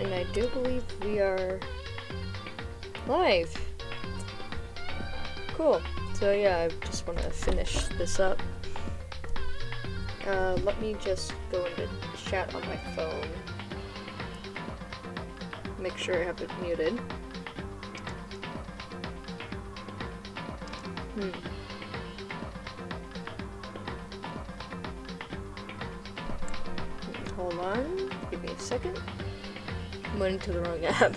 And I do believe we are live. Cool. So yeah, I just want to finish this up. Let me just go into chat on my phone. Make sure I have it muted. Hold on. Give me a second. I went into the wrong app.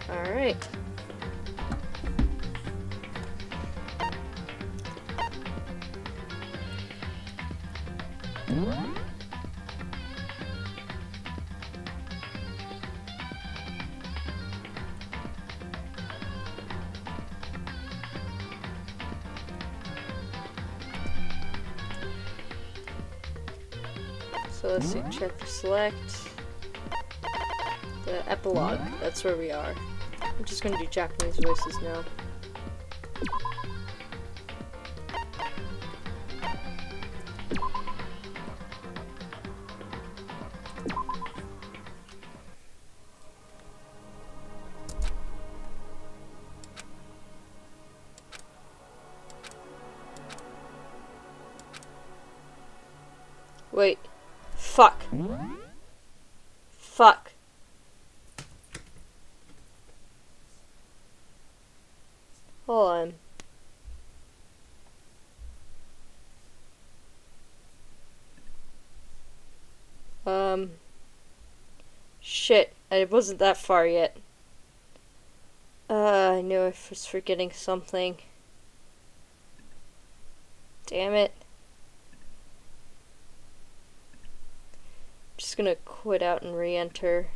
Alright. So let's see, chapter select. The epilogue, that's where we are. I'm just gonna do Japanese voices now. Wait. Fuck. Fuck. Hold on. Shit. I wasn't that far yet. I knew I was forgetting something. Damn it. Just gonna quit out and re-enter.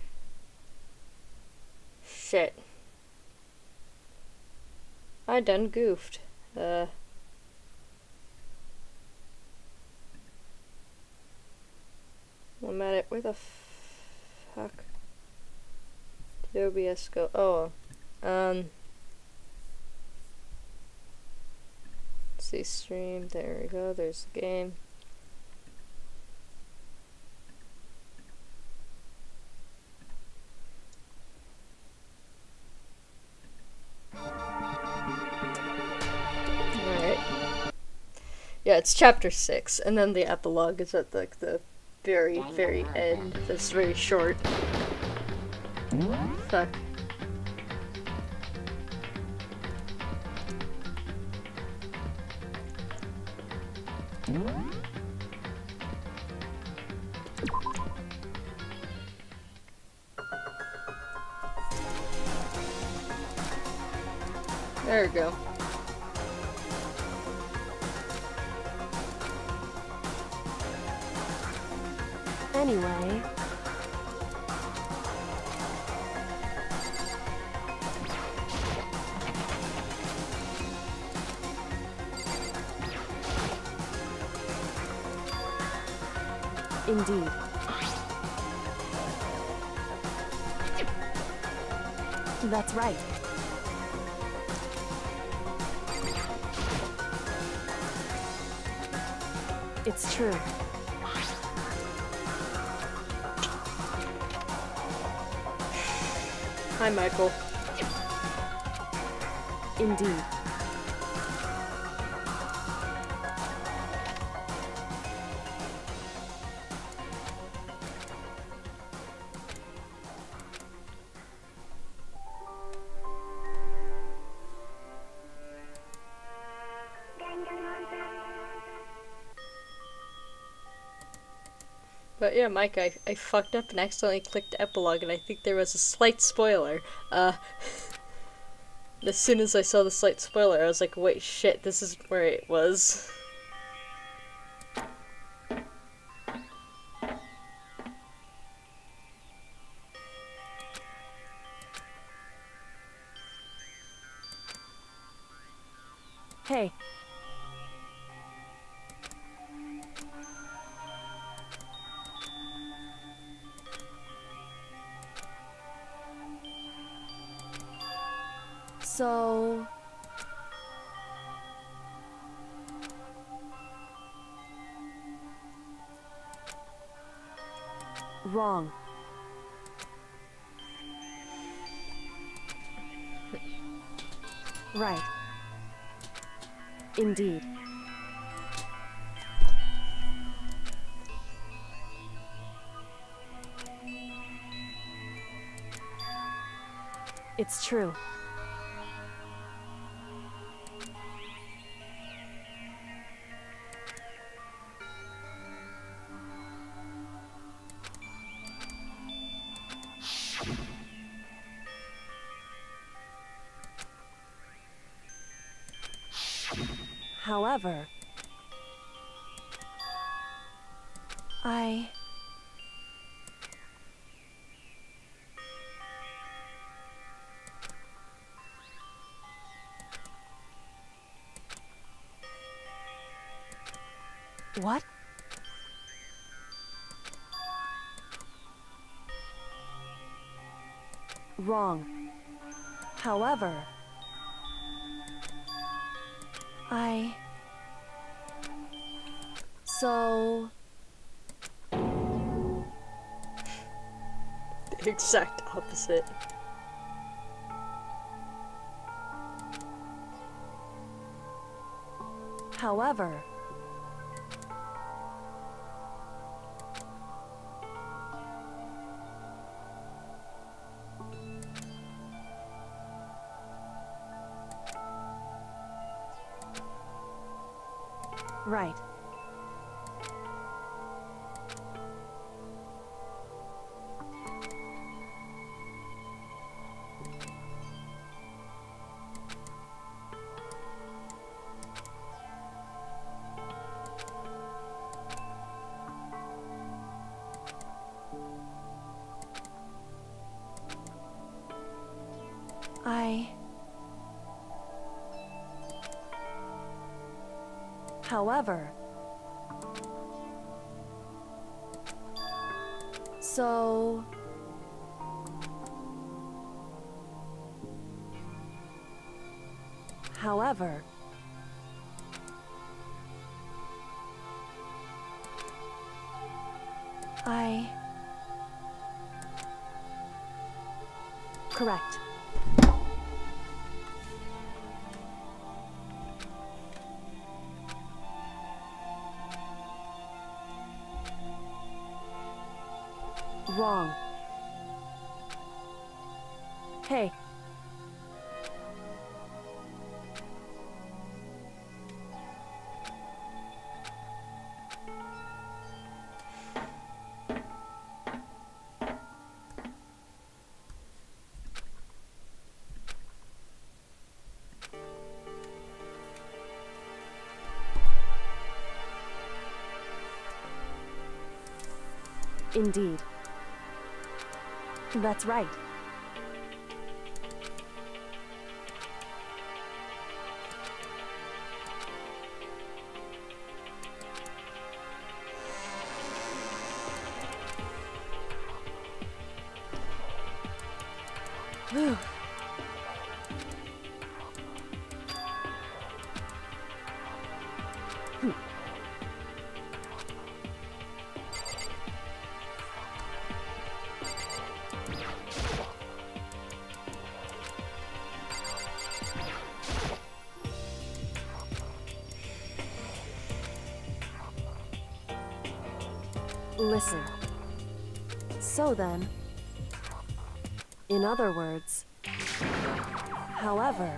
Shit. I done goofed. I'm at it. Where the fuck did OBS go? Oh, let's see, stream. There we go. There's the game. Yeah, it's chapter 6, and then the epilogue is at like the very, very end. That's very short. Fuck. There we go. Anyway. Indeed. That's right. It's true. Hi, Michael. Indeed. But yeah, Mike, I fucked up and accidentally clicked epilogue, and I think there was a slight spoiler. As soon as I saw the slight spoiler, I was like, wait, shit, this is where it was. Hey. So... Wrong. Right. Indeed. It's true. However, What? Wrong. However, So... The exact opposite. However... Right. However... So... However... Correct. Wrong. Hey. Indeed. That's right. Whew. Listen. So then, in other words, however,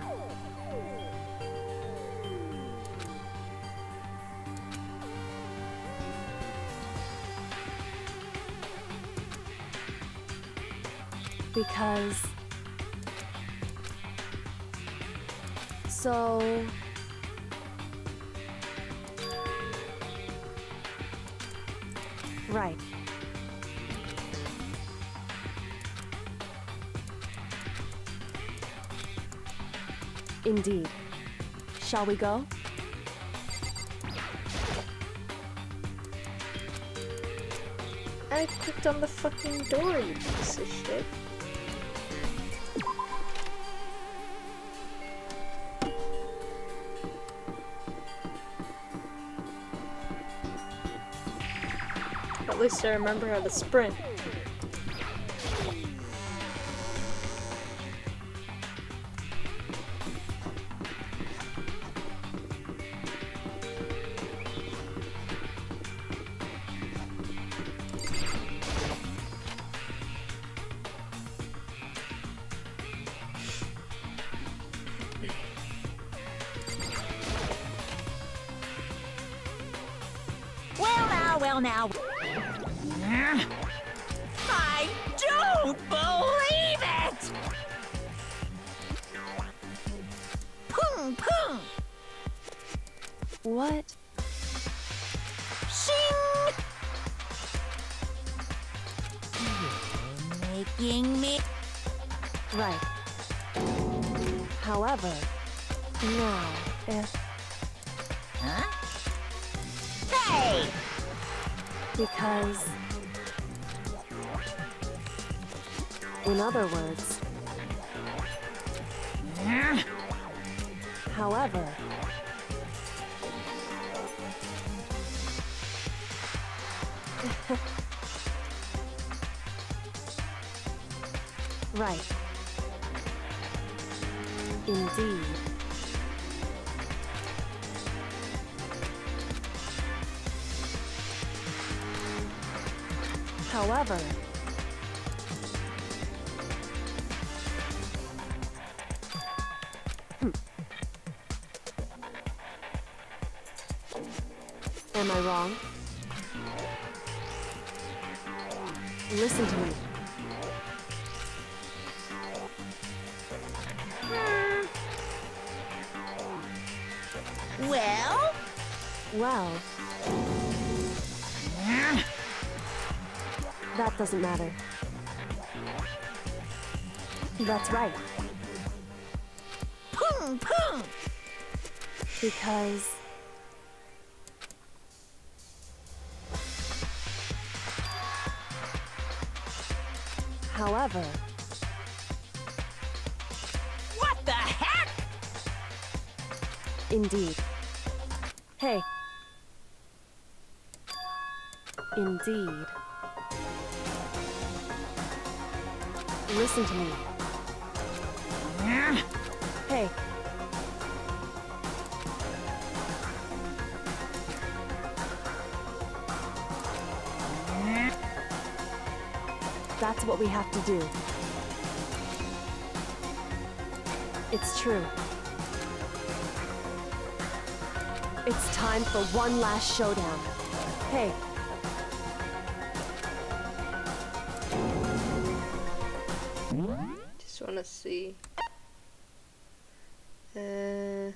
because, so, right. Indeed. Shall we go? I clicked on the fucking door, you piece of shit. At least I remember how to sprint. Well now. I don't believe it! Pung pung! What? Shing! You're making me... Right. However, now, if... Huh? Hey! Because... In other words... However... Right. Indeed. However... Am I wrong? Listen to me. Well? Well... That doesn't matter. That's right. Pung pung! Because... However... What the heck? Indeed. Hey. Indeed. Listen to me. Hey. That's what we have to do. It's true. It's time for one last showdown. Hey. Just want to see. That's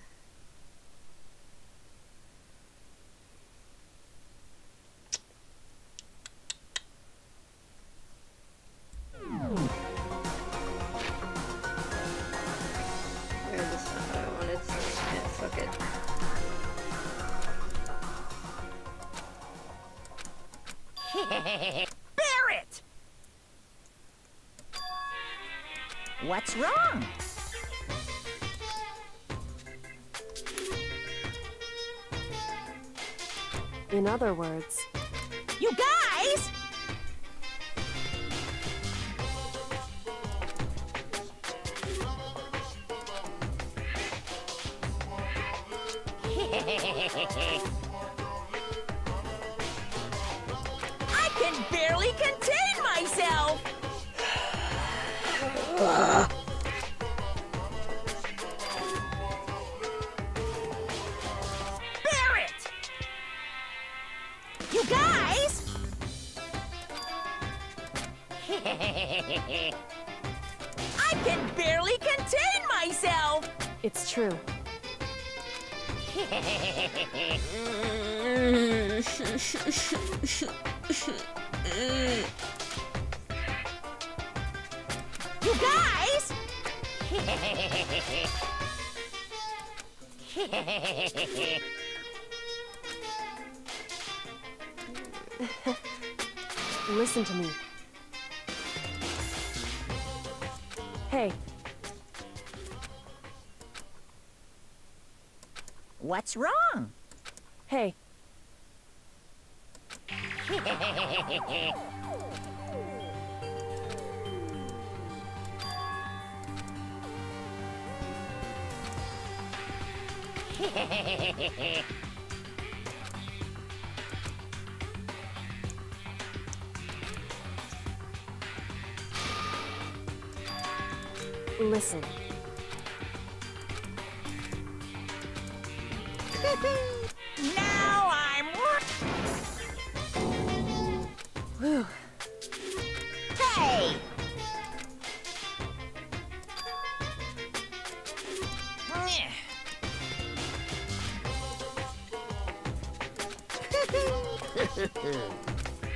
not what I wanted. Yeah, fuck it. Barrett! What's wrong? In other words... You guys! I can barely contain myself! Barrett! You guys! I can barely contain myself! It's true. You guys! Listen to me. Hey. What's wrong? Hey. Listen. Now I'm... Whew. Hey!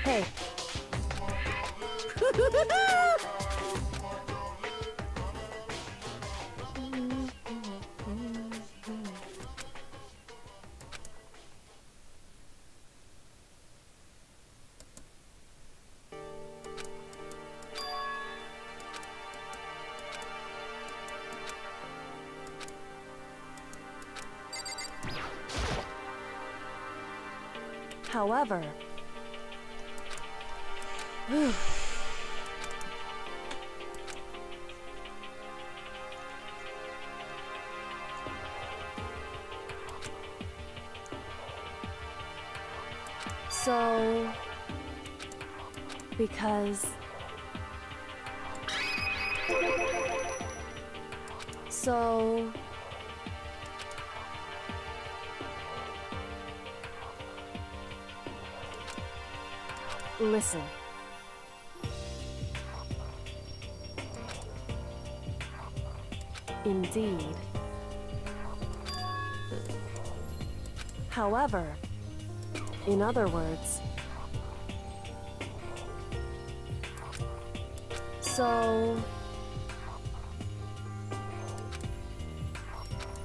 Hey. However, so, because, so, listen. Indeed. However, in other words, so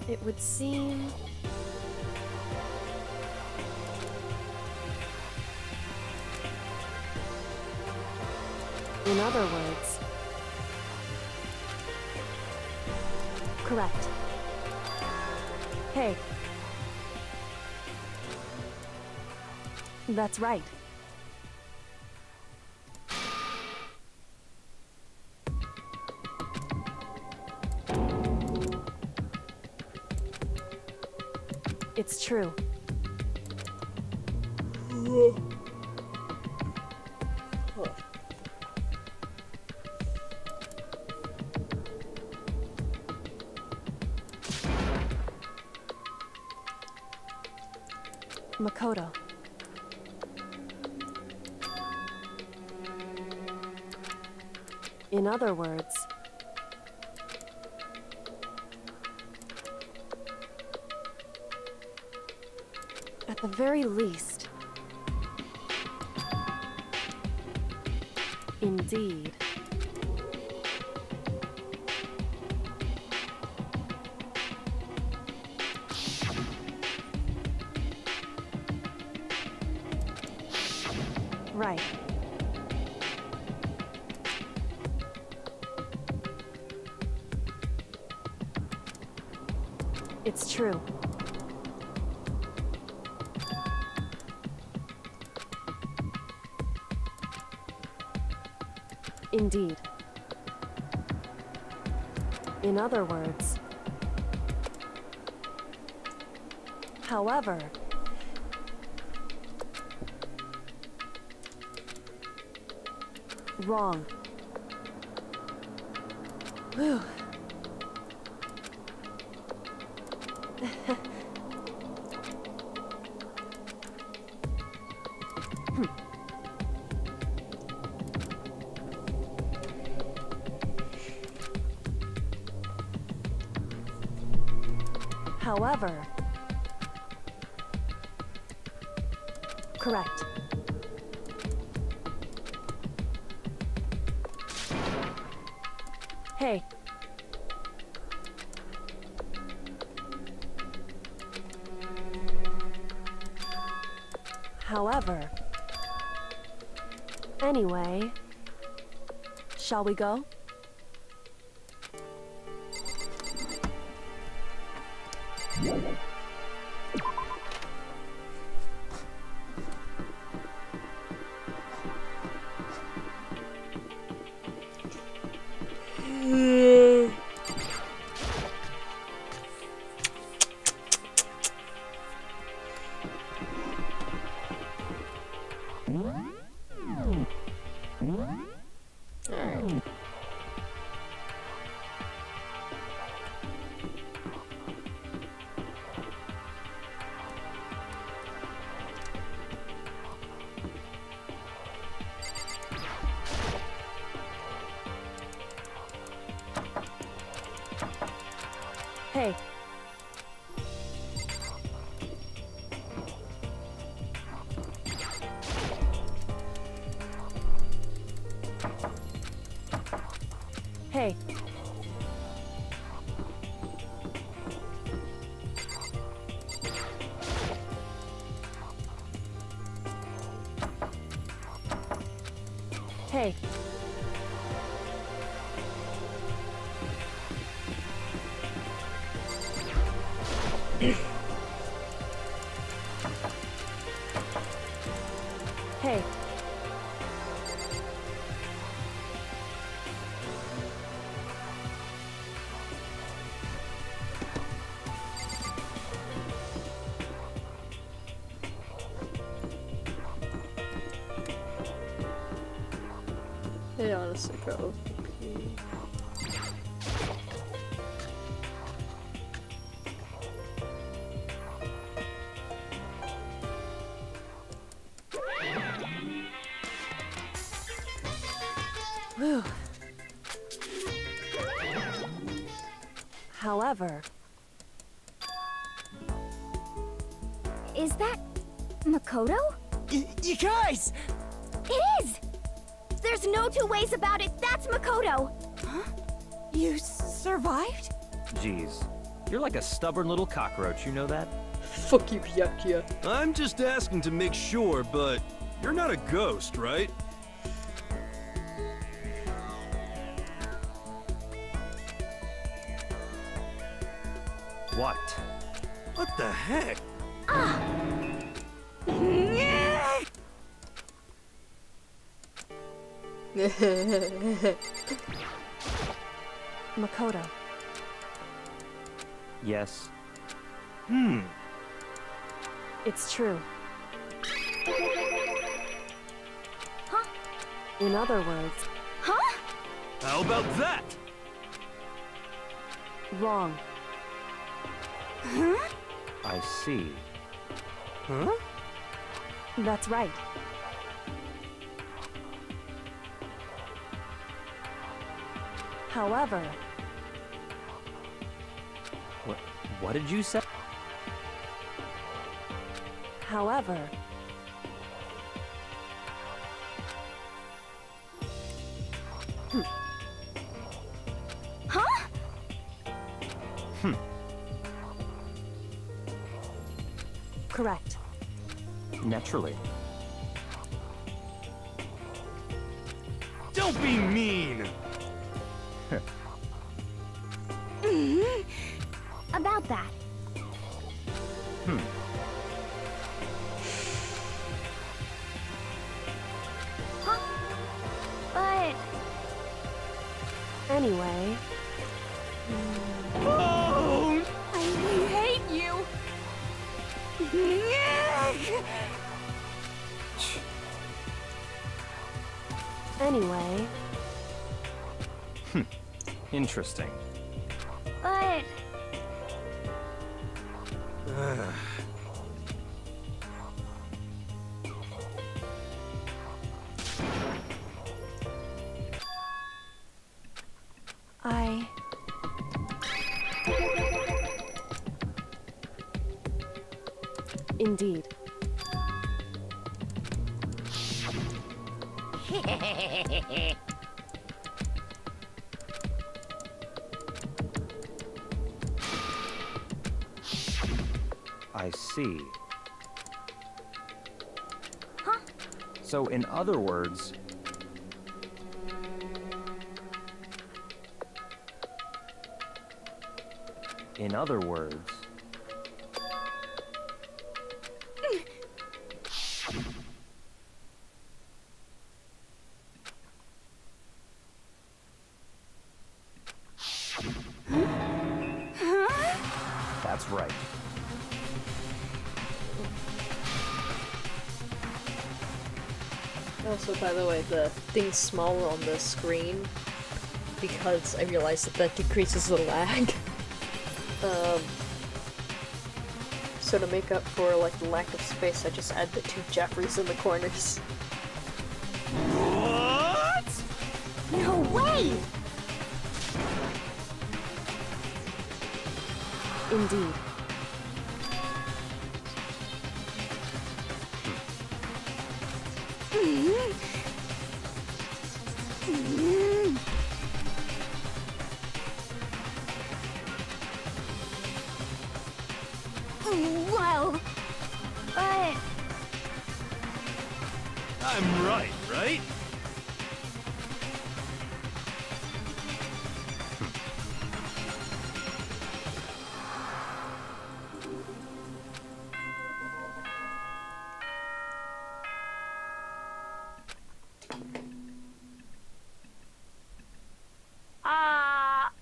it would seem in other words, correct. Hey. That's right. It's true. Makoto. In other words, at the very least, indeed. Right. It's true. Indeed. In other words, however, wrong. Whew. However, correct. Hey. However, anyway, shall we go? Alright. Hey. Hey. Hey. Hey. They honestly probably. Whew. However, Is that Makoto? You guys! It is! There's no two ways about it. That's Makoto. You survived? Jeez, you're like a stubborn little cockroach, you know that? Fuck you, Byakuya. I'm just asking to make sure, but you're not a ghost, right? What? What the heck? Makoto. Yes. It's true. Huh? In other words, Huh? How about that? wrong. I see. Huh? That's right. However, What did you say? however, Huh? correct. Naturally. Don't be mean! About that. Huh? But Anyway, Oh! I hate you! anyway, Interesting. but I... Indeed. I see. Huh? So, in other words, that's right. Also, by the way, the thing small on the screen, because I realized that that decreases the lag. So to make up for like the lack of space, I just add the 2 Jeffreys in the corners. What? No way! Indeed. Well, but... I'm right, right?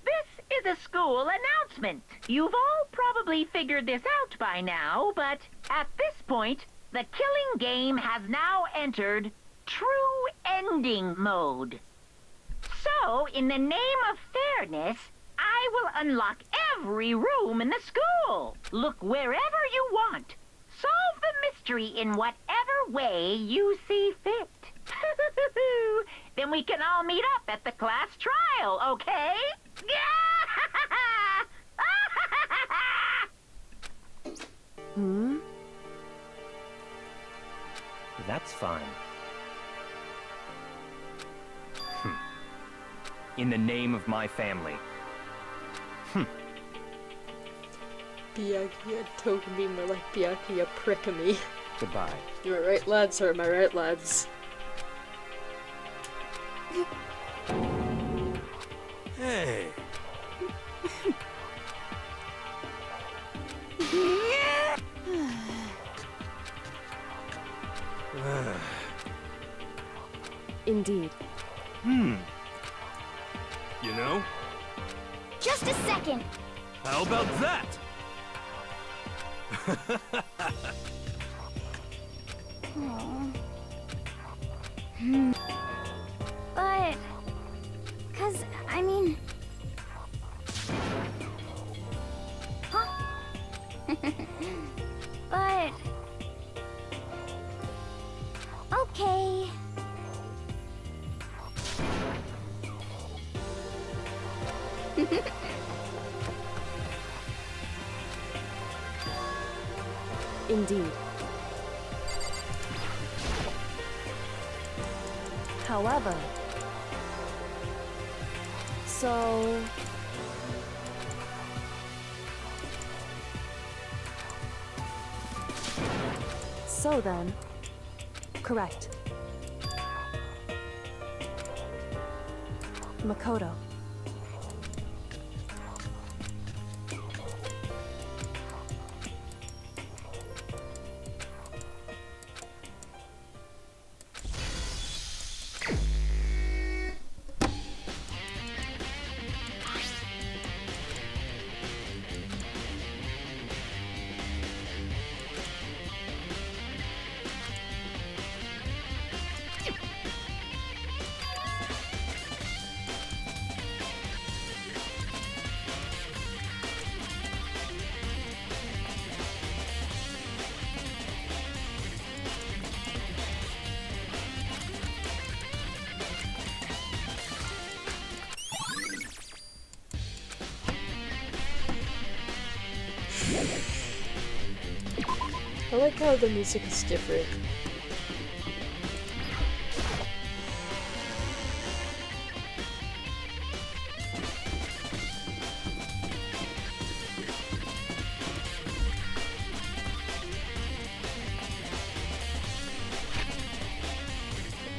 This is a school announcement. You've all probably figured this out by now, but at this point, the killing game has now entered true ending mode. So, in the name of fairness, I will unlock every room in the school. Look wherever you want. Solve the mystery in whatever way you see fit. Then we can all meet up at the class trial, okay? Hmm? That's fine. In the name of my family. Byakuya told me more like Byakuya prick me. Goodbye. Am I right, lads, or am I right, lads? Hey. Indeed. You know? Just a second. How about that? But... 'cause, I mean... Huh? But... Okay. Indeed. However... So... So then... Correct. Makoto. I like how the music is different.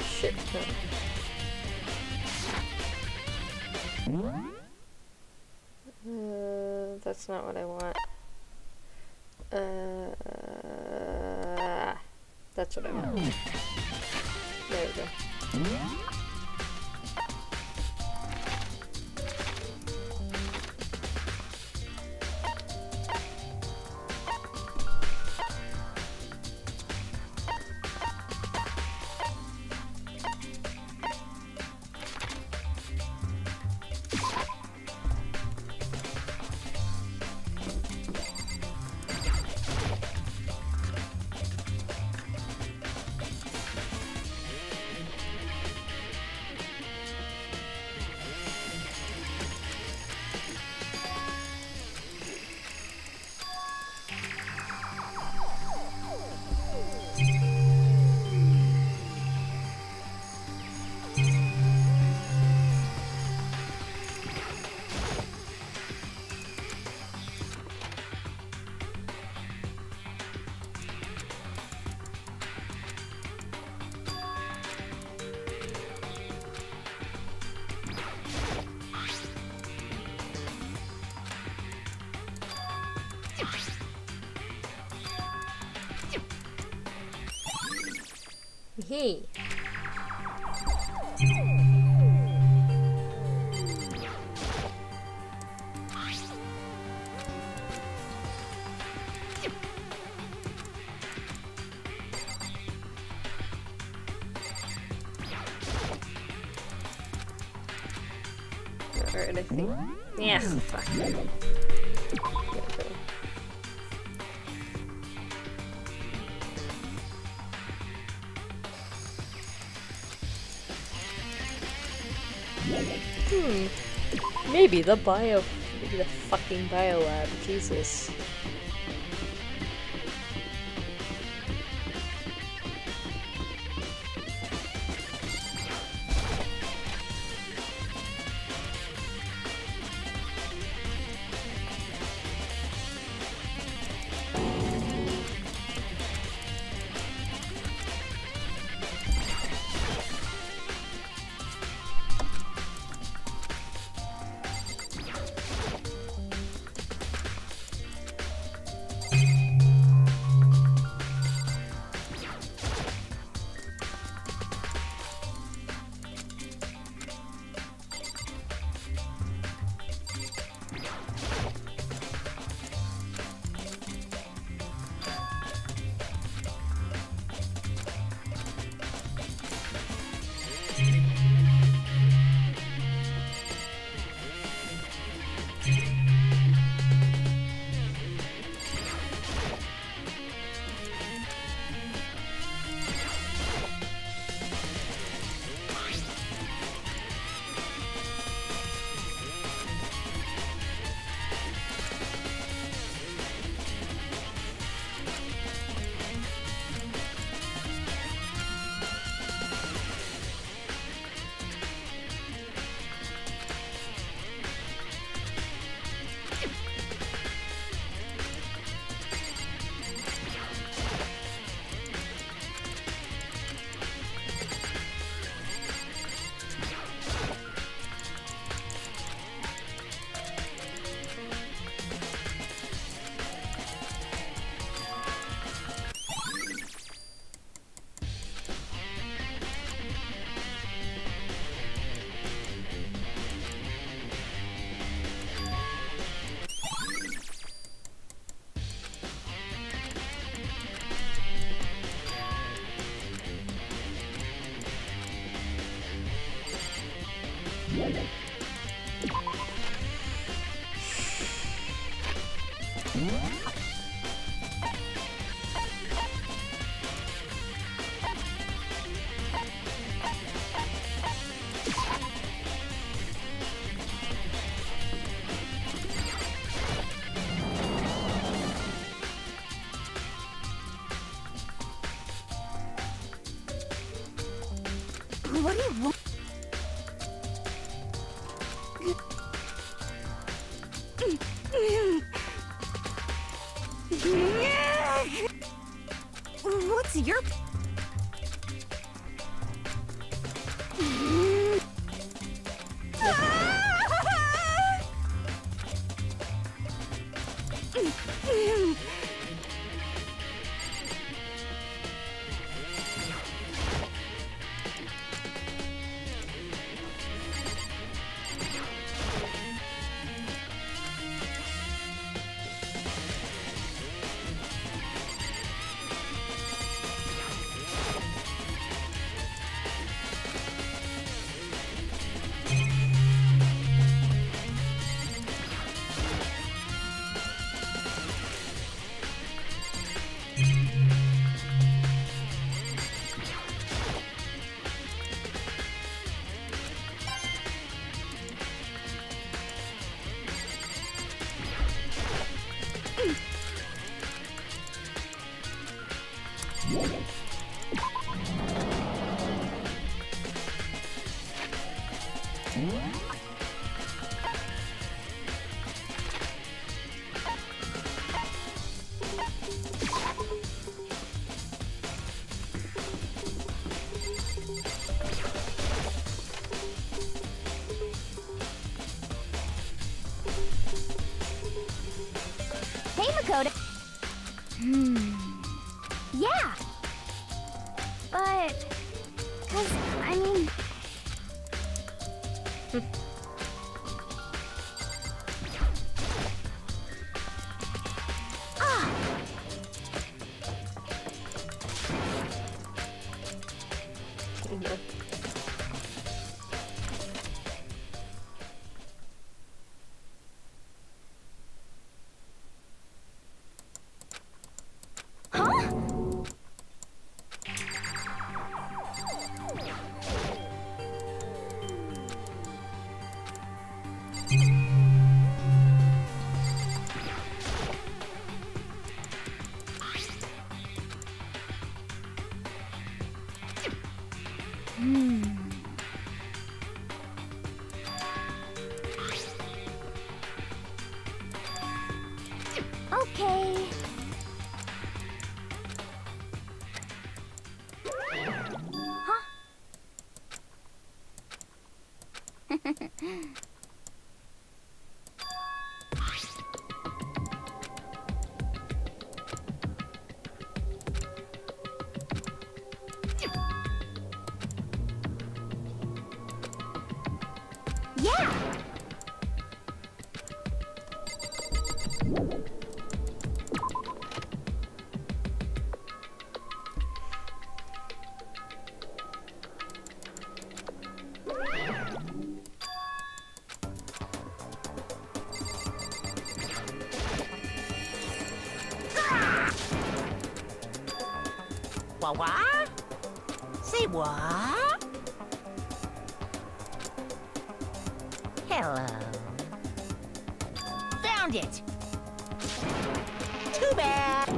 Shit. That's not what I want. That's what I want. There we go. Hey. Alright, I think. Yeah, fuck. Maybe the fucking bio lab, Jesus. What do you want? What's your... Hey, Makoto. Yeah. But But... 'cause, I mean... Ah! Huh? Okay. Huh? Yeah. What? Say what? Hello. Found it. Too bad.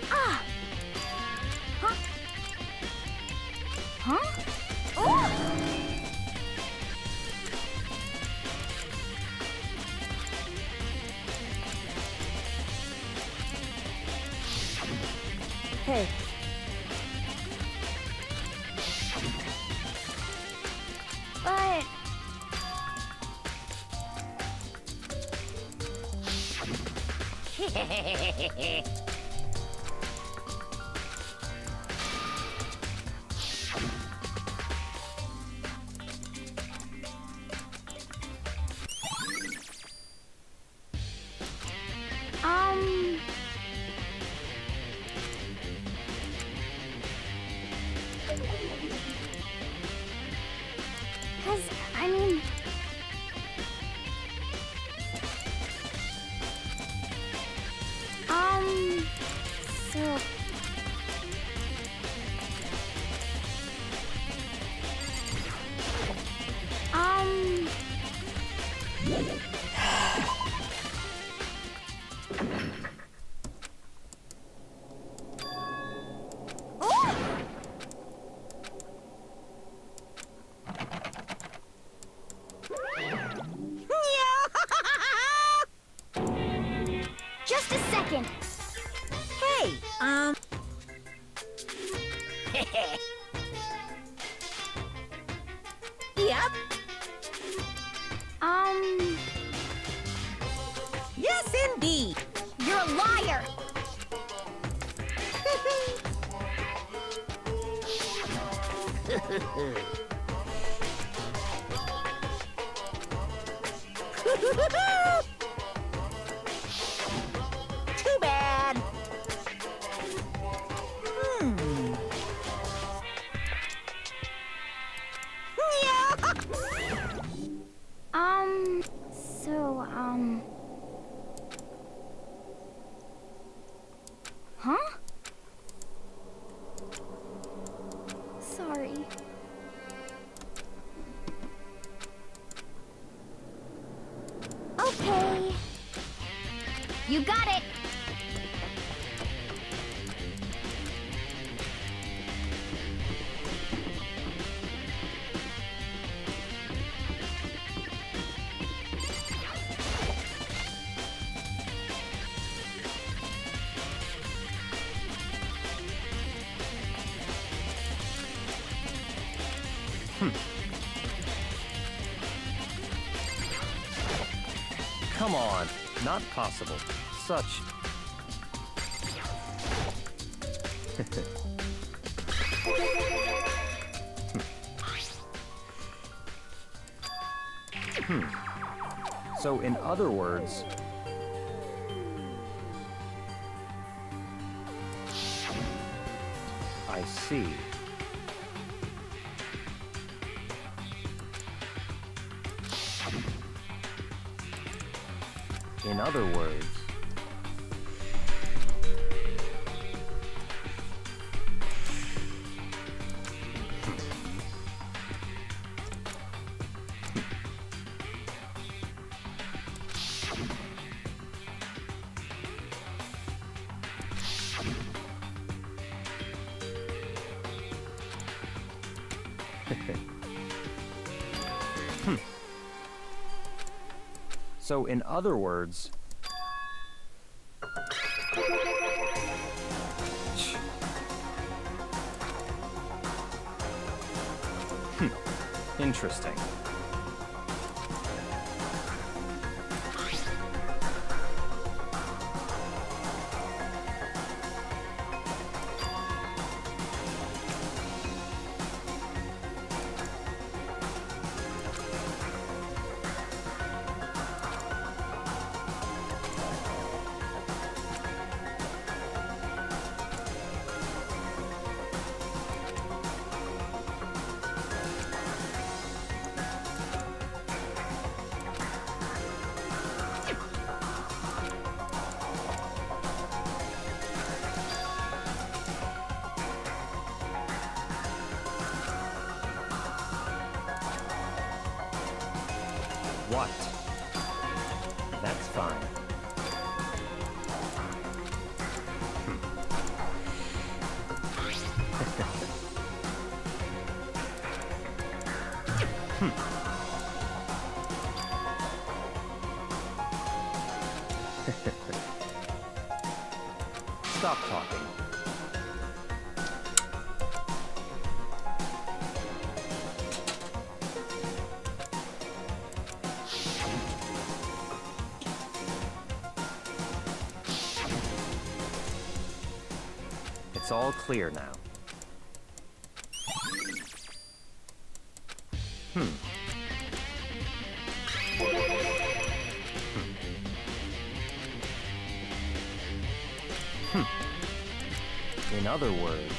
Ah! Huh? Huh? Oh! Hey, But... Um... 'cause, I mean... So... Um... Just a second. Hey, Yep. Yes, indeed. You're a liar. Too bad. So, huh? Sorry. Okay. Come on, not possible. Such... So, in other words... I see. In other words... So, in other words... Interesting. What? That's fine. Stop talking. It's all clear now. In other words...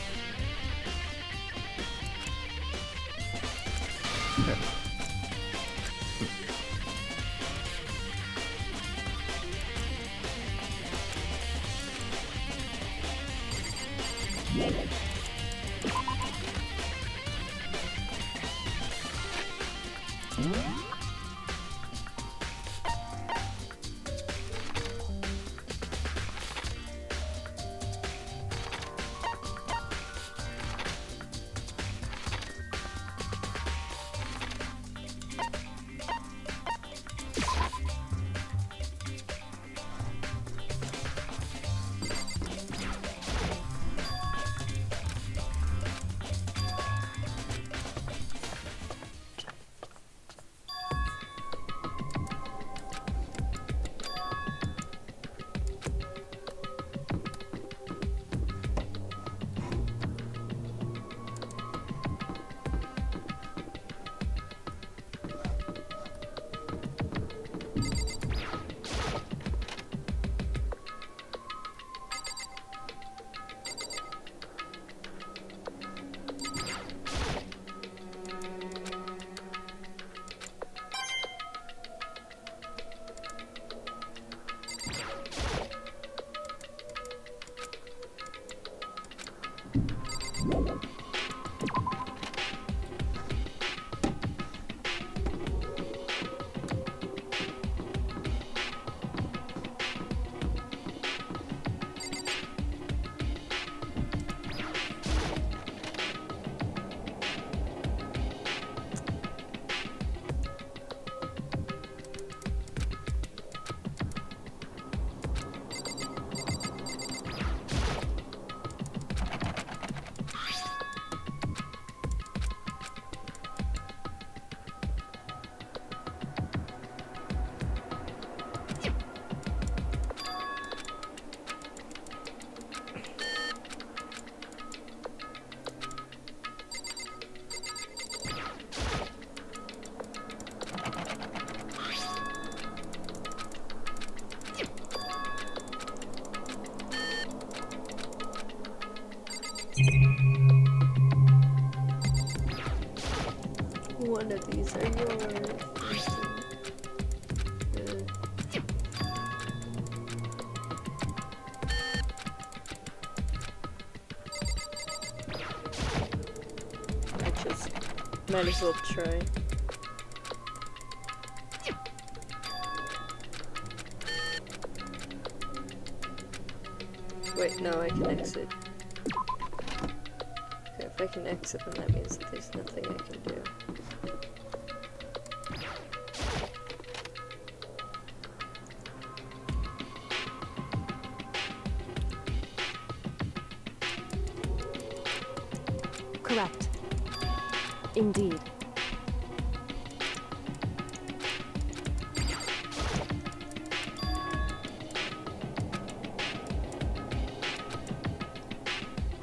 One of these are yours. I just might as well try. Wait, no, I can exit. Okay, if I can exit, then that means that there's nothing I can do. Correct. Indeed.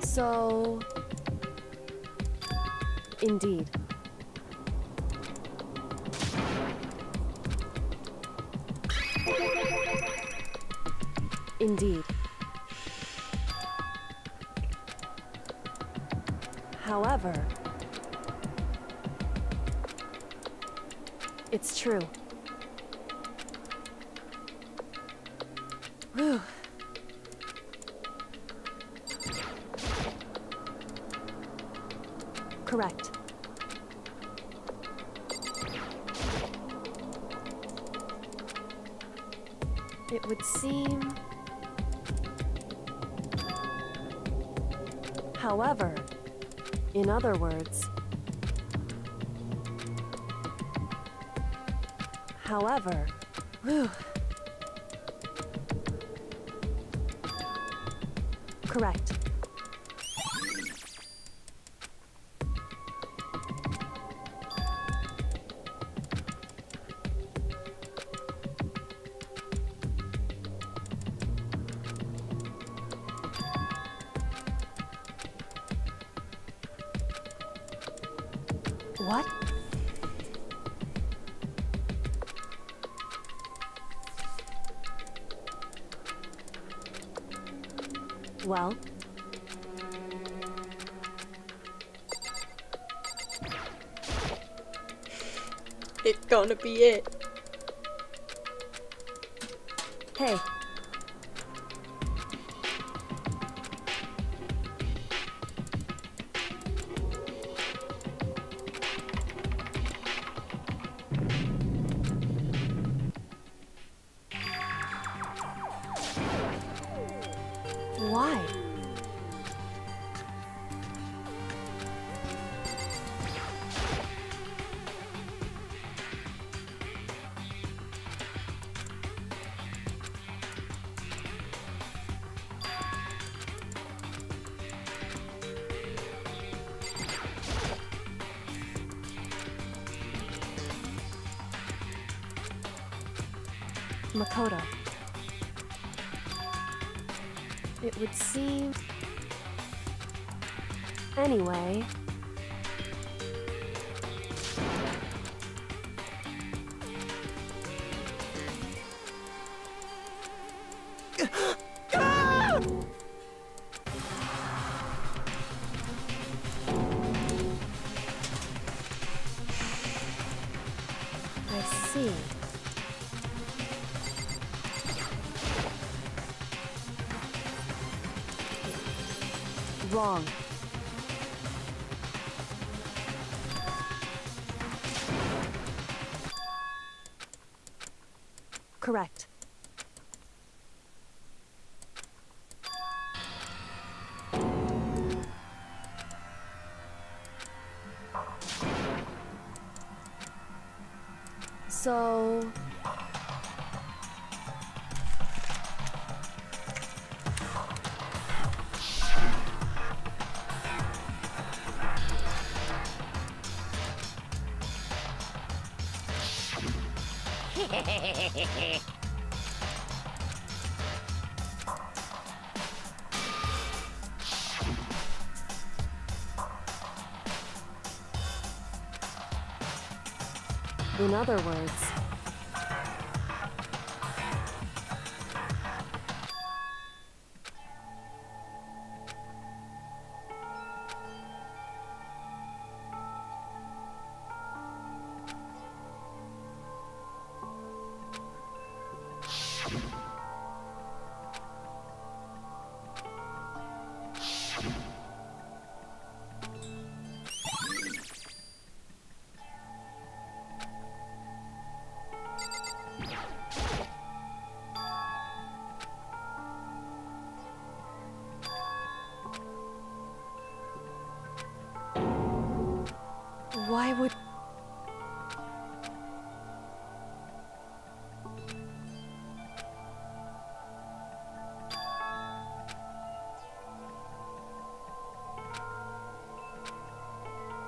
So... Indeed. Indeed. However, it's true. Whew. Correct. It would seem... However, in other words... However... Whew. Correct. What? Well? It's gonna be it. Hey. Why? Makoto. It would seem... Anyway... I see. Wrong. Correct. So... In other words... Why would...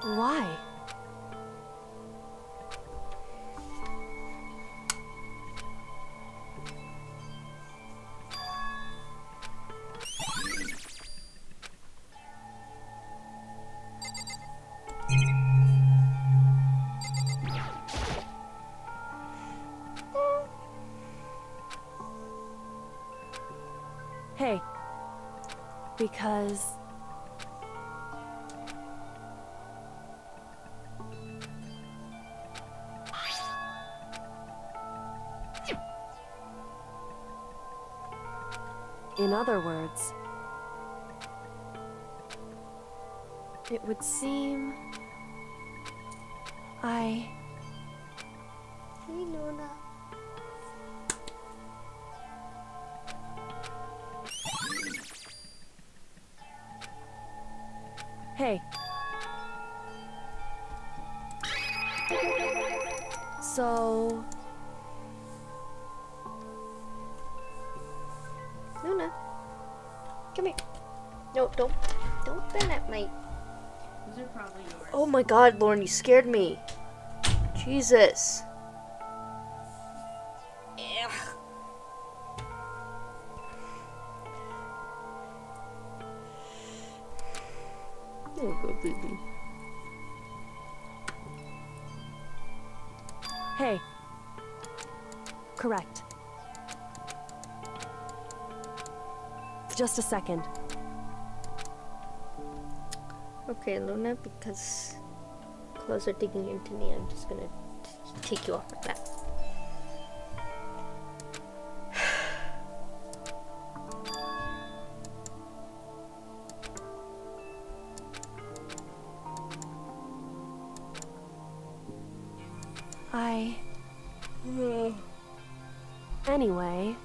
Why? Hey. Because... In other words, it would seem I... Hey, Luna. Hey. So... Luna. Come here. No, don't bend at my... Those are probably yours. Oh my god, Lauren, you scared me. Jesus. Ugh. Oh, good baby. Hey. Correct. Just a second. Okay, Luna, because clothes are digging into me, I'm just gonna take you off like that. Anyway...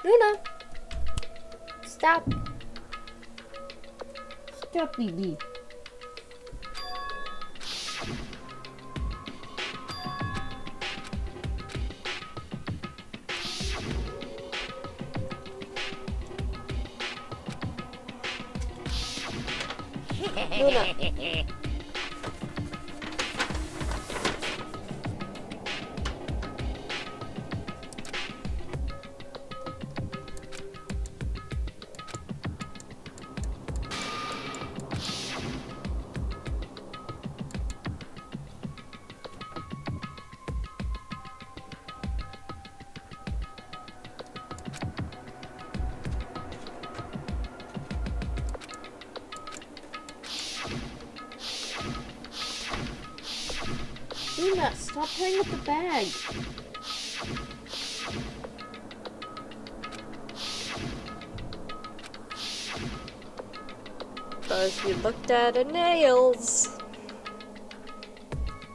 Luna! Stop! Stop, baby. Luna! Luna, stop playing with the bag. Because we looked at her nails.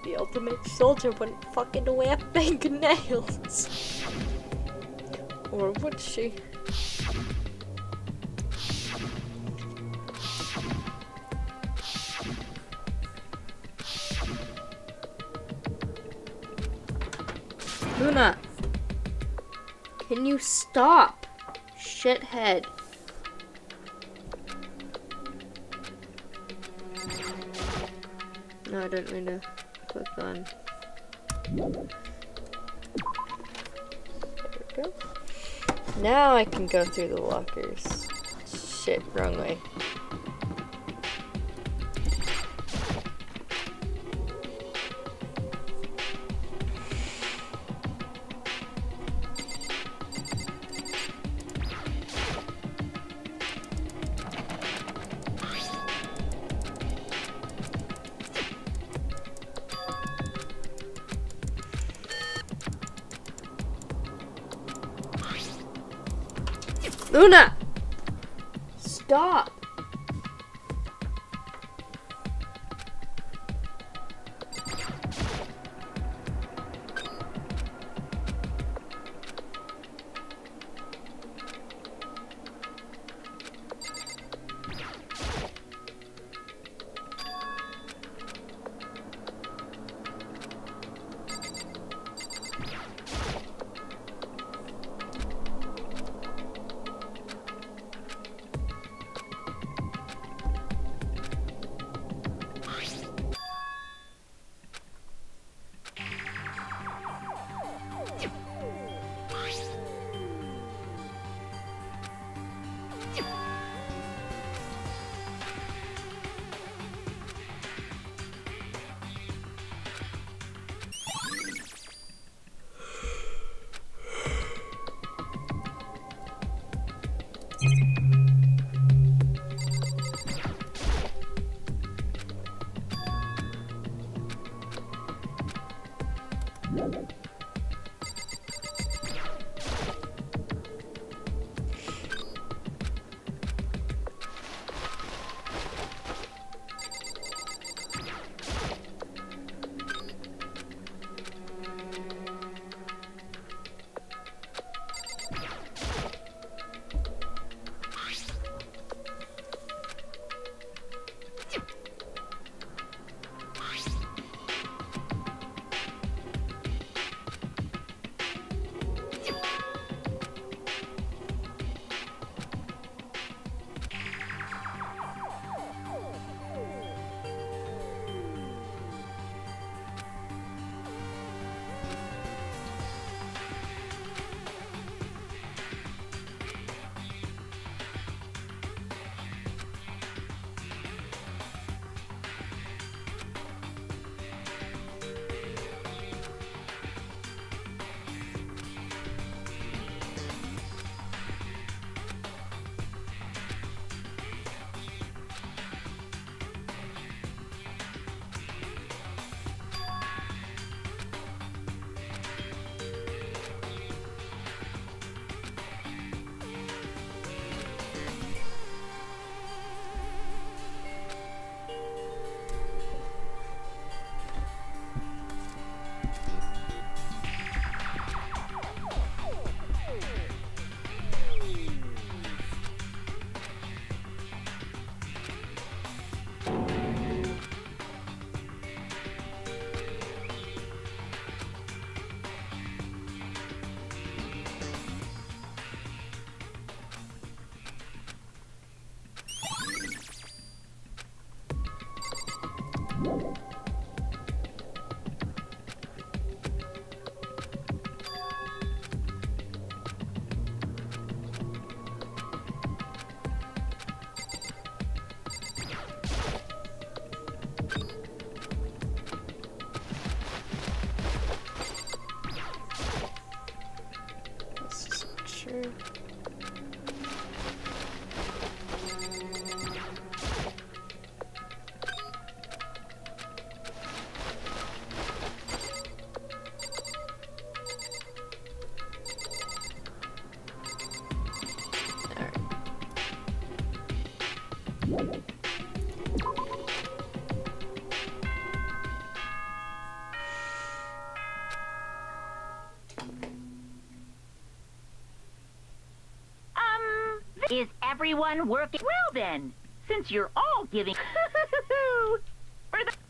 The ultimate soldier wouldn't fucking wear fingernails. Or would she? Luna, can you stop? Shithead. No, I didn't mean to click on. There we go. Now I can go through the lockers. Shit, wrong way. Una! Stop. Is everyone working? Well then, since you're all giving for the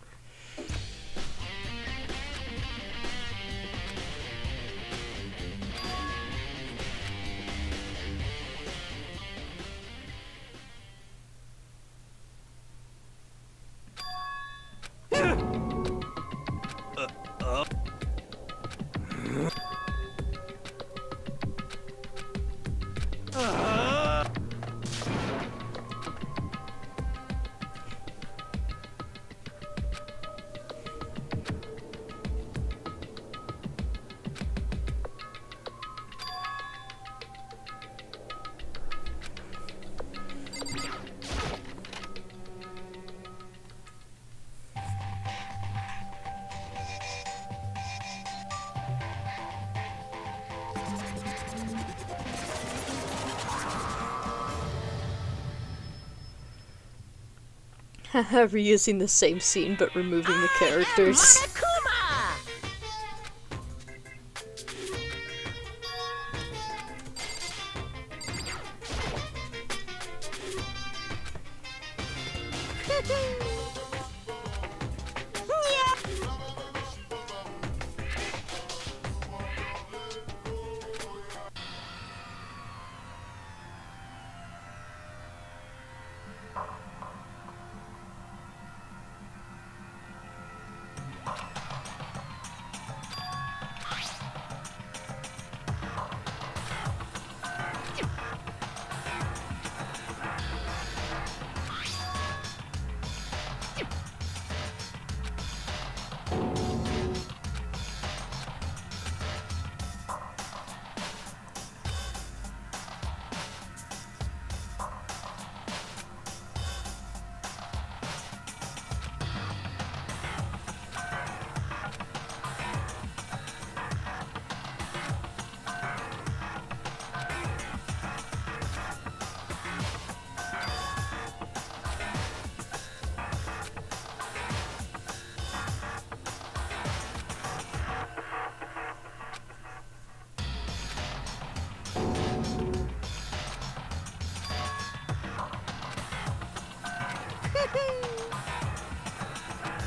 Reusing the same scene but removing the characters. Monokuma!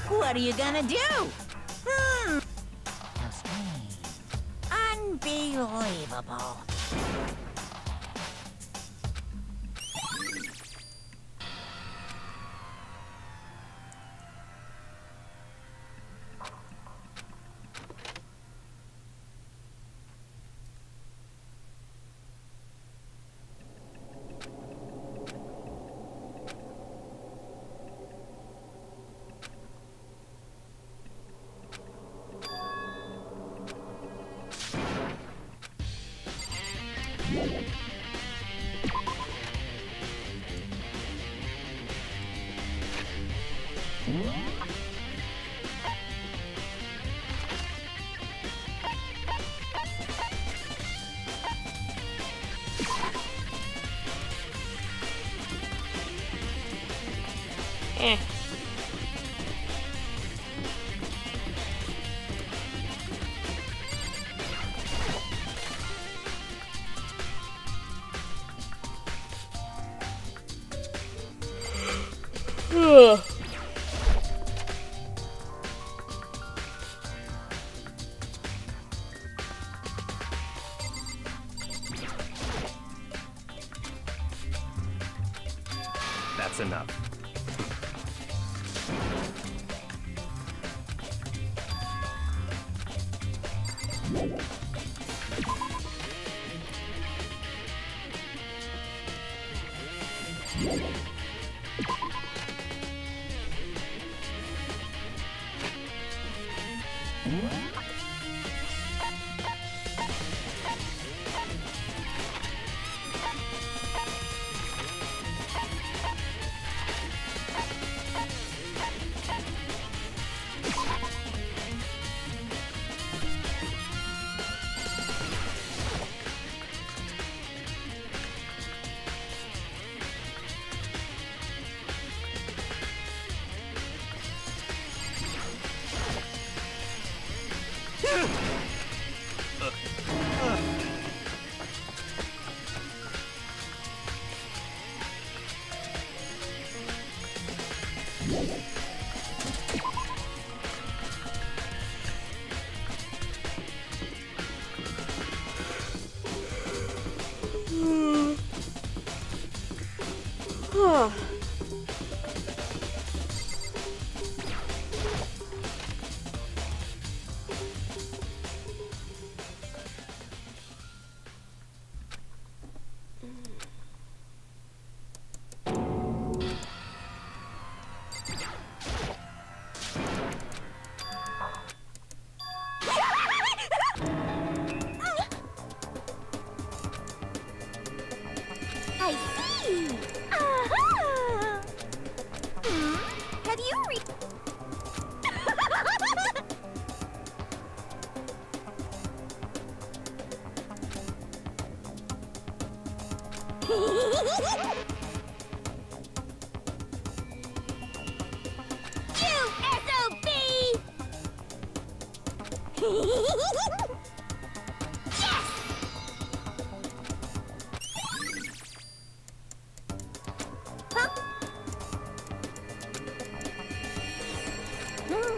What are you gonna do? How strange. Unbelievable. Ugh. That's enough.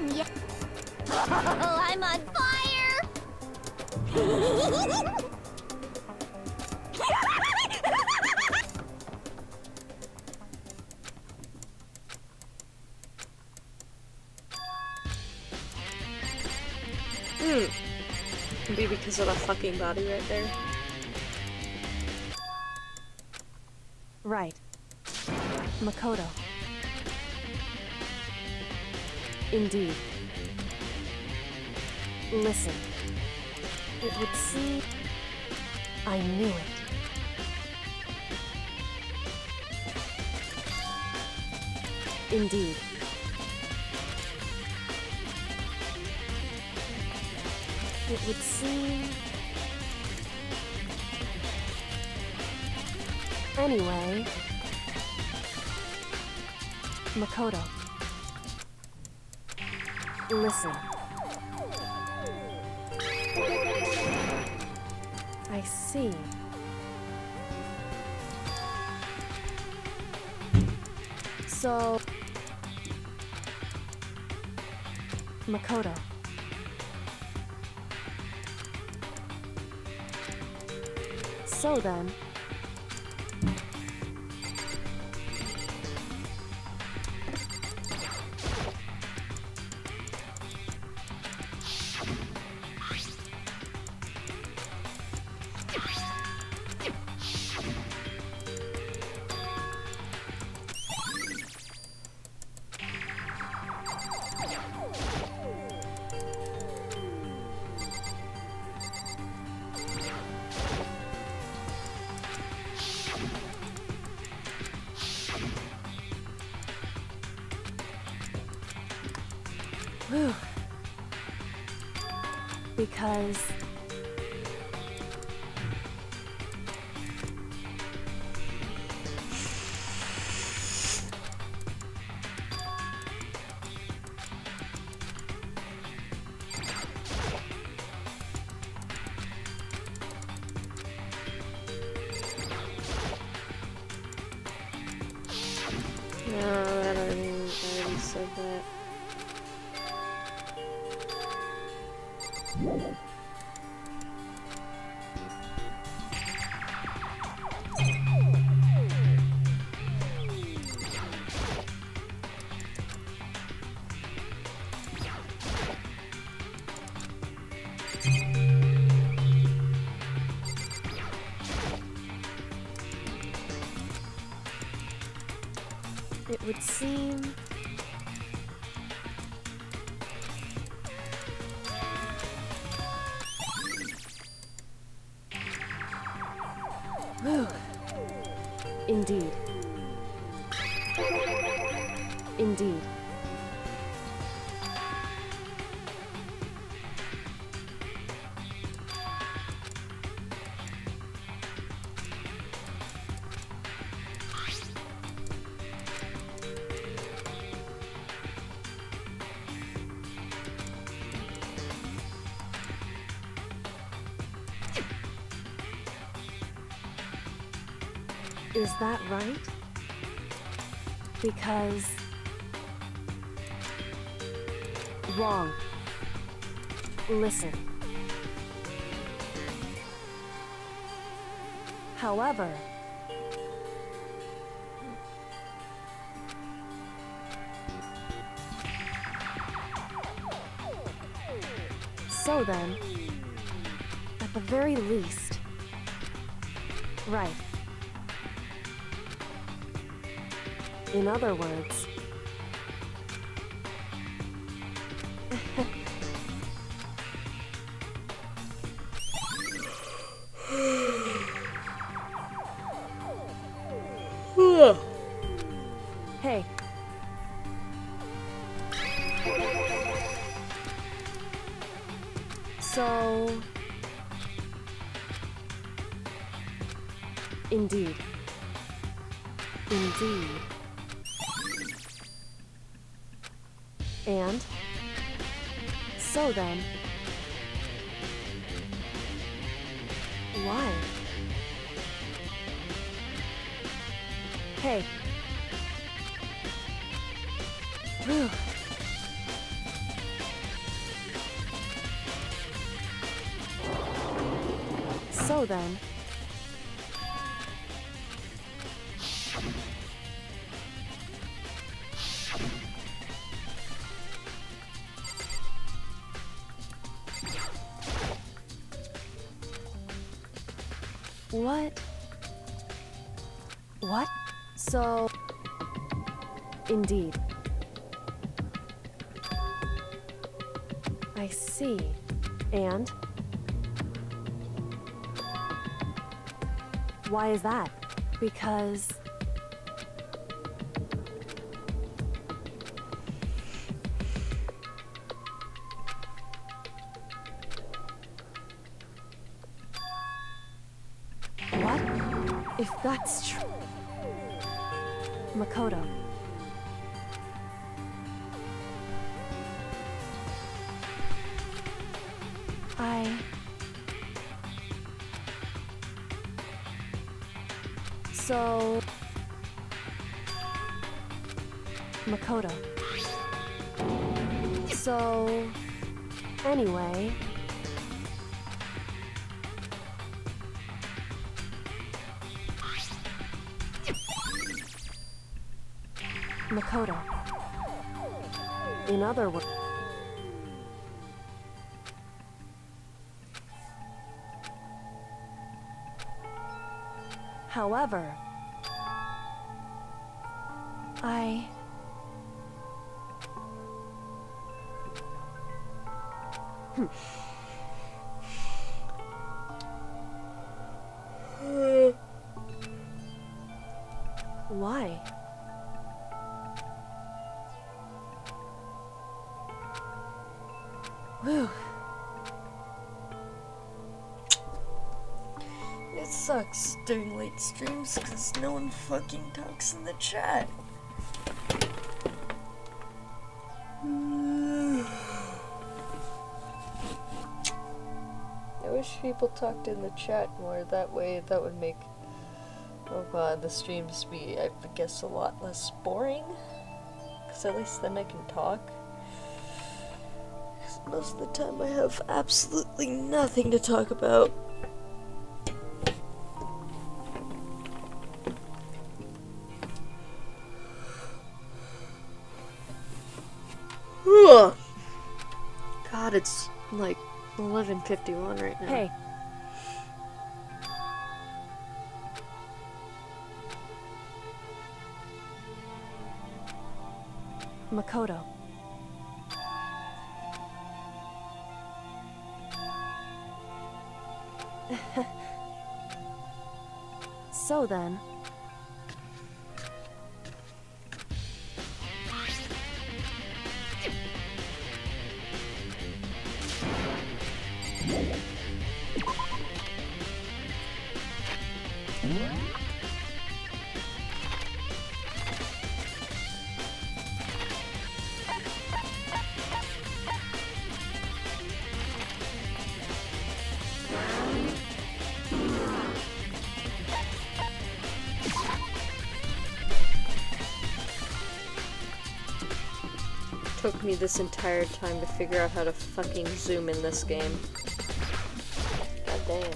Yeah. Oh, I'm on fire! Maybe because of the fucking body right there. Right. Makoto. Indeed. Listen. It would seem... I knew it. Indeed. It would seem... Anyway... Makoto. Listen. I see. So... Makoto. So then... Whew. Because... No, I already said that. It would seem... Whew. Indeed. Indeed. Is that right? Because... Wrong. Listen. However... So then, at the very least... Right. In other words... Hey. So... Indeed. Indeed. And? So then... Why? Hey. Whew. So then... What? What? So... Indeed. I see. And? Why is that? Because... What? If that's true... Makoto. So... Makoto. So... Anyway... Makoto. In other words... However... Why? Whew. It sucks doing late streams because no one fucking talks in the chat. I wish people talked in the chat more. That way, that would make, oh god, the streams be, I guess, a lot less boring. Because at least then I can talk. Because most of the time I have absolutely nothing to talk about. Ugh. God, it's like 11:51 right now. Hey. Makoto. So then... Took me this entire time to figure out how to fucking zoom in this game. God damn.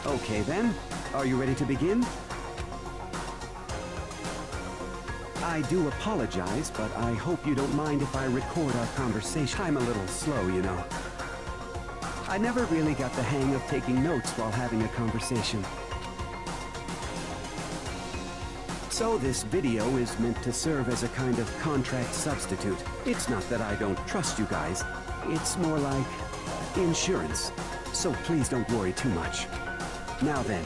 Okay then, are you ready to begin? I do apologize, but I hope you don't mind if I record our conversation. I'm a little slow, you know. I never really got the hang of taking notes while having a conversation. So this video is meant to serve as a kind of contract substitute. It's not that I don't trust you guys. It's more like insurance. So please don't worry too much. Now then,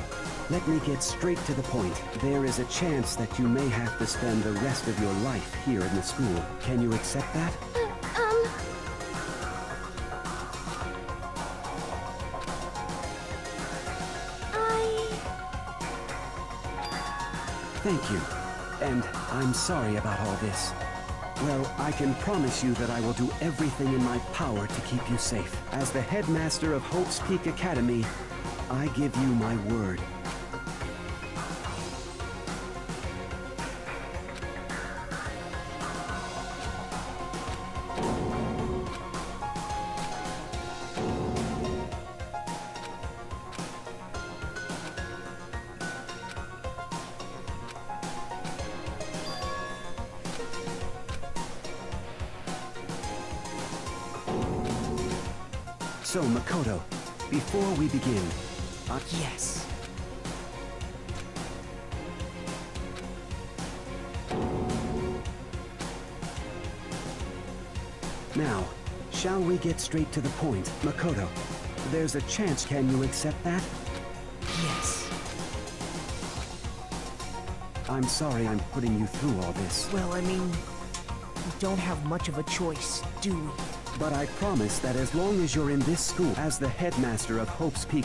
let me get straight to the point. There is a chance that you may have to spend the rest of your life here in the school. Can you accept that? Thank you. And I'm sorry about all this. Well, I can promise you that I will do everything in my power to keep you safe. As the headmaster of Hope's Peak Academy, I give you my word. So, Makoto, before we begin, Yes. Now, shall we get straight to the point? Makoto, there's a chance, can you accept that? Yes. I'm sorry I'm putting you through all this. Well, I mean, we don't have much of a choice, do we? But I promise that as long as you're in this school as the headmaster of Hope's Peak...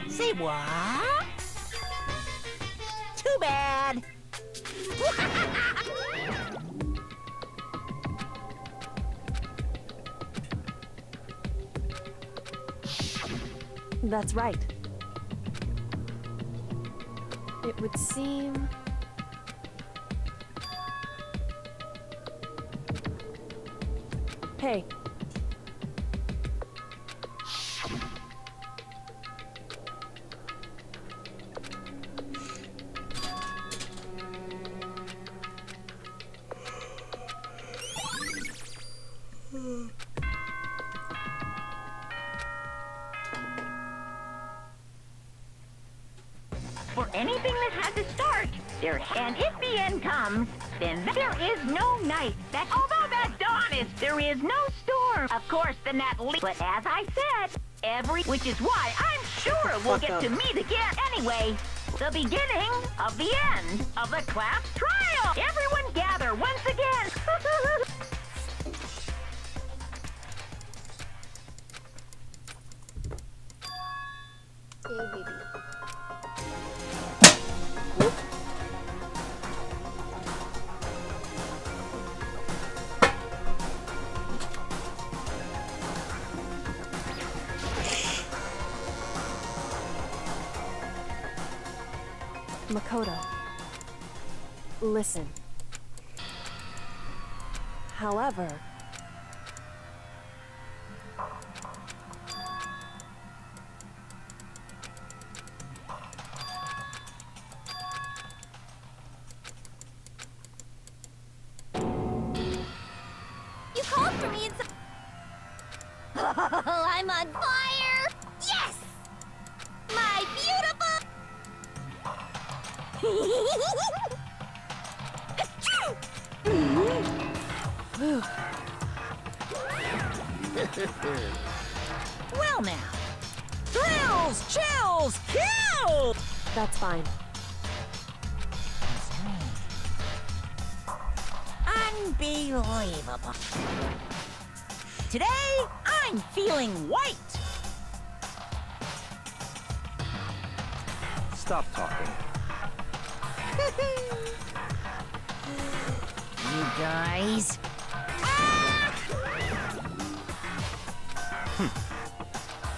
Say what? Too bad. That's right. It would seem... Hey. For anything that has a start, and if the end comes, then there is no night. That although that dawn is, there is no storm. Of course, then that but as I said, which is why I'm sure we'll get to meet again anyway. The beginning of the end of the class trial. Everyone gather once again. Hey, baby. Makoto. Listen. However... You called for me and Oh, I'm on fire! Yes! My beautiful... Well now. Thrills, chills, kill! That's fine. Unbelievable. Today, I'm feeling white. Stop talking. You guys.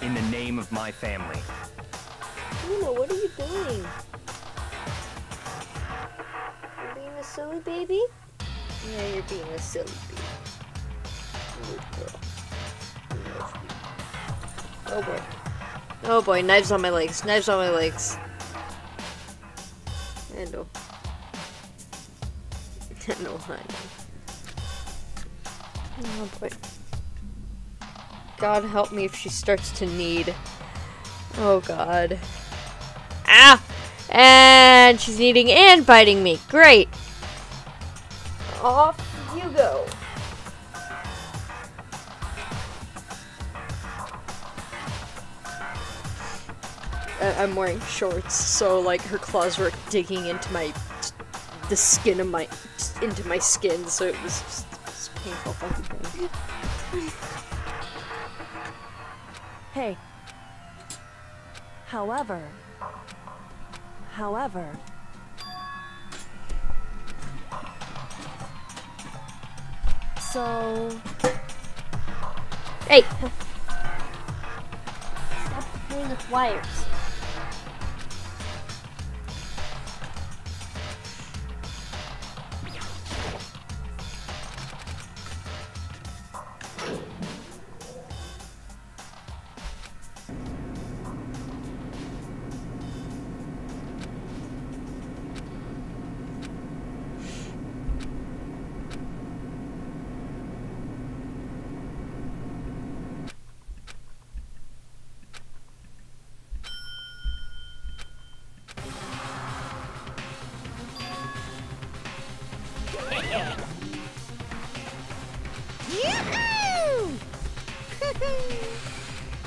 In the name of my family. Luna, what are you doing? You're being a silly baby? Yeah, you're being a silly baby. Good girl. I love you. Oh boy. Oh boy, knives on my legs. Knives on my legs. Hello. No, honey. Oh boy. God help me if she starts to need. Oh God. Ah! And she's eating and biting me. Great. Off you go. I'm wearing shorts, so like her claws were digging into the skin of into my skin, so it was just painful fucking thing. Hey. However. So... Hey! Stop playing with wires.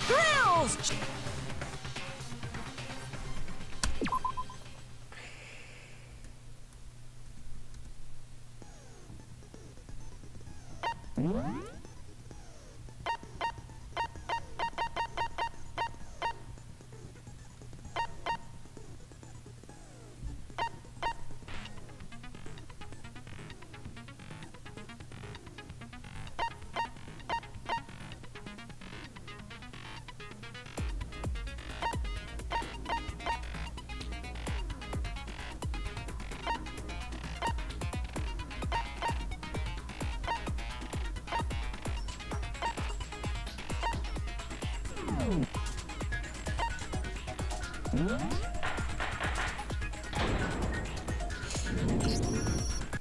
Girls!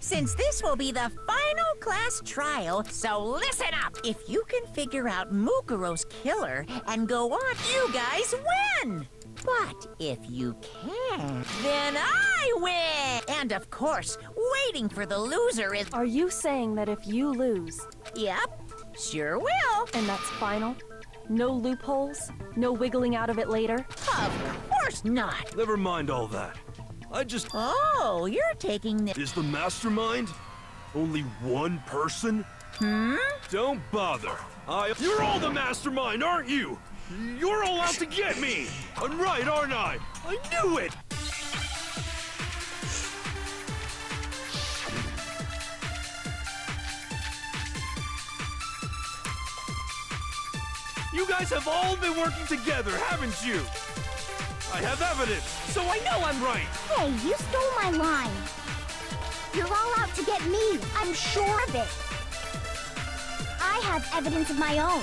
Since this will be the final class trial, so listen up! If you can figure out Mukuro's killer and go on, you guys win! But if you can't, then I win! And of course, waiting for the loser is... Are you saying that if you lose... Yep, sure will. And that's final? No loopholes? No wiggling out of it later? Of course not! Never mind all that. I just... Oh, you're taking the... Is the mastermind only one person? Don't bother. You're all the mastermind, aren't you? You're all out to get me! I'm right, aren't I? I knew it! You guys have all been working together, haven't you? I have evidence, so I know I'm right! Hey, you stole my line. You're all out to get me. I'm sure of it. I have evidence of my own.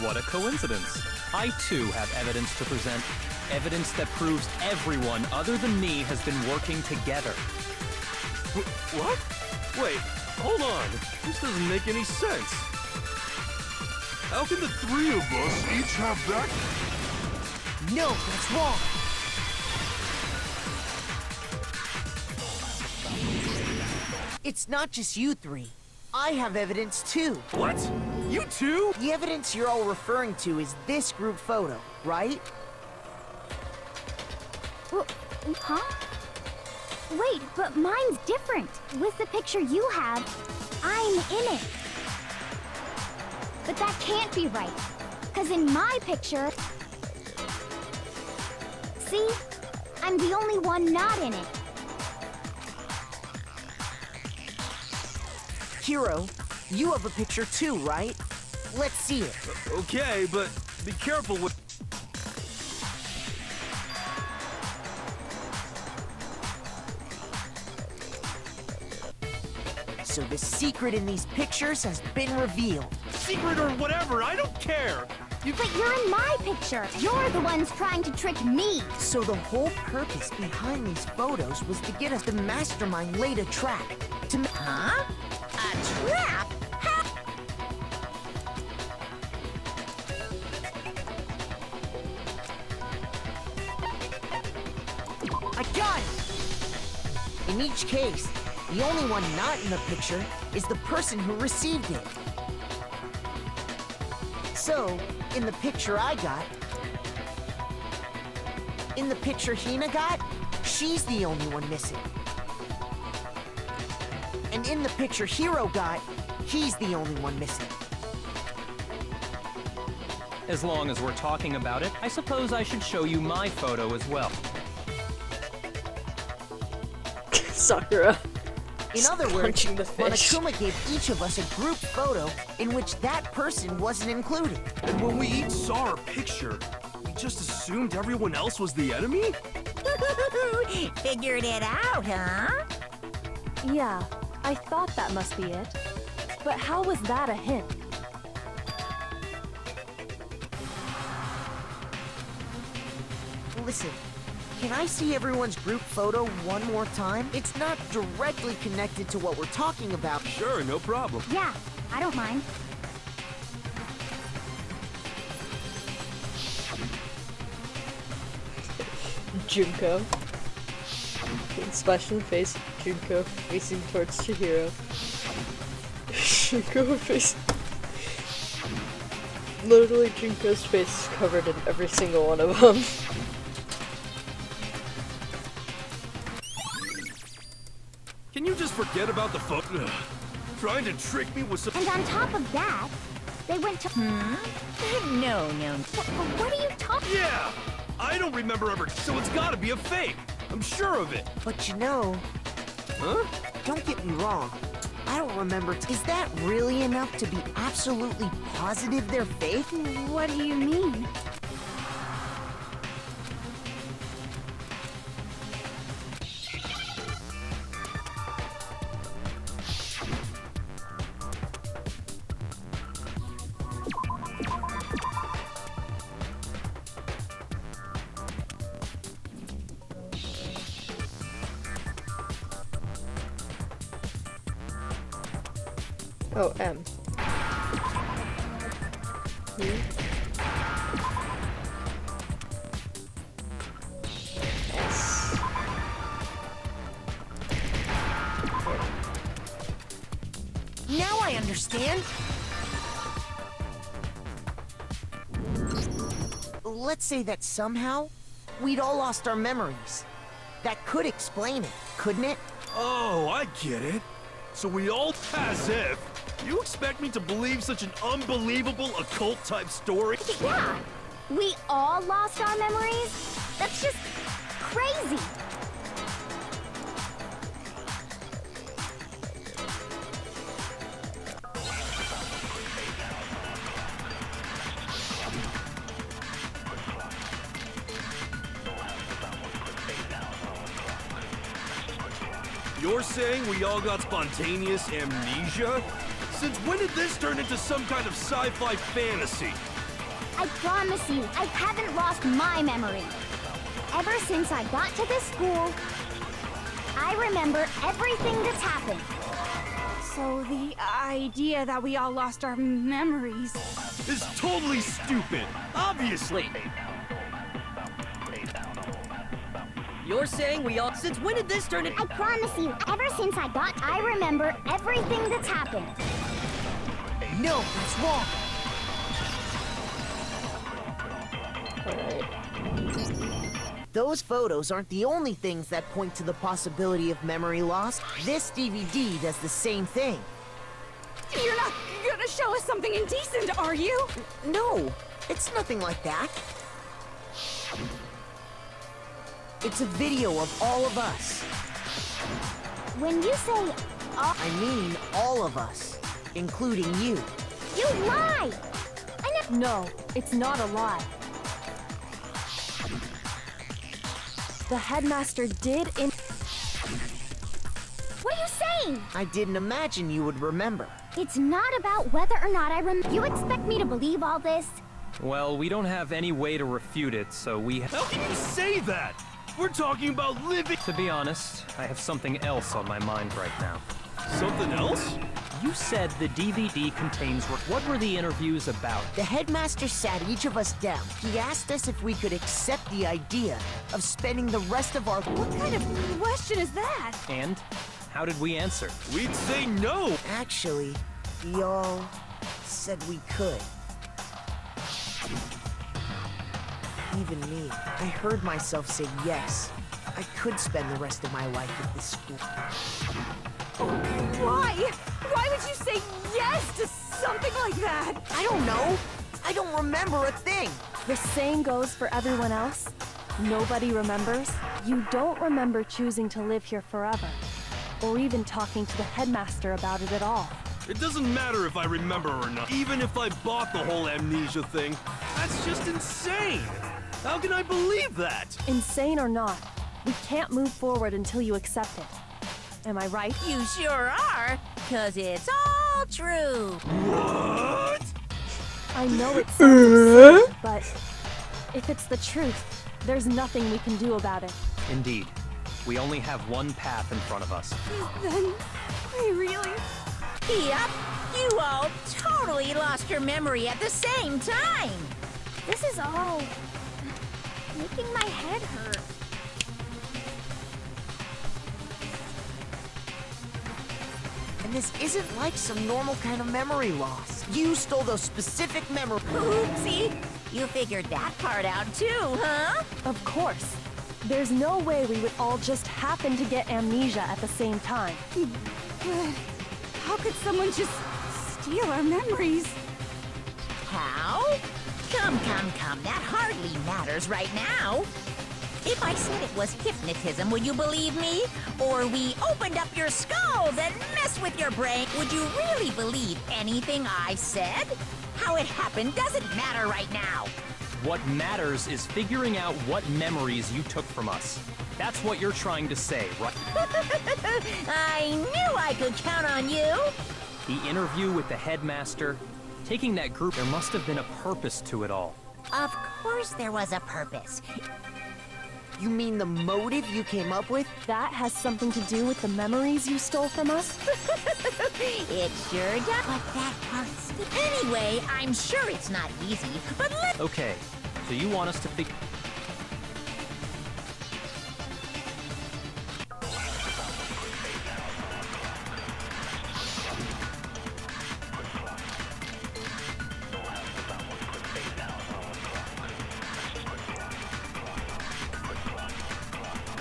What a coincidence. I too have evidence to present. Evidence that proves everyone other than me has been working together. What? Wait, hold on. This doesn't make any sense. How can the three of us each have that? No, that's wrong. It's not just you three. I have evidence too. What? You too? The evidence you're all referring to is this group photo, right? Huh? Wait, but mine's different. With the picture you have, I'm in it. But that can't be right. Because in my picture... See? I'm the only one not in it. Hiro, you have a picture too, right? Let's see it. Okay, but be careful with... So the secret in these pictures has been revealed. Secret or whatever, I don't care! But you're in my picture. You're the ones trying to trick me. So the whole purpose behind these photos was to get us the mastermind laid a trap. Huh? A trap? How? In each case, the only one not in the picture is the person who received it. So, in the picture I got, in the picture Hina got, she's the only one missing. And in the picture Hiro got, he's the only one missing. As long as we're talking about it, I suppose I should show you my photo as well. Sakura. In other words, Punching the fish. Monokuma gave each of us a group photo in which that person wasn't included. And when we each saw our picture, we just assumed everyone else was the enemy? Figured it out, huh? Yeah, I thought that must be it. But how was that a hint? Listen, can I see everyone's group photo one more time? It's not directly connected to what we're talking about. Sure, no problem. Yeah, I don't mind. Junko. Splash in the face. Junko facing towards Chihiro. Junko facing. Literally, Junko's face is covered in every single one of them. Can you just forget about the photo? Trying to trick me with some— And on top of that, they went to— No. What are you talking— Yeah! I don't remember ever— so it's gotta be a fake! I'm sure of it! But you know, Huh? don't get me wrong, I don't remember. Is that really enough to be absolutely positive they're fake? What do you mean? Oh, M. S. Now I understand. Let's say that somehow we'd all lost our memories. That could explain it, couldn't it? Oh, I get it. So we all— as if— you expect me to believe such an unbelievable occult-type story? Yeah, we all lost our memories? That's just crazy. You're saying we all got spontaneous amnesia? Since when did this turn into some kind of sci-fi fantasy? I promise you, I haven't lost my memory. Ever since I got to this school, I remember everything that's happened. So the idea that we all lost our memories is totally stupid. Obviously. You're saying we all— since when did this turn into— I promise you, ever since I remember everything that's happened. No, that's wrong. Those photos aren't the only things that point to the possibility of memory loss. This DVD does the same thing. You're not gonna show us something indecent, are you? No, it's nothing like that. It's a video of all of us. When you say all— I mean all of us, including you. You lie! No, it's not a lie. The headmaster did in— What are you saying? I didn't imagine you would remember. It's not about whether or not I remember. You expect me to believe all this? Well, we don't have any way to refute it, so we— How can you say that? We're talking about living— To be honest, I have something else on my mind right now. Something else? You said the DVD contains... What were the interviews about? The headmaster sat each of us down. He asked us if we could accept the idea of spending the rest of our... What kind of question is that? And how did we answer? We'd say no! Actually, we all said we could. Even me. I heard myself say yes. I could spend the rest of my life at this school. Why? Why would you say yes to something like that? I don't know. I don't remember a thing. The same goes for everyone else. Nobody remembers. You don't remember choosing to live here forever, or even talking to the headmaster about it at all. It doesn't matter if I remember or not. Even if I bought the whole amnesia thing, that's just insane! How can I believe that? Insane or not, we can't move forward until you accept it. Am I right? You sure are, 'cause it's all true. What? I know it sounds absurd, but if it's the truth, there's nothing we can do about it. Indeed. We only have one path in front of us. Then, we really... Yep, you all totally lost your memory at the same time. This is all making my head hurt. And this isn't like some normal kind of memory loss. You stole those specific memories. Oopsie, you figured that part out too, huh? Of course. There's no way we would all just happen to get amnesia at the same time. But how could someone just steal our memories? How? Come, that hardly matters right now. If I said it was hypnotism, would you believe me? Or we opened up your skulls and messed with your brain, would you really believe anything I said? How it happened doesn't matter right now. What matters is figuring out what memories you took from us. That's what you're trying to say, right? I knew I could count on you. The interview with the headmaster, taking that group, there must have been a purpose to it all. Of course there was a purpose. You mean the motive you came up with? That has something to do with the memories you stole from us? It sure does. But that part's... Anyway, I'm sure it's not easy, but let's... Okay, so you want us to figure...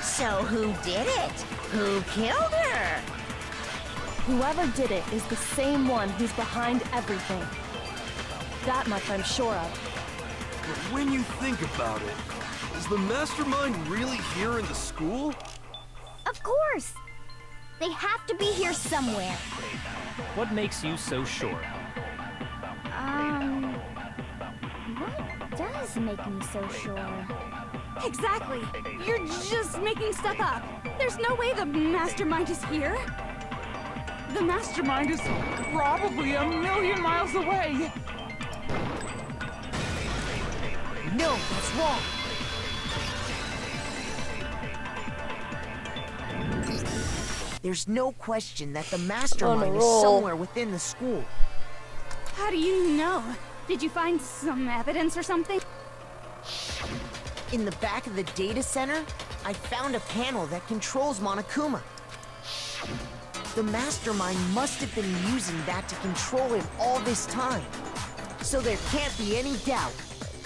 So who did it? Who killed her? Whoever did it is the same one who's behind everything. That much I'm sure of. But when you think about it, is the mastermind really here in the school? Of course! They have to be here somewhere. What makes you so sure? What does make me so sure? Exactly! You're just making stuff up. There's no way the mastermind is here. The mastermind is probably 1,000,000 miles away. No, that's wrong. There's no question that the mastermind is somewhere within the school. How do you know? Did you find some evidence or something? In the back of the data center, I found a panel that controls Monokuma. The mastermind must have been using that to control him all this time. So there can't be any doubt.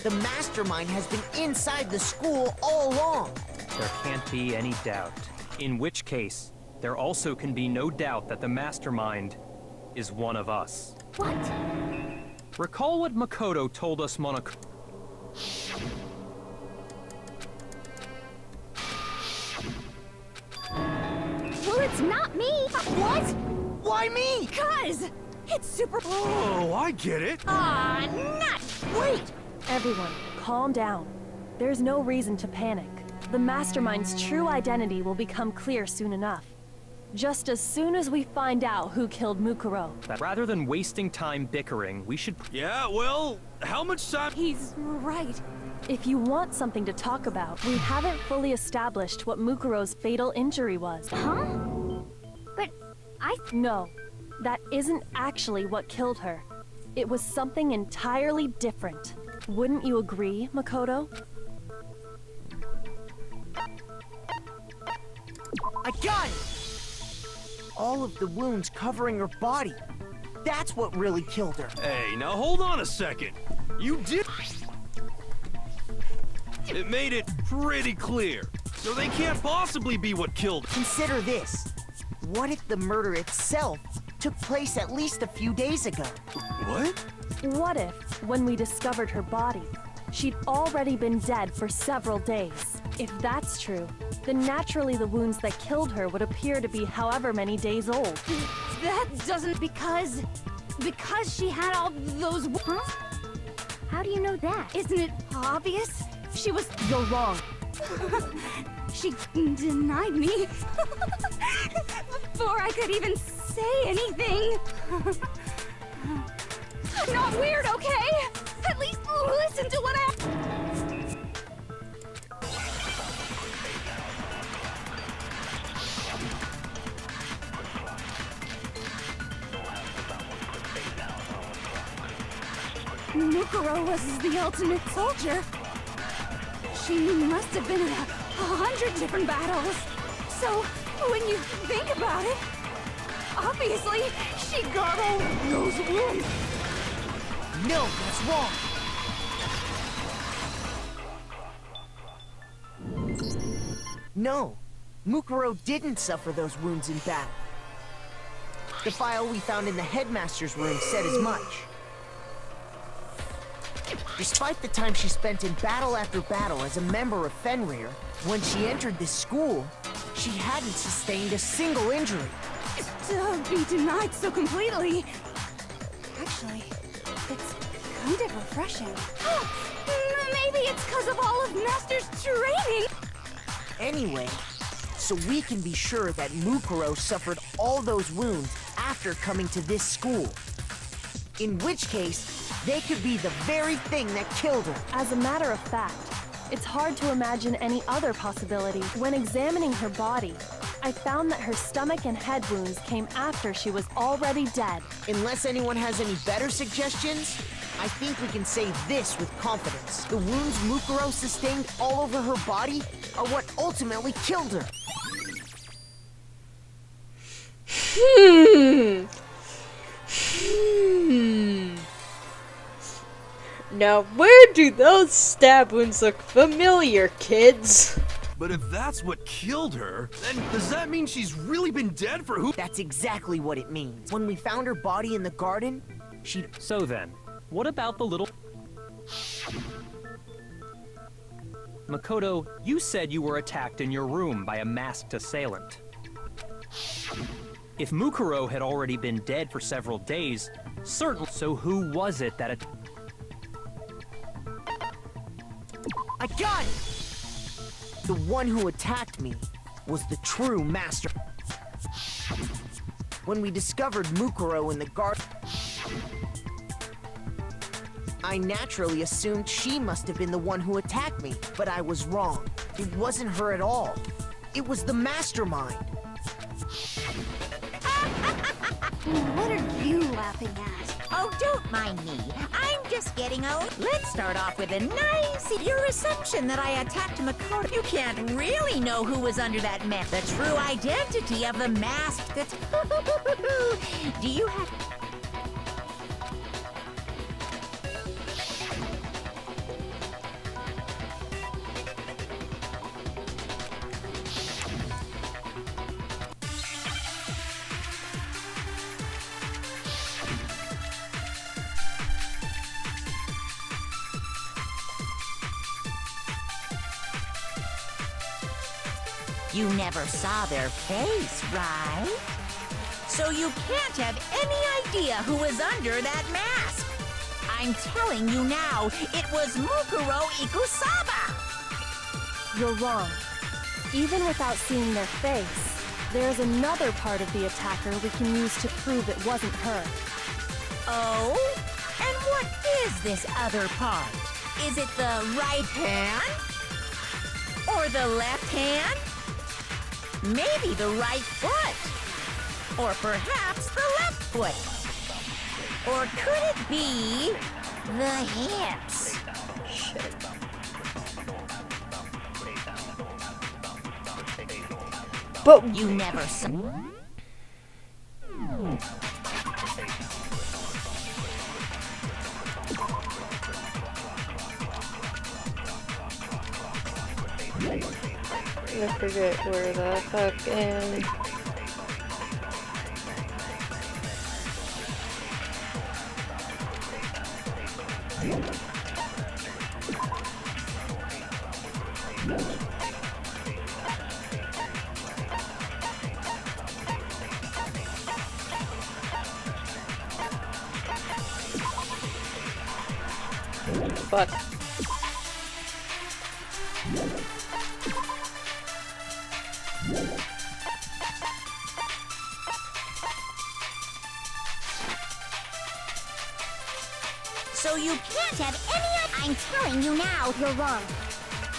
The mastermind has been inside the school all along. There can't be any doubt. In which case, there also can be no doubt that the mastermind is one of us. What? Recall what Makoto told us Monokuma... Well, it's not me! What? Why me? 'Cause it's super... Oh, I get it! Aw, nuts! Wait! Everyone, calm down. There's no reason to panic. The mastermind's true identity will become clear soon enough. Just as soon as we find out who killed Mukuro. Rather than wasting time bickering, we should... Yeah, well, how much time... He's right. If you want something to talk about, we haven't fully established what Mukuro's fatal injury was. Huh? But No. That isn't actually what killed her. It was something entirely different. Wouldn't you agree, Makoto? I got it! All of the wounds covering her body. That's what really killed her. Hey, now hold on a second. You did... It made it pretty clear. So they can't possibly be what killed her. Consider this. What if the murder itself took place at least a few days ago? What? What if, when we discovered her body, she'd already been dead for several days? If that's true, then naturally the wounds that killed her would appear to be however many days old. That doesn't... Because she had all those... Huh? How do you know that? Isn't it obvious? She was... You're wrong. She denied me before I could even say anything. I'm not weird, okay? At least listen to what I... Mukuro was the ultimate soldier. She must have been in 100 different battles. So, when you think about it, obviously, she got all those wounds. No, that's wrong. No, Mukuro didn't suffer those wounds in battle. The file we found in the headmaster's room said as much. Despite the time she spent in battle after battle as a member of Fenrir, when she entered this school, she hadn't sustained a single injury. To be denied so completely. Actually, it's kind of refreshing. Maybe it's because of all of Master's training. Anyway, so we can be sure that Mukuro suffered all those wounds after coming to this school. In which case, they could be the very thing that killed her. As a matter of fact, it's hard to imagine any other possibility. When examining her body, I found that her stomach and head wounds came after she was already dead. Unless anyone has any better suggestions, I think we can say this with confidence. The wounds Mukuro sustained all over her body are what ultimately killed her. Now, where do those stab wounds look familiar, kids? But if that's what killed her, then does that mean she's really been dead for who? That's exactly what it means. When we found her body in the garden, So then, what about the little... Makoto, you said you were attacked in your room by a masked assailant. If Mukuro had already been dead for several days, certainly... So who was it that... I got it! The one who attacked me was the true master. When we discovered Mukuro in the garden, I naturally assumed she must have been the one who attacked me, but I was wrong. It wasn't her at all. It was the mastermind. What are you laughing at? Oh, don't mind me. I'm just getting old. Let's start off with a nice... Your assumption that I attacked Makoto. You can't really know who was under that mask. The true identity of the mask that's... Do you have... You never saw their face, right? So you can't have any idea who was under that mask. I'm telling you now, it was Mukuro Ikusaba! You're wrong. Even without seeing their face, there's another part of the attacker we can use to prove it wasn't her. Oh? And what is this other part? Is it the right hand? Or the left hand? Maybe the right foot? Or perhaps the left foot. Or could it be the hips? Shit. But You never saw. I forget where the fucking... Fuck. So you can't have any... I'm telling you now, you're wrong.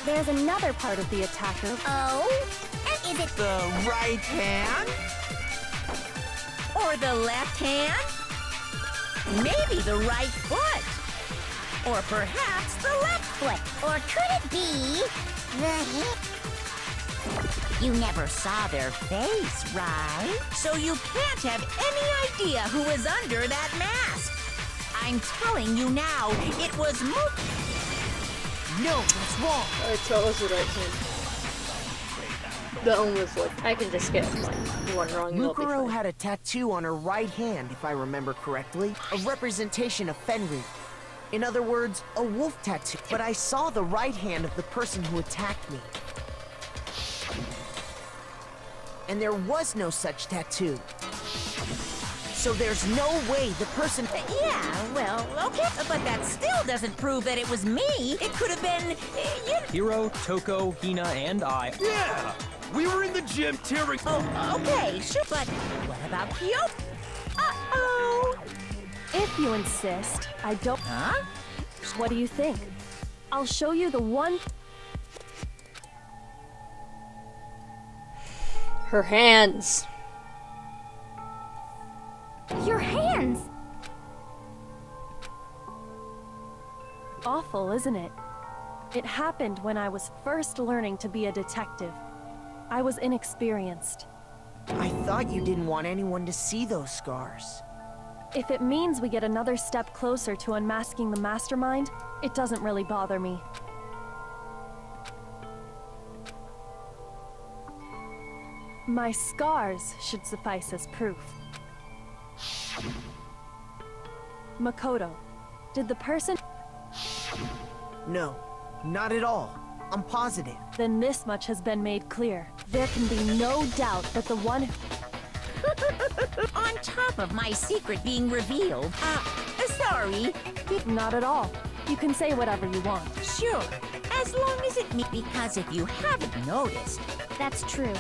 There's another part of the attacker. Oh? And is it The right hand? Or the left hand? Maybe the right foot. Or perhaps the left foot. Or could it be the hip? You never saw their face, right? So you can't have any idea who was under that mask. I'm telling you now, it was No, that's wrong. Alright, so it was the right hand. The one was like, I can just get like one wrong and it'll be Mukuro fine. had a tattoo on her right hand, if I remember correctly. A representation of Fenrir. In other words, a wolf tattoo. But I saw the right hand of the person who attacked me. And there was no such tattoo. So there's no way the person... Yeah, well, okay. But that still doesn't prove that it was me. It could have been... Hiro, Toko, Hina, and I. Yeah! We were in the gym tearing... Oh, okay, sure. But what about Kyoto? Uh-oh. If you insist, I don't... Huh? What do you think? I'll show you the one... Her hands. your hands? Awful, isn't it? It happened when I was first learning to be a detective. I was inexperienced. I thought you didn't want anyone to see those scars. If it means we get another step closer to unmasking the mastermind, it doesn't really bother me. My scars should suffice as proof. Makoto, did the person... No, not at all. I'm positive. Then this much has been made clear. There can be no doubt that the one who... On top of my secret being revealed, sorry. Not at all. You can say whatever you want. Sure, as long as it me. Because if you haven't noticed... That's true.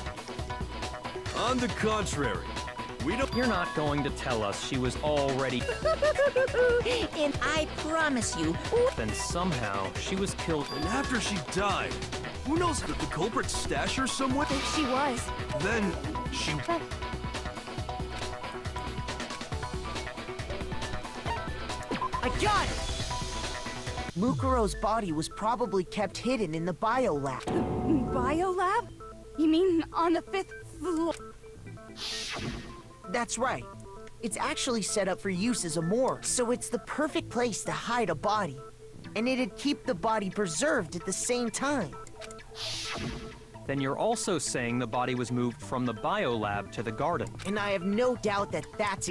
On the contrary, we don't... You're not going to tell us she was already... And I promise you... Then somehow she was killed... And after she died, who knows if the culprit stashed her somewhere? She was. Then she... I got it! Mukuro's body was probably kept hidden in the biolab. Biolab? You mean on the 5th floor? That's right. It's actually set up for use as a morgue, so it's the perfect place to hide a body. And it'd keep the body preserved at the same time. Then you're also saying the body was moved from the biolab to the garden. And I have no doubt that that's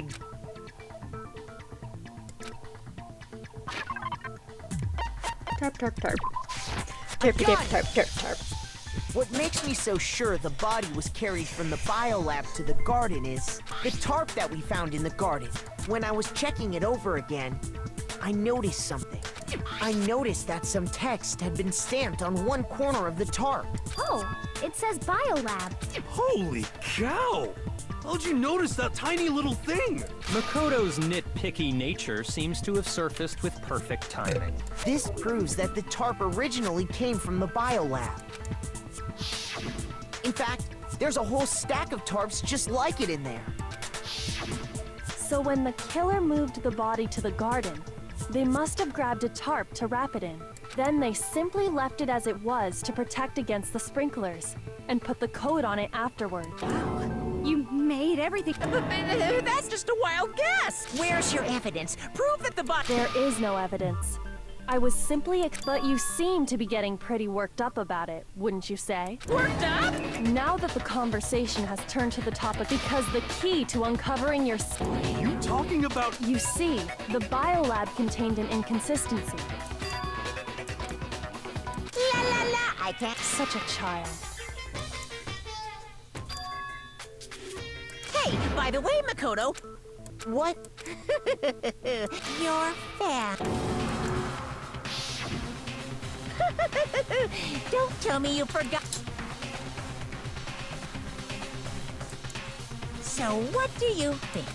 Tarp, tarp, tarp. Tarp, tarp, tarp, tarp, tarp. What makes me so sure the body was carried from the biolab to the garden is the tarp that we found in the garden. When I was checking it over again, I noticed something. I noticed that some text had been stamped on one corner of the tarp. Oh, it says Biolab. Holy cow! How'd you notice that tiny little thing? Makoto's nitpicky nature seems to have surfaced with perfect timing. This proves that the tarp originally came from the biolab. In fact, there's a whole stack of tarps just like it in there. So when the killer moved the body to the garden, they must have grabbed a tarp to wrap it in. Then they simply left it as it was to protect against the sprinklers, and put the coat on it afterward. You made everything. That's just a wild guess. Where's your evidence? Prove that the body. There is no evidence. I was simply but you seem to be getting pretty worked up about it, wouldn't you say? Worked up? Now that the conversation has turned to the topic because the key to uncovering your... What are you talking about? You see, the biolab contained an inconsistency. La la la, I can't. Such a child. Hey, by the way, Makoto. What? You're fat. Don't tell me you forgot. So what do you think?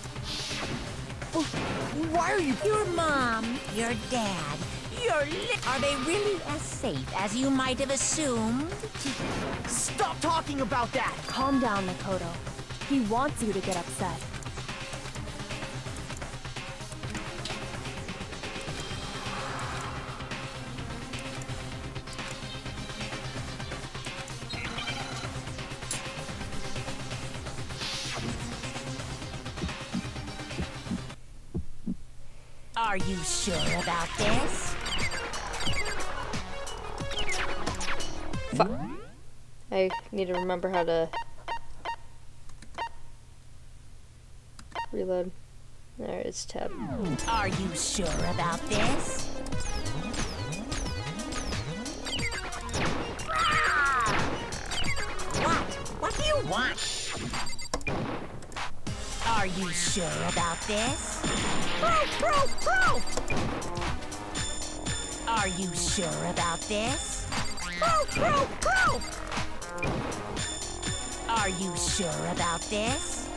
Why are you... Your mom, your dad, are they really as safe as you might have assumed? Stop talking about that! Calm down, Makoto. He wants you to get upset. Are you sure about this? Fuck. I need to remember how to reload. There, it's tab. Are you sure about this? What do you want? Are you sure about this? Proof! Are you sure about this? Proof! Are you sure about this?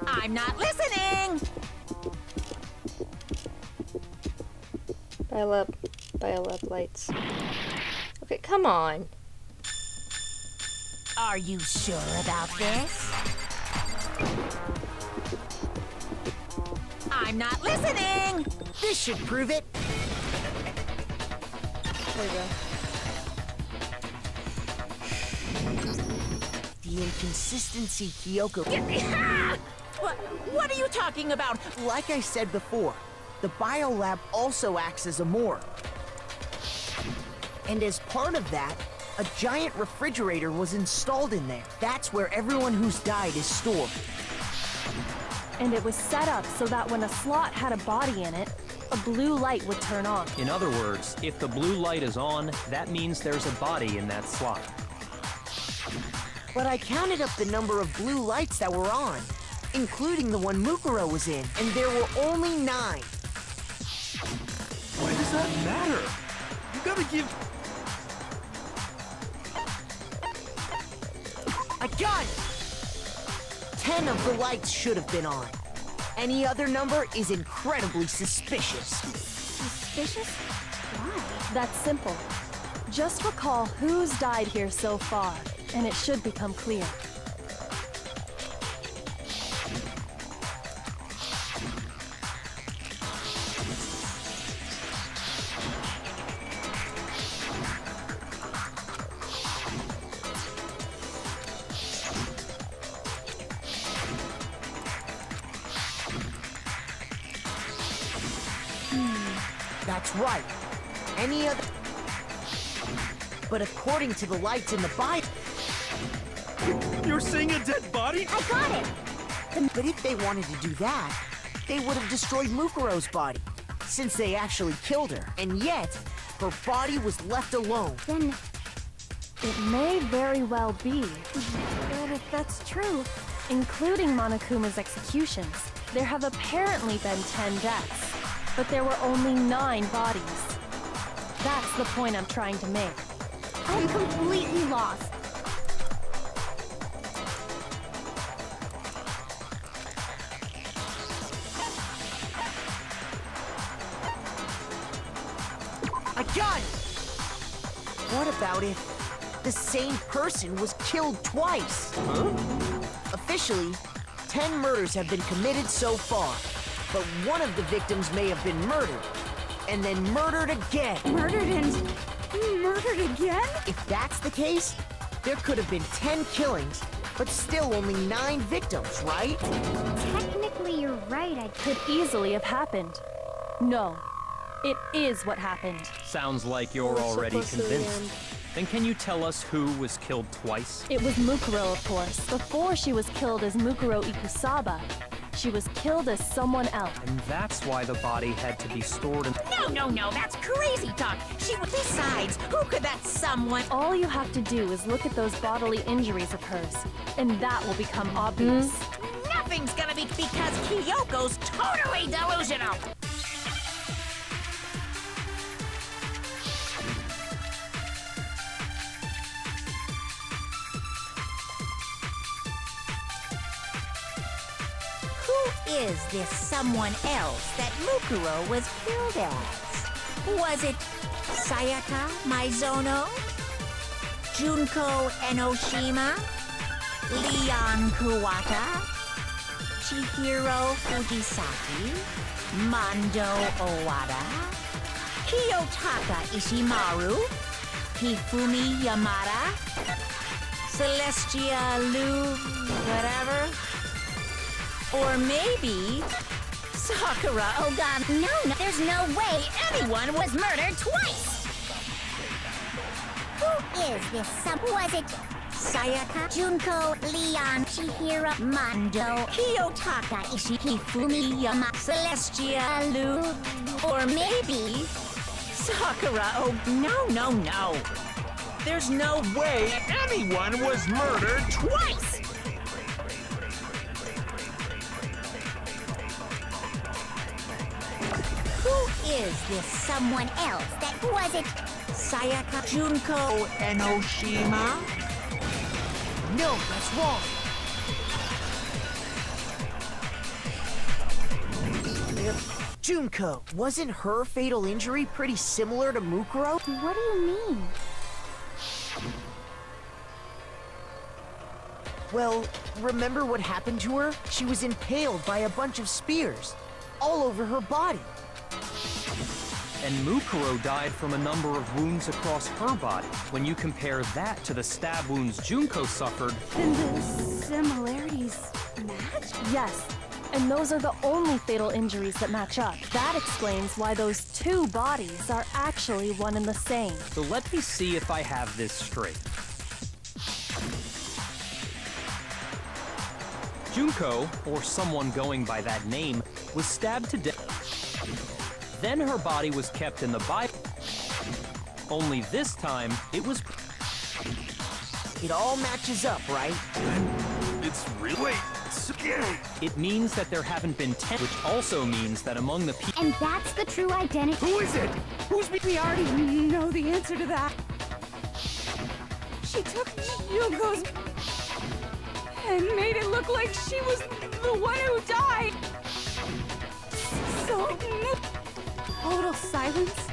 I'm not listening! Biolab lights. Okay, come on. Are you sure about this? I'm not listening! This should prove it. There we go. The inconsistency, Kyoko. What are you talking about? Like I said before, the biolab also acts as a morgue. And as part of that, a giant refrigerator was installed in there. That's where everyone who's died is stored. And it was set up so that when a slot had a body in it, a blue light would turn on. In other words, if the blue light is on, that means there's a body in that slot. But I counted up the number of blue lights that were on, including the one Mukuro was in, and there were only 9. Why does that matter? You gotta give... I got it! 10 of the lights should have been on. Any other number is incredibly suspicious. Suspicious? Why? That's simple. Just recall who's died here so far, and it should become clear. That's right. Any other... But according to the lights in the Bible... You're seeing a dead body? I got it! But if they wanted to do that, they would have destroyed Mukuro's body, since they actually killed her. And yet, her body was left alone. Then... It may very well be. But if that's true... Including Monokuma's executions, there have apparently been 10 deaths. But there were only 9 bodies. That's the point I'm trying to make. I'm completely lost. I got it! What about if the same person was killed twice. Huh? Officially, 10 murders have been committed so far, but one of the victims may have been murdered, and then murdered again. Murdered and murdered again? If that's the case, there could have been 10 killings, but still only 9 victims, right? Technically, you're right. I Could easily have happened. No, it is what happened. Sounds like you're already convinced. Then can you tell us who was killed twice? It was Mukuro, of course. Before she was killed as Mukuro Ikusaba, she was killed as someone else. And that's why the body had to be stored in... No, that's crazy talk. Besides, who could that someone... All you have to do is look at those bodily injuries of hers, and that will become obvious. Nothing's gonna be because Kyoko's totally delusional. Who is this someone else that Mukuro was killed as? Was it Sayaka Maizono? Junko Enoshima? Leon Kuwata? Chihiro Fujisaki? Mondo Owada? Kiyotaka Ishimaru? Hifumi Yamada? Celestia Lu... whatever? Or maybe... Sakura Ogata? No, there's no way anyone was murdered twice! Who is this Was it Sayaka? Junko, Leon, Chihiro, Mondo, Kiyotaka Hifumi Yama, Celestia Lu, or maybe Sakura. Oh, no. There's no way anyone was murdered twice! Who is this someone else that was it? Sayaka, Junko, Enoshima? No, that's wrong. Junko, wasn't her fatal injury pretty similar to Mukuro? What do you mean? Well, remember what happened to her? She was impaled by a bunch of spears, all over her body. And Mukuro died from a number of wounds across her body. When you compare that to the stab wounds Junko suffered... Then the similarities match? Yes, and those are the only fatal injuries that match up. That explains why those two bodies are actually one and the same. So let me see if I have this straight. Junko, or someone going by that name, was stabbed to death. Then her body was kept in the Bible. Only this time, it was... It all matches up, right? It's real. Wait, It means that there haven't been 10, which also means that among the people... And that's the true identity. Who is it? We already know the answer to that. She took Junko's and made it look like she was the one who died. So, total silence.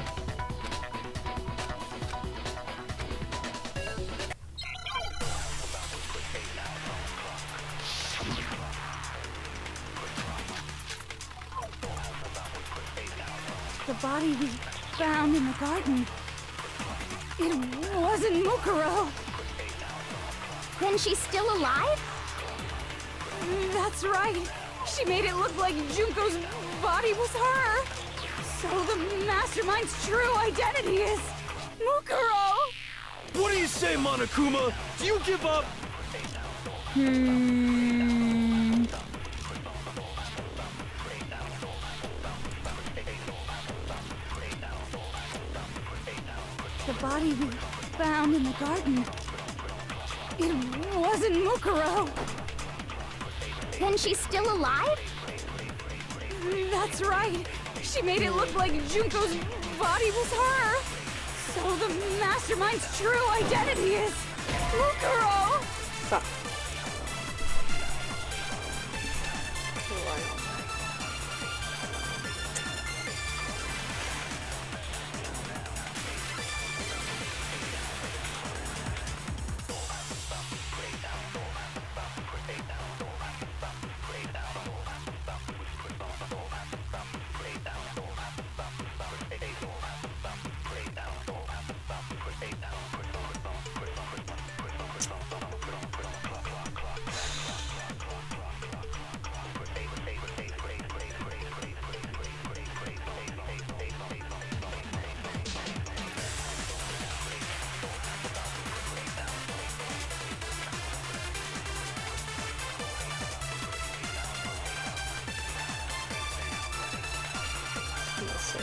The body we found in the garden. It wasn't Mukuro. Then she's still alive? That's right. She made it look like Junko's body was her. So the mastermind's true identity is Mukuro. What do you say, Monokuma? Do you give up? The body we found in the garden. It wasn't Mukuro. Then she's still alive? That's right. She made it look like Junko's body was her. So the mastermind's true identity is Mukuro. Stop.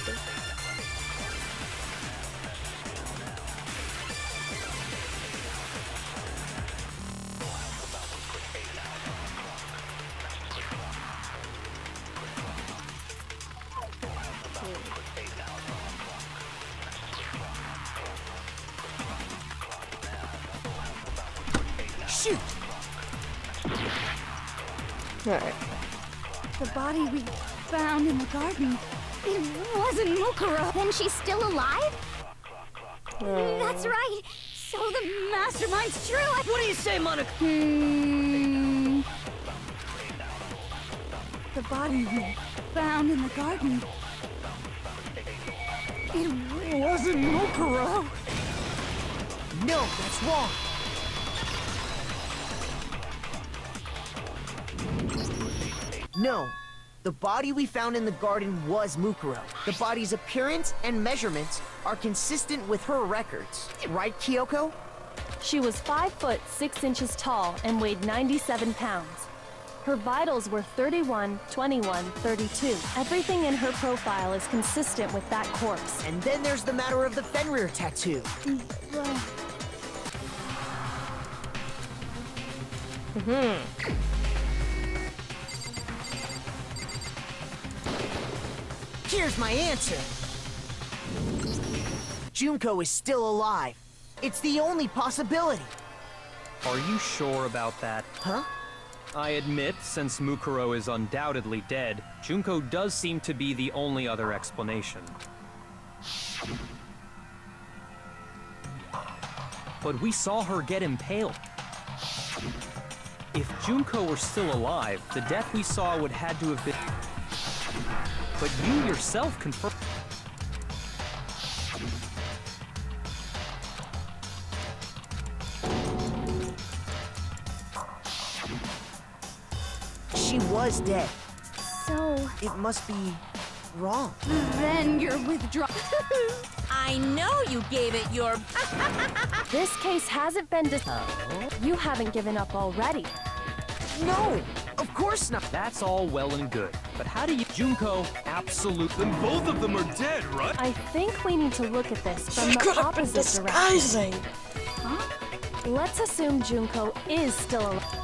something. Shoot! Alright. The body we found in the garden, it wasn't Mukuro. Then she's still alive? That's right. So the mastermind's true. What do you say, Monica? The body we found in the garden, it wasn't Mukuro. No, that's wrong. No, the body we found in the garden was Mukuro. The body's appearance and measurements are consistent with her records. Right, Kyoko? She was 5 foot 6 inches tall and weighed 97 pounds. Her vitals were 31, 21, 32. Everything in her profile is consistent with that corpse. And then there's the matter of the Fenrir tattoo. Here's my answer. Junko is still alive. It's the only possibility. Are you sure about that? Huh? I admit, since Mukuro is undoubtedly dead, Junko does seem to be the only other explanation. But we saw her get impaled. If Junko were still alive, the death we saw would had to have been... But you yourself confirmed... She was dead. So... It must be wrong. Then you're withdrawn. I know you gave it your... This case hasn't been You haven't given up already. No, of course not. That's all well and good, but how do you... Junko, absolutely... Then both of them are dead, right? I think we need to look at this from She the could have been opposite direction. disguising. Huh? Let's assume Junko is still alive.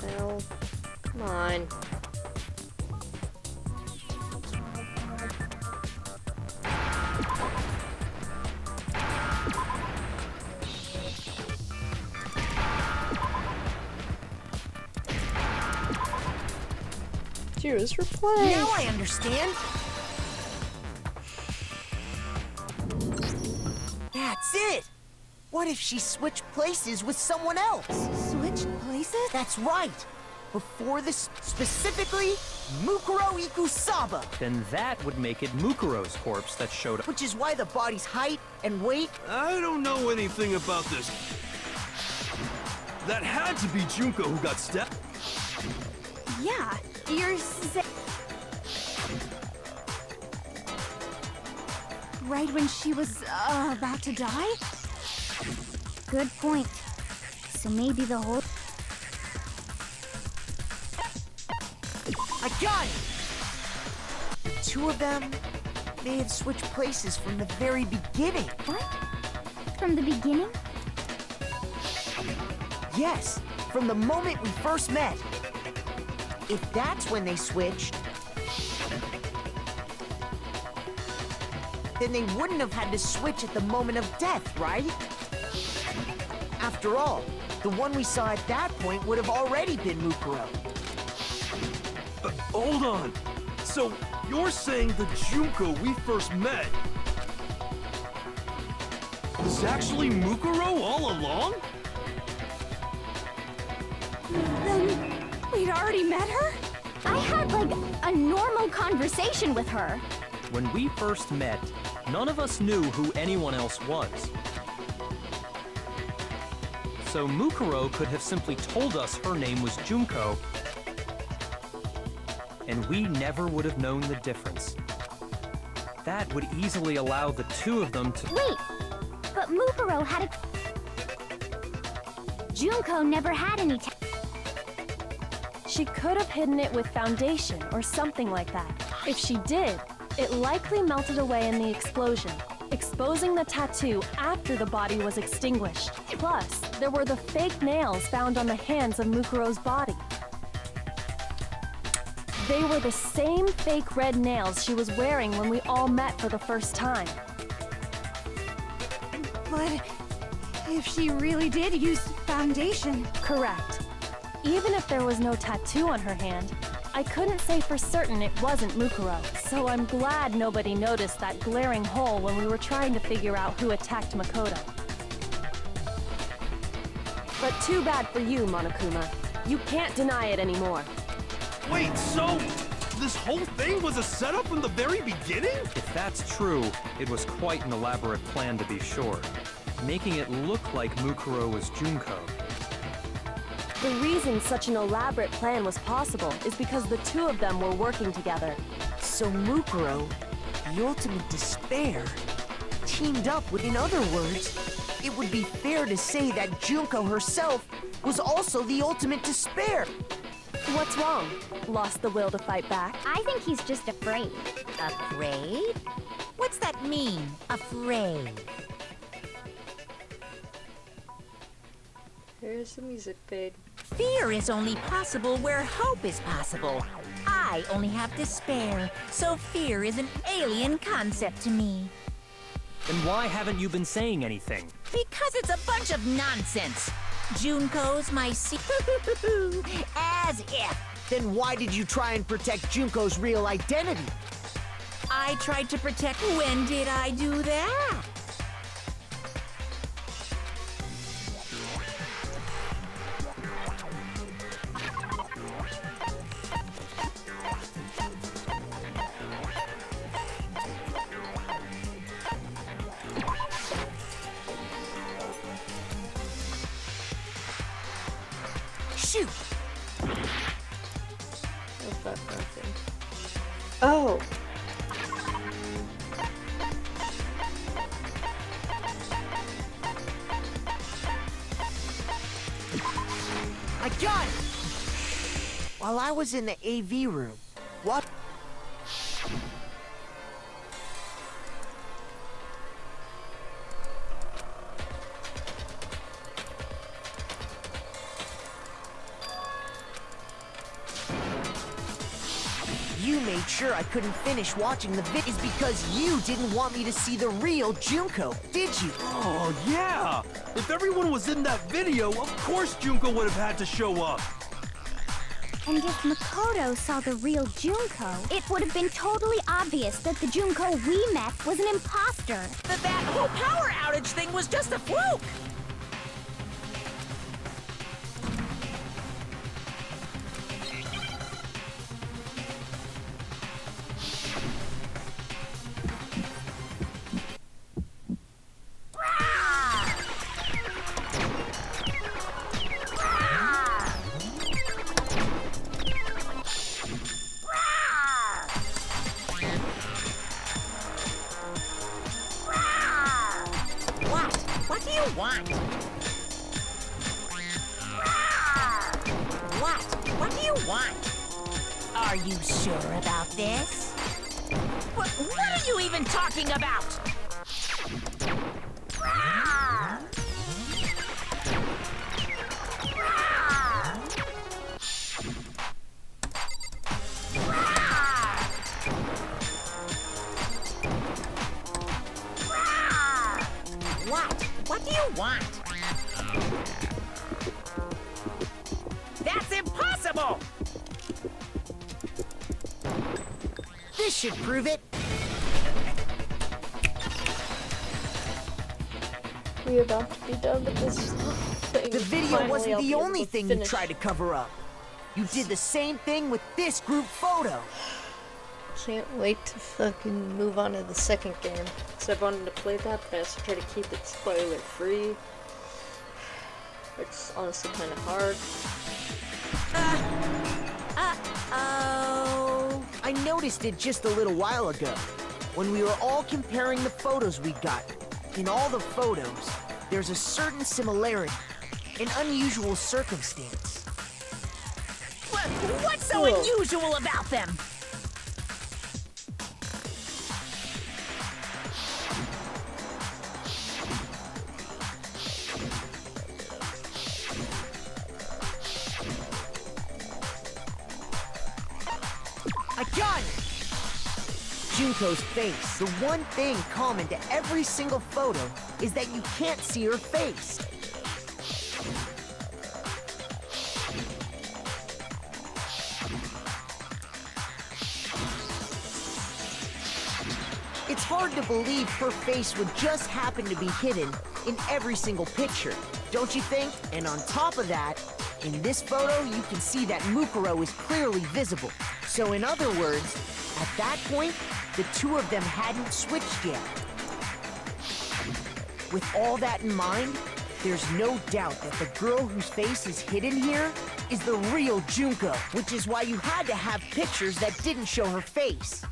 L. Come on. Cheers for playing. Now I understand. That's it. What if she switched places with someone else? Switch places? That's right. Before this, specifically, Mukuro Ikusaba. Then that would make it Mukuro's corpse that showed up. Which is why the body's height and weight... I don't know anything about this. That had to be Junko who got stabbed. Yeah, you're right when she was about to die? Good point. So maybe the whole... I got it! The two of them may have switched places from the very beginning. What? From the beginning? Yes, from the moment we first met. If that's when they switched, then they wouldn't have had to switch at the moment of death, right? After all, the one we saw at that point would have already been Mukuro. Hold on. So, you're saying the Junko we first met was actually Mukuro all along? Then we'd already met her? I had, like, a normal conversation with her. When we first met, none of us knew who anyone else was. So Mukuro could have simply told us her name was Junko, and we never would have known the difference. That would easily allow the two of them to— Wait! But Mukuro had a... Junko never had any She could have hidden it with foundation or something like that. If she did, it likely melted away in the explosion, exposing the tattoo after the body was extinguished. Plus, there were the fake nails found on the hands of Mukuro's body. They were the same fake red nails she was wearing when we all met for the first time. But if she really did use foundation... Correct. Even if there was no tattoo on her hand, I couldn't say for certain it wasn't Mukuro, so I'm glad nobody noticed that glaring hole when we were trying to figure out who attacked Makoto. But too bad for you, Monokuma. You can't deny it anymore. Wait, so this whole thing was a setup from the very beginning? If that's true, it was quite an elaborate plan to be sure, making it look like Mukuro was Junko. The reason such an elaborate plan was possible is because the two of them were working together. So Mukuro, the ultimate despair, teamed up with, in other words, it would be fair to say that Junko herself was also the ultimate despair. What's wrong? Lost the will to fight back? I think he's just afraid. Afraid? What's that mean, afraid? Here's the music fade. Fear is only possible where hope is possible. I only have despair, so fear is an alien concept to me. Then why haven't you been saying anything? Because it's a bunch of nonsense. Junko's my as if. Then why did you try and protect Junko's real identity? I tried to protect. When did I do that? Shoot! Oh! I got it! While I was in the AV room, what? You made sure I couldn't finish watching the videos because you didn't want me to see the real Junko, did you? Oh, yeah! If everyone was in that video, of course Junko would have had to show up. And if Makoto saw the real Junko, it would have been totally obvious that the Junko we met was an imposter. That whole power outage thing was just a fluke! What do you want? What do you want? Are you sure about this? What are you even talking about? What do you want? That's impossible! This should prove it. We're about to be done with this thing. The video wasn't the only thing you tried to cover up. You did the same thing with this group photo. Can't wait to fucking move on to the second game. Because I wanted to play that, but I also try to keep it spoiler free. It's honestly kind of hard. Uh-oh. I noticed it just a little while ago, when we were all comparing the photos we got. In all the photos, there's a certain similarity, an unusual circumstance. What's so unusual about them? I got it! Junko's face. The one thing common to every single photo is that you can't see her face. It's hard to believe her face would just happen to be hidden in every single picture, don't you think? And on top of that, in this photo, you can see that Mukuro is clearly visible. So in other words, at that point, the two of them hadn't switched yet. With all that in mind, there's no doubt that the girl whose face is hidden here is the real Junko, which is why you had to have pictures that didn't show her face.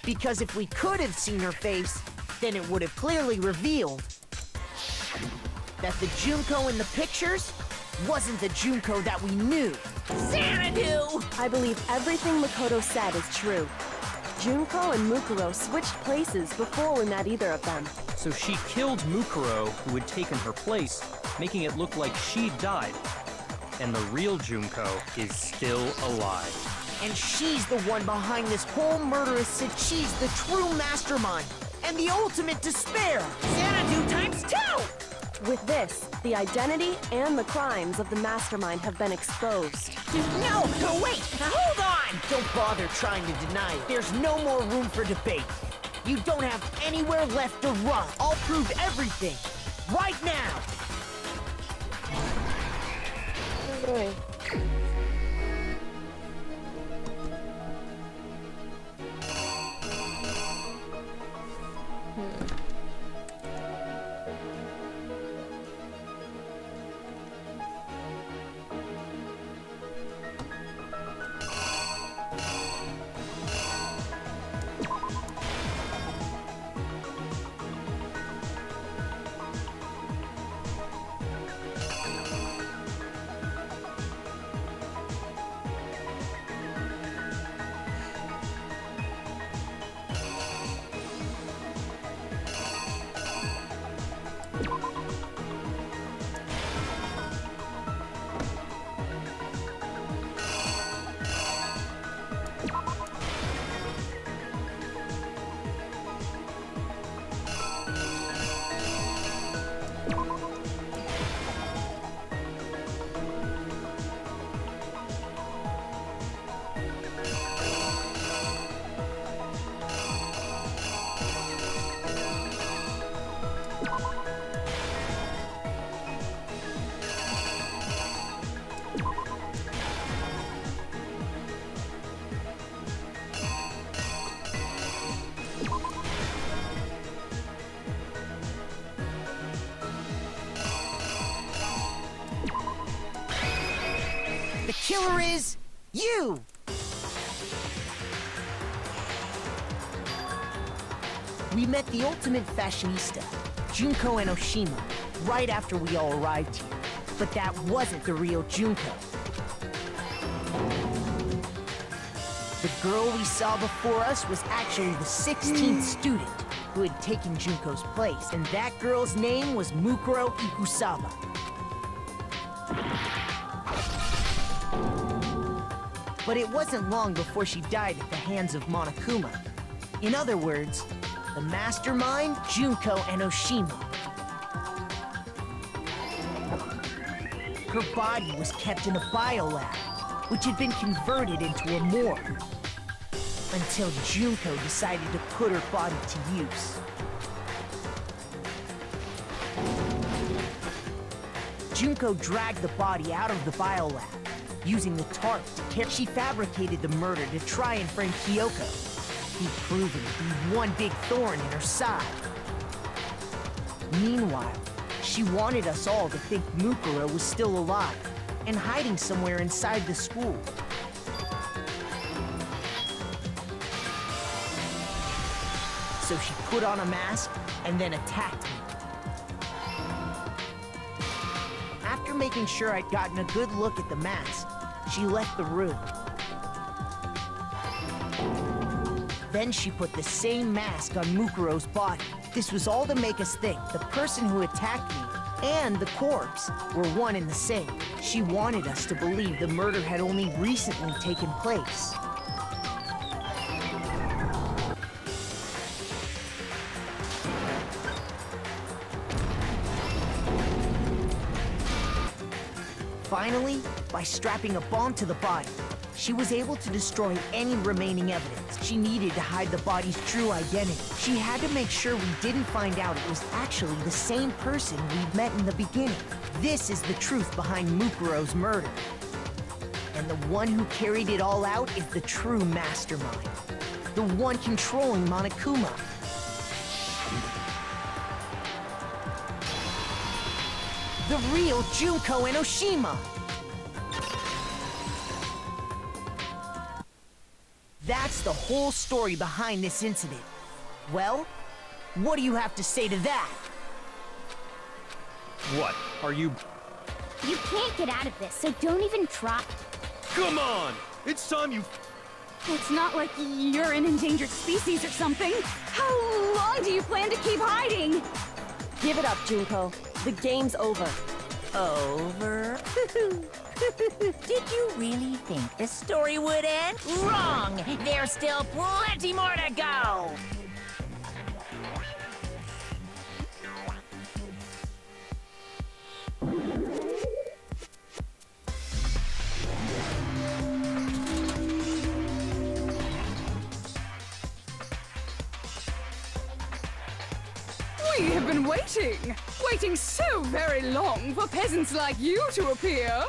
Because if we could have seen her face, then it would have clearly revealed that the Junko in the pictures wasn't the Junko that we knew. Xanadu! I believe everything Makoto said is true. Junko and Mukuro switched places before we met either of them. So she killed Mukuro, who had taken her place, making it look like she'd died. And the real Junko is still alive. And she's the one behind this whole murderous she's the true mastermind and the ultimate despair. Xanadu times 2! With this, the identity and the crimes of the mastermind have been exposed. No, wait! Hold on! Don't bother trying to deny it. There's no more room for debate. You don't have anywhere left to run. I'll prove everything. Right now! Oh boy. The killer is you! We met the ultimate fashionista, Junko Enoshima, right after we all arrived here. But that wasn't the real Junko. The girl we saw before us was actually the 16th student who had taken Junko's place, and that girl's name was Mukuro Ikusaba. But it wasn't long before she died at the hands of Monokuma. In other words, the mastermind, Junko Enoshima. Her body was kept in a biolab, which had been converted into a morgue. Until Junko decided to put her body to use. Junko dragged the body out of the biolab, using the tarp to carry. She fabricated the murder to try and frame Kyoko, who'd proven to be one big thorn in her side. Meanwhile, She wanted us all to think Mukuro was still alive and hiding somewhere inside the school. So she put on a mask and then attacked me. After making sure I'd gotten a good look at the mask, she left the room. Then she put the same mask on Mukuro's body. This was all to make us think the person who attacked me and the corpse were one and the same. She wanted us to believe the murder had only recently taken place. Finally, by strapping a bomb to the body, she was able to destroy any remaining evidence she needed to hide the body's true identity. She had to make sure we didn't find out it was actually the same person we'd met in the beginning. This is the truth behind Mukuro's murder. And the one who carried it all out is the true mastermind. The one controlling Monokuma. The real Junko Enoshima! That's the whole story behind this incident. Well, what do you have to say to that? What? Are you... You can't get out of this, so don't even try. Come on! It's time you... It's not like you're an endangered species or something. How long do you plan to keep hiding? Give it up, Junko. The game's over. Over? Did you really think the story would end? Wrong! There's still plenty more to go! We have been waiting so very long for peasants like you to appear.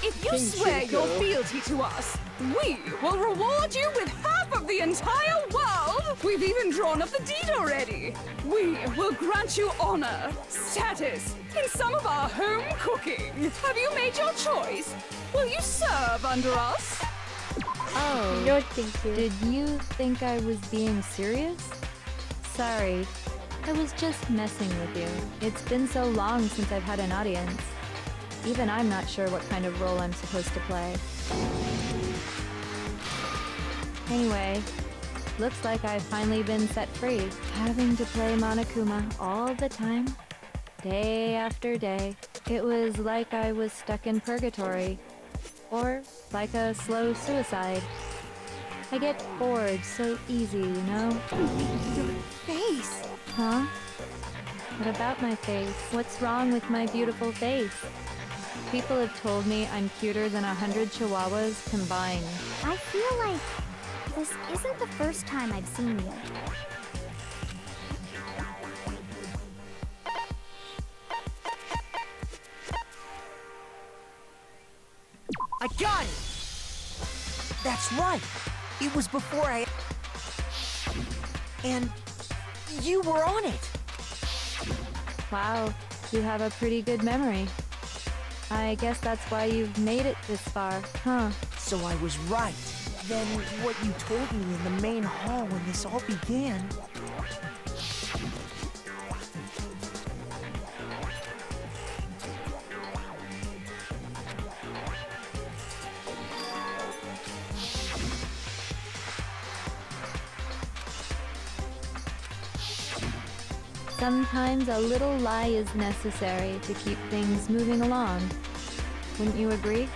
If you swear your fealty to us, we will reward you with half of the entire world! We've even drawn up the deed already! We will grant you honor, status, and some of our home cooking! Have you made your choice? Will you serve under us? Oh, No, thank you. did you think I was being serious? Sorry, I was just messing with you. It's been so long since I've had an audience. Even I'm not sure what kind of role I'm supposed to play. Anyway, looks like I've finally been set free. Having to play Monokuma all the time, day after day. It was like I was stuck in purgatory. Or like a slow suicide. I get bored so easy, you know? Your face! Huh? What about my face? What's wrong with my beautiful face? People have told me I'm cuter than 100 chihuahuas combined. I feel like this isn't the first time I've seen you. I got it! That's right! It was before I... And... you were on it! Wow, you have a pretty good memory. I guess that's why you've made it this far, huh? So I was right. Then what you told me in the main hall when this all began... Sometimes a little lie is necessary to keep things moving along. Wouldn't you agree?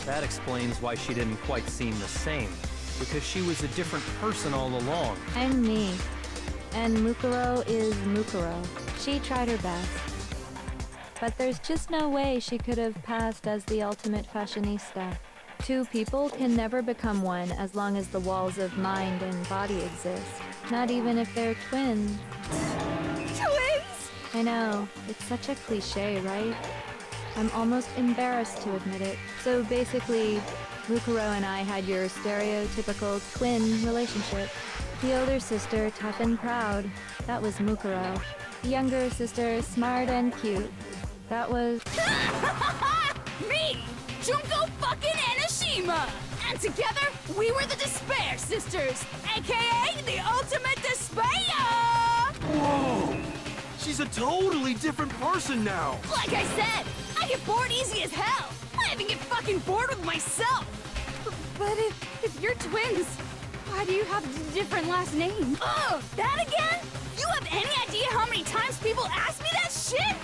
That explains why she didn't quite seem the same. Because she was a different person all along. I'm me. And Mukuro is Mukuro. She tried her best. But there's just no way she could have passed as the ultimate fashionista. Two people can never become one as long as the walls of mind and body exist. Not even if they're twins. Twins? I know, it's such a cliche, right? I'm almost embarrassed to admit it. So basically, Mukuro and I had your stereotypical twin relationship. The older sister, tough and proud. That was Mukuro. The younger sister, smart and cute. That was... Me! Junko fucking Enoshima! And together, we were the Despair Sisters, aka the Ultimate Despair! Whoa! She's a totally different person now! Like I said, I get bored easy as hell! I even get fucking bored with myself! But if you're twins, why do you have different last names? Oh, that again? You have any idea how many times people ask me that shit?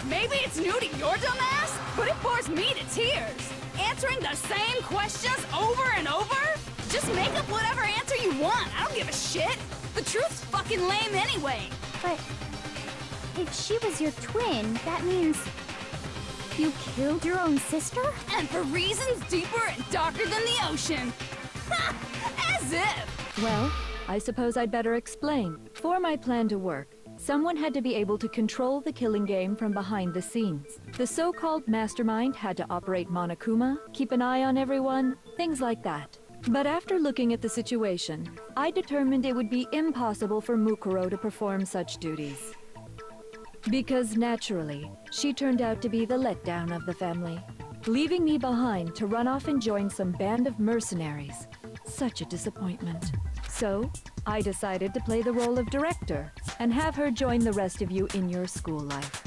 Maybe it's new to your dumb ass, but it bores me to tears. Answering the same questions over and over? Just make up whatever answer you want. I don't give a shit. The truth's fucking lame anyway. But if she was your twin, that means you killed your own sister? And for reasons deeper and darker than the ocean. Ha! As if! Well, I suppose I'd better explain. For my plan to work, someone had to be able to control the killing game from behind the scenes. The so-called mastermind had to operate Monokuma, keep an eye on everyone, things like that. But after looking at the situation, I determined it would be impossible for Mukuro to perform such duties. Because naturally, she turned out to be the letdown of the family, leaving me behind to run off and join some band of mercenaries. Such a disappointment. So, I decided to play the role of director and have her join the rest of you in your school life.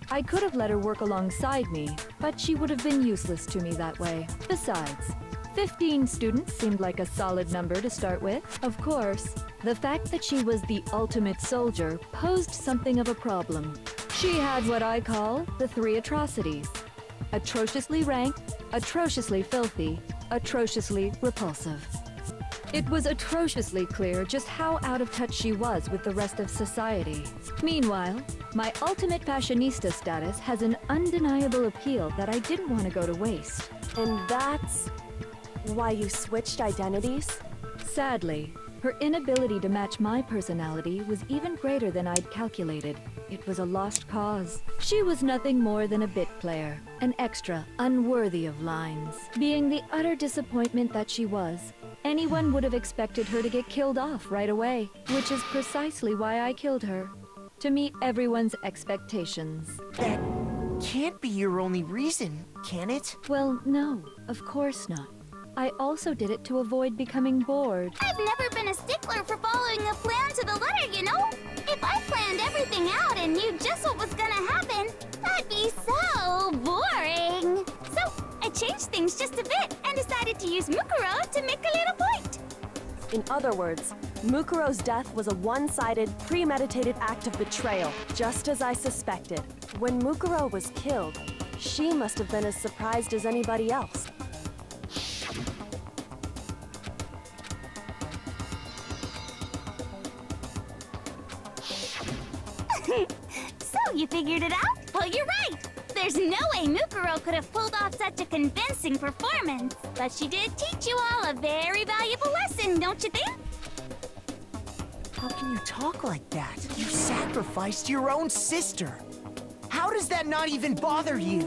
I could have let her work alongside me, but she would have been useless to me that way. Besides, 15 students seemed like a solid number to start with. Of course, the fact that she was the ultimate soldier posed something of a problem. She had what I call the 3 atrocities: atrociously rank, atrociously filthy, atrociously repulsive. It was atrociously clear just how out of touch she was with the rest of society. Meanwhile, my ultimate fashionista status has an undeniable appeal that I didn't want to go to waste. And that's why you switched identities? Sadly, her inability to match my personality was even greater than I'd calculated. It was a lost cause. She was nothing more than a bit player, an extra unworthy of lines. Being the utter disappointment that she was, anyone would have expected her to get killed off right away, which is precisely why I killed her. To meet everyone's expectations. That can't be your only reason, can it? Well, no, of course not. I also did it to avoid becoming bored. I've never been a stickler for following a plan to the letter, you know? If I planned everything out and knew just what was gonna happen, that'd be so boring. So, I changed things just a bit and decided to use Mukuro to make a little point. In other words, Mukuro's death was a one-sided, premeditated act of betrayal, just as I suspected. When Mukuro was killed, she must have been as surprised as anybody else. So, you figured it out? Well, you're right! There's no way Mukuro could have pulled off such a convincing performance. But she did teach you all a very valuable lesson, don't you think? How can you talk like that? You sacrificed your own sister. How does that not even bother you?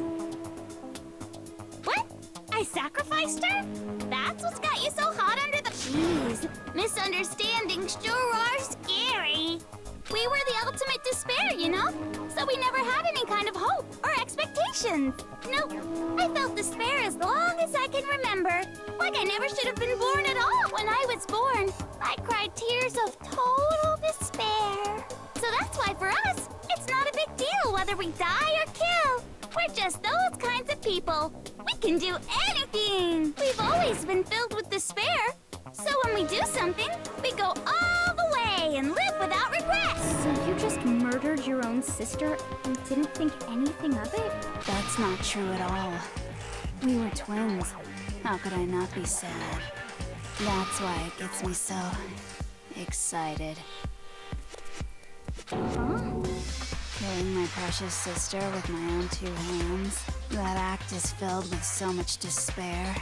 What? I sacrificed her? That's what's got you so hot under the... Jeez, misunderstandings sure are scary. We were the ultimate despair, you know? So we never had any kind of hope or expectations. Nope, I felt despair as long as I can remember. Like I never should have been born at all. When I was born, I cried tears of total despair. So that's why for us, it's not a big deal whether we die or kill. We're just those kinds of people. We can do anything. We've always been filled with despair. So when we do something, we go all the way and live without regrets. So you just murdered your own sister and didn't think anything of it? That's not true at all. We were twins. How could I not be sad? That's why it gets me so excited. Huh? Killing my precious sister with my own 2 hands. That act is filled with so much despair.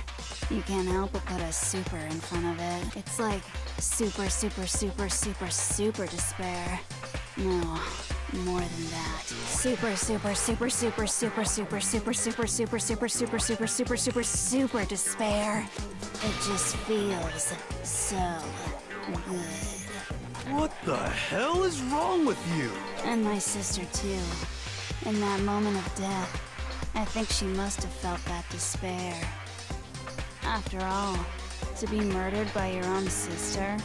You can't help but put a super in front of it. It's like super, super, super, super, super despair. No, more than that. Super, super, super, super, super, super, super, super, super, super, super, super, super, super, super despair. It just feels so good. What the hell is wrong with you? And my sister too. In that moment of death, I think she must have felt that despair. After all, to be murdered by your own sister,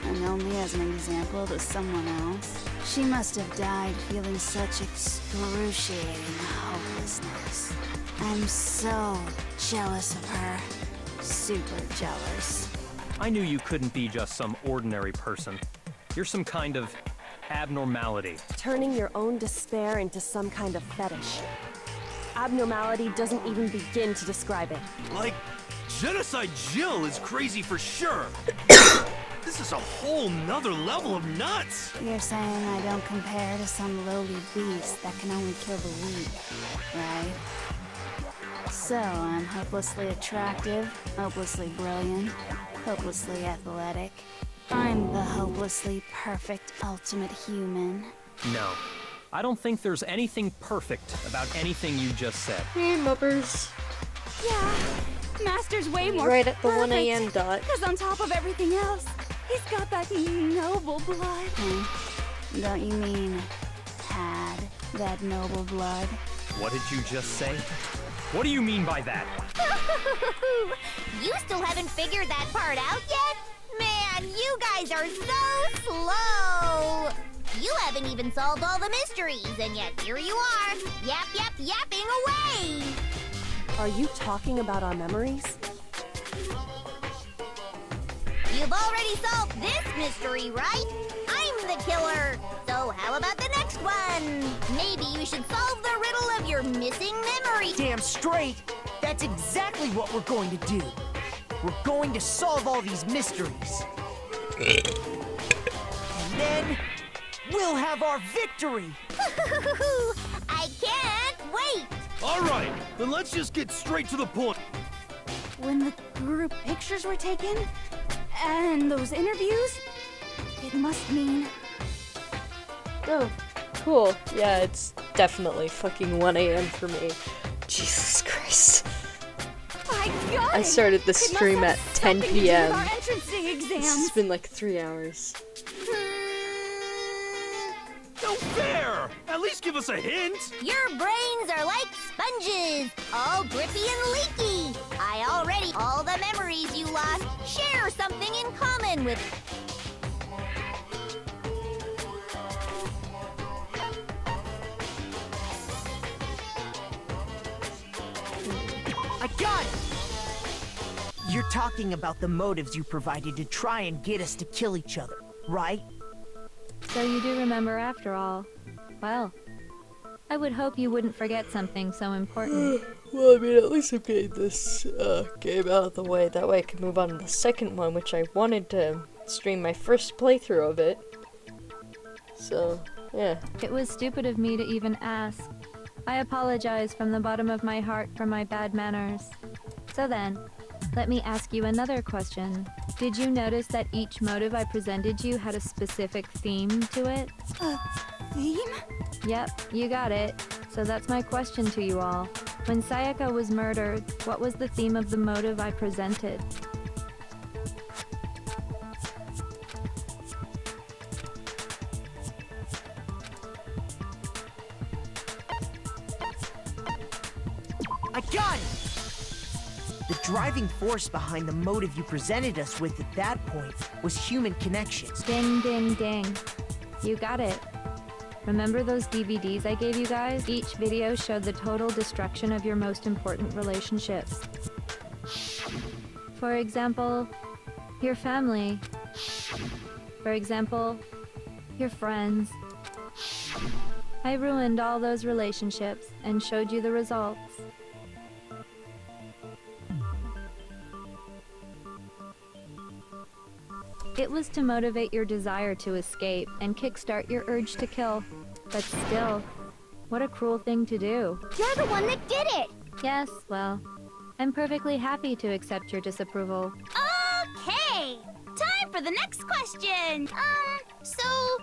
and only as an example to someone else, she must have died feeling such excruciating hopelessness. I'm so jealous of her. Super jealous. I knew you couldn't be just some ordinary person. You're some kind of abnormality. Turning your own despair into some kind of fetish. Abnormality doesn't even begin to describe it. Like, Genocide Jill is crazy for sure. This is a whole nother level of nuts. You're saying I don't compare to some lowly beast that can only kill the weak, right? So I'm hopelessly attractive, hopelessly brilliant, hopelessly athletic. I'm the hopelessly perfect ultimate human. No. I don't think there's anything perfect about anything you just said. Hey, Muppers. Yeah, Master's way more Right at the perfect, 1 a.m. dot. Because on top of everything else, he's got that noble blood. Don't you mean had that noble blood? What did you just say? What do you mean by that? You still haven't figured that part out yet? Man, you guys are so slow! You haven't even solved all the mysteries, and yet here you are, yapping away! Are you talking about our memories? You've already solved this mystery, right? I'm the killer! So how about the next one? Maybe you should solve the riddle of your missing memory. Damn straight! That's exactly what we're going to do. We're going to solve all these mysteries. And then, we'll have our victory! I can't wait! Alright, then let's just get straight to the point. When the group pictures were taken, and those interviews, it must mean... Oh, cool. Yeah, it's definitely fucking 1 a.m. for me. Jesus Christ. My God! I started the stream at 10 p.m. This has been like 3 hours. No fair! At least give us a hint! Your brains are like sponges, all drippy and leaky. All the memories you lost share something in common with... I got it! You're talking about the motives you provided to try and get us to kill each other, right? So you do remember after all. Well, I would hope you wouldn't forget something so important. Well, I mean, at least I'm getting this game out of the way. That way I can move on to the second one, which I wanted to stream my first playthrough of it. So, yeah. It was stupid of me to even ask. I apologize from the bottom of my heart for my bad manners. So then, let me ask you another question. Did you notice that each motive I presented you had a specific theme to it? Theme? Yep, you got it. So that's my question to you all. When Sayaka was murdered, what was the theme of the motive I presented? I got it! The driving force behind the motive you presented us with at that point was human connections. Ding, ding, ding. You got it. Remember those DVDs I gave you guys? Each video showed the total destruction of your most important relationships. For example, your family. For example, your friends. I ruined all those relationships and showed you the results. It was to motivate your desire to escape and kickstart your urge to kill. But still, what a cruel thing to do. You're the one that did it! Yes, well, I'm perfectly happy to accept your disapproval. Okay! Time for the next question! So,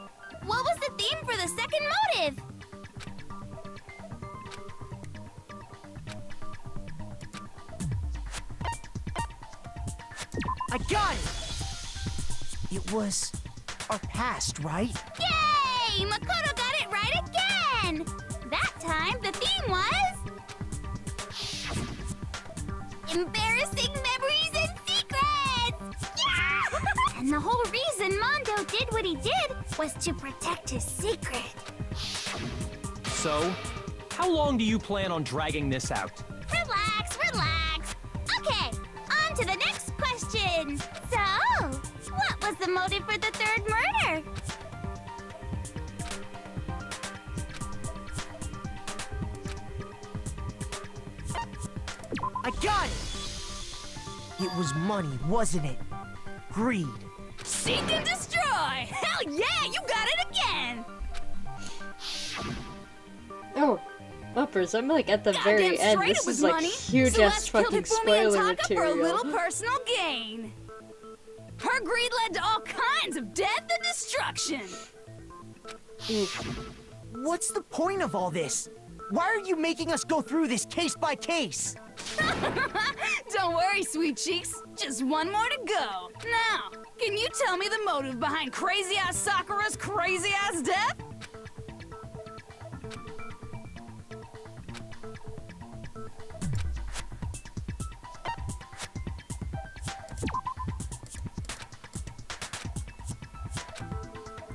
what was the theme for the second motive? I got it! It was our past, right? Yay! Makoto got it right again! That time, the theme was... embarrassing memories and secrets! Yeah! And the whole reason Mondo did what he did was to protect his secret. So, how long do you plan on dragging this out? Relax, relax. Okay, on to the next question. So, what was the motive for the third murder? I got it! It was money, wasn't it? Greed. Seek and destroy! Hell yeah, you got it again! Oh, uppers, I'm like at the very Goddamn end. straight This it was is like money. huge ass Celeste killed fucking it for me and spoiler Taka for a little material. personal gain. Her greed led to all kinds of death and destruction. What's the point of all this? Why are you making us go through this case by case? Don't worry, sweet cheeks. Just one more to go. Now, can you tell me the motive behind crazy-ass Sakura's crazy-ass death?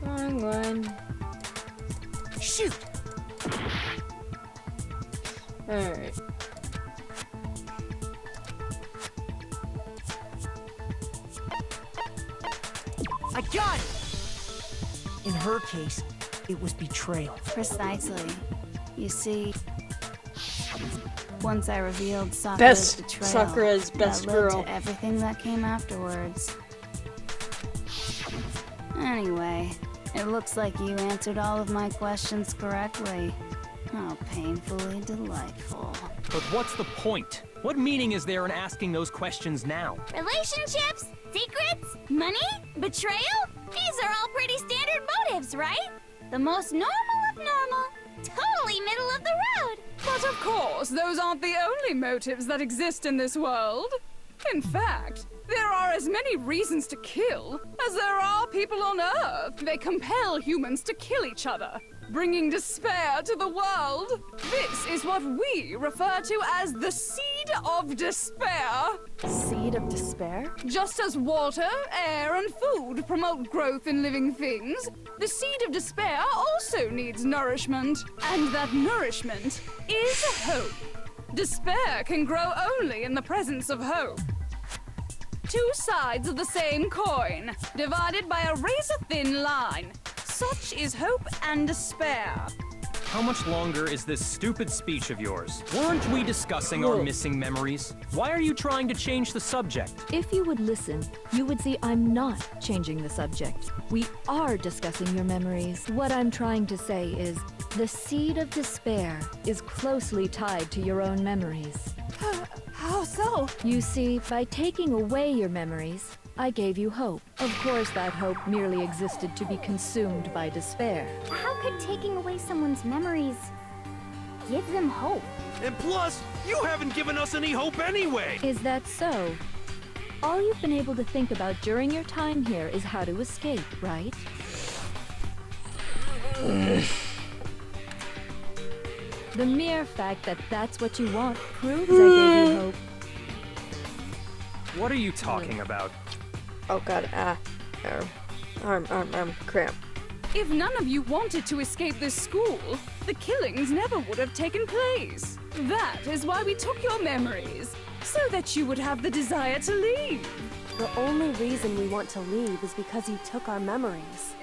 Wrong one. Shoot! Alright. I got it! In her case, it was betrayal. Precisely. You see, once I revealed Sakura's betrayal, Sakura's best that led girl. to everything that came afterwards. Anyway, it looks like you answered all of my questions correctly. How painfully delightful. But what's the point? What meaning is there in asking those questions now? Relationships? Secrets? Money? Betrayal? These are all pretty standard motives, right? The most normal of normal. Totally middle of the road. But of course, those aren't the only motives that exist in this world. In fact, there are as many reasons to kill as there are people on Earth. They compel humans to kill each other, bringing despair to the world. This is what we refer to as the seed of despair. Seed of despair? Just as water, air, and food promote growth in living things, the seed of despair also needs nourishment. And that nourishment is hope. Despair can grow only in the presence of hope. Two sides of the same coin, divided by a razor-thin line. Such is hope and despair. How much longer is this stupid speech of yours? Weren't we discussing our missing memories? Why are you trying to change the subject? If you would listen, you would see I'm not changing the subject. We are discussing your memories. What I'm trying to say is, the seed of despair is closely tied to your own memories. How so? You see, by taking away your memories, I gave you hope. Of course, that hope merely existed to be consumed by despair. How could taking away someone's memories give them hope? And plus, you haven't given us any hope anyway! Is that so? All you've been able to think about during your time here is how to escape, right? The mere fact that that's what you want proves I gave you hope. What are you talking about? Oh god, arm, cramp. If none of you wanted to escape this school, the killings never would have taken place. That is why we took your memories, so that you would have the desire to leave. The only reason we want to leave is because you took our memories.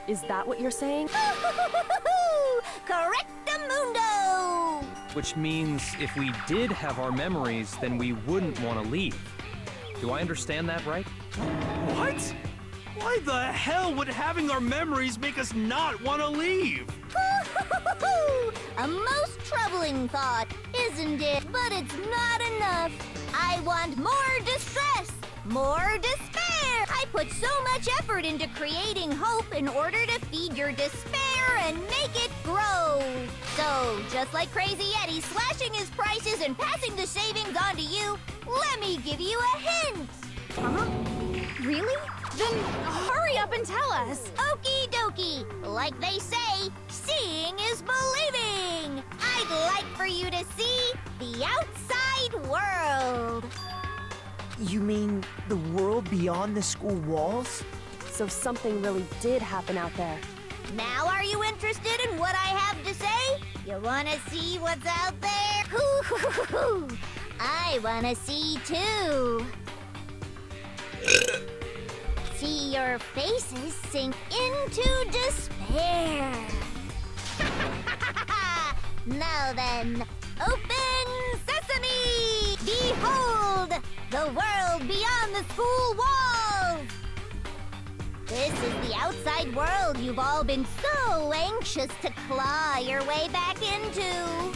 Is that what you're saying? Correctamundo! Which means if we did have our memories, then we wouldn't want to leave. Do I understand that right? What? Why the hell would having our memories make us not want to leave? A most troubling thought, isn't it? But it's not enough. I want more distress, more despair. I put so much effort into creating hope in order to feed your despair and make it grow. So, just like Crazy Eddie slashing his prices and passing the savings on to you, let me give you a hint. Huh? Really? Then hurry up and tell us. Okie dokie. Like they say, seeing is believing. I'd like for you to see the outside world. You mean the world beyond the school walls? So something really did happen out there. Now are you interested in what I have to say? You wanna see what's out there? Hoo-hoo-hoo-hoo. I wanna see too. See your faces sink into despair. Now then, open sesame! Behold, the world beyond the school walls! This is the outside world you've all been so anxious to claw your way back into.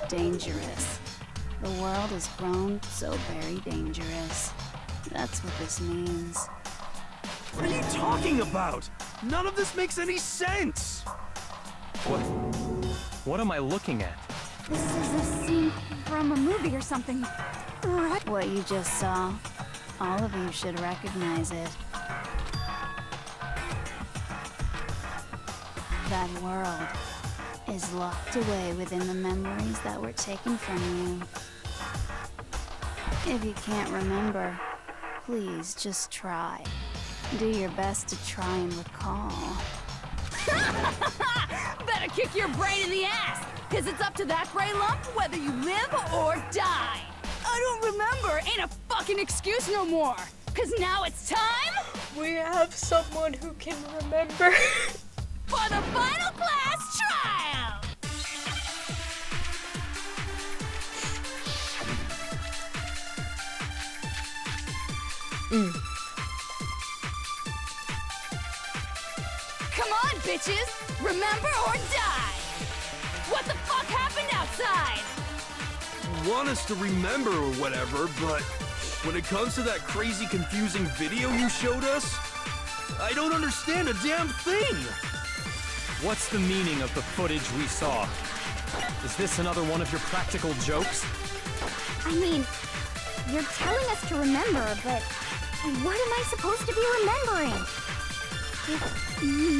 Dangerous. The world has grown so very dangerous. That's what this means. What are you talking about? None of this makes any sense! What am I looking at? This is a scene from a movie or something. Right? What you just saw, all of you should recognize it. That world is locked away within the memories that were taken from you. If you can't remember, please just try. Do your best to try and recall. Better kick your brain in the ass, because it's up to that gray lump whether you live or die. I don't remember ain't a fucking excuse no more, because now it's time... We have someone who can remember. For the final class trial! Come on, bitches! Remember or die! What the fuck happened outside? Want us to remember or whatever, but when it comes to that crazy, confusing video you showed us, I don't understand a damn thing! What's the meaning of the footage we saw? Is this another one of your practical jokes? I mean, you're telling us to remember, but what am I supposed to be remembering?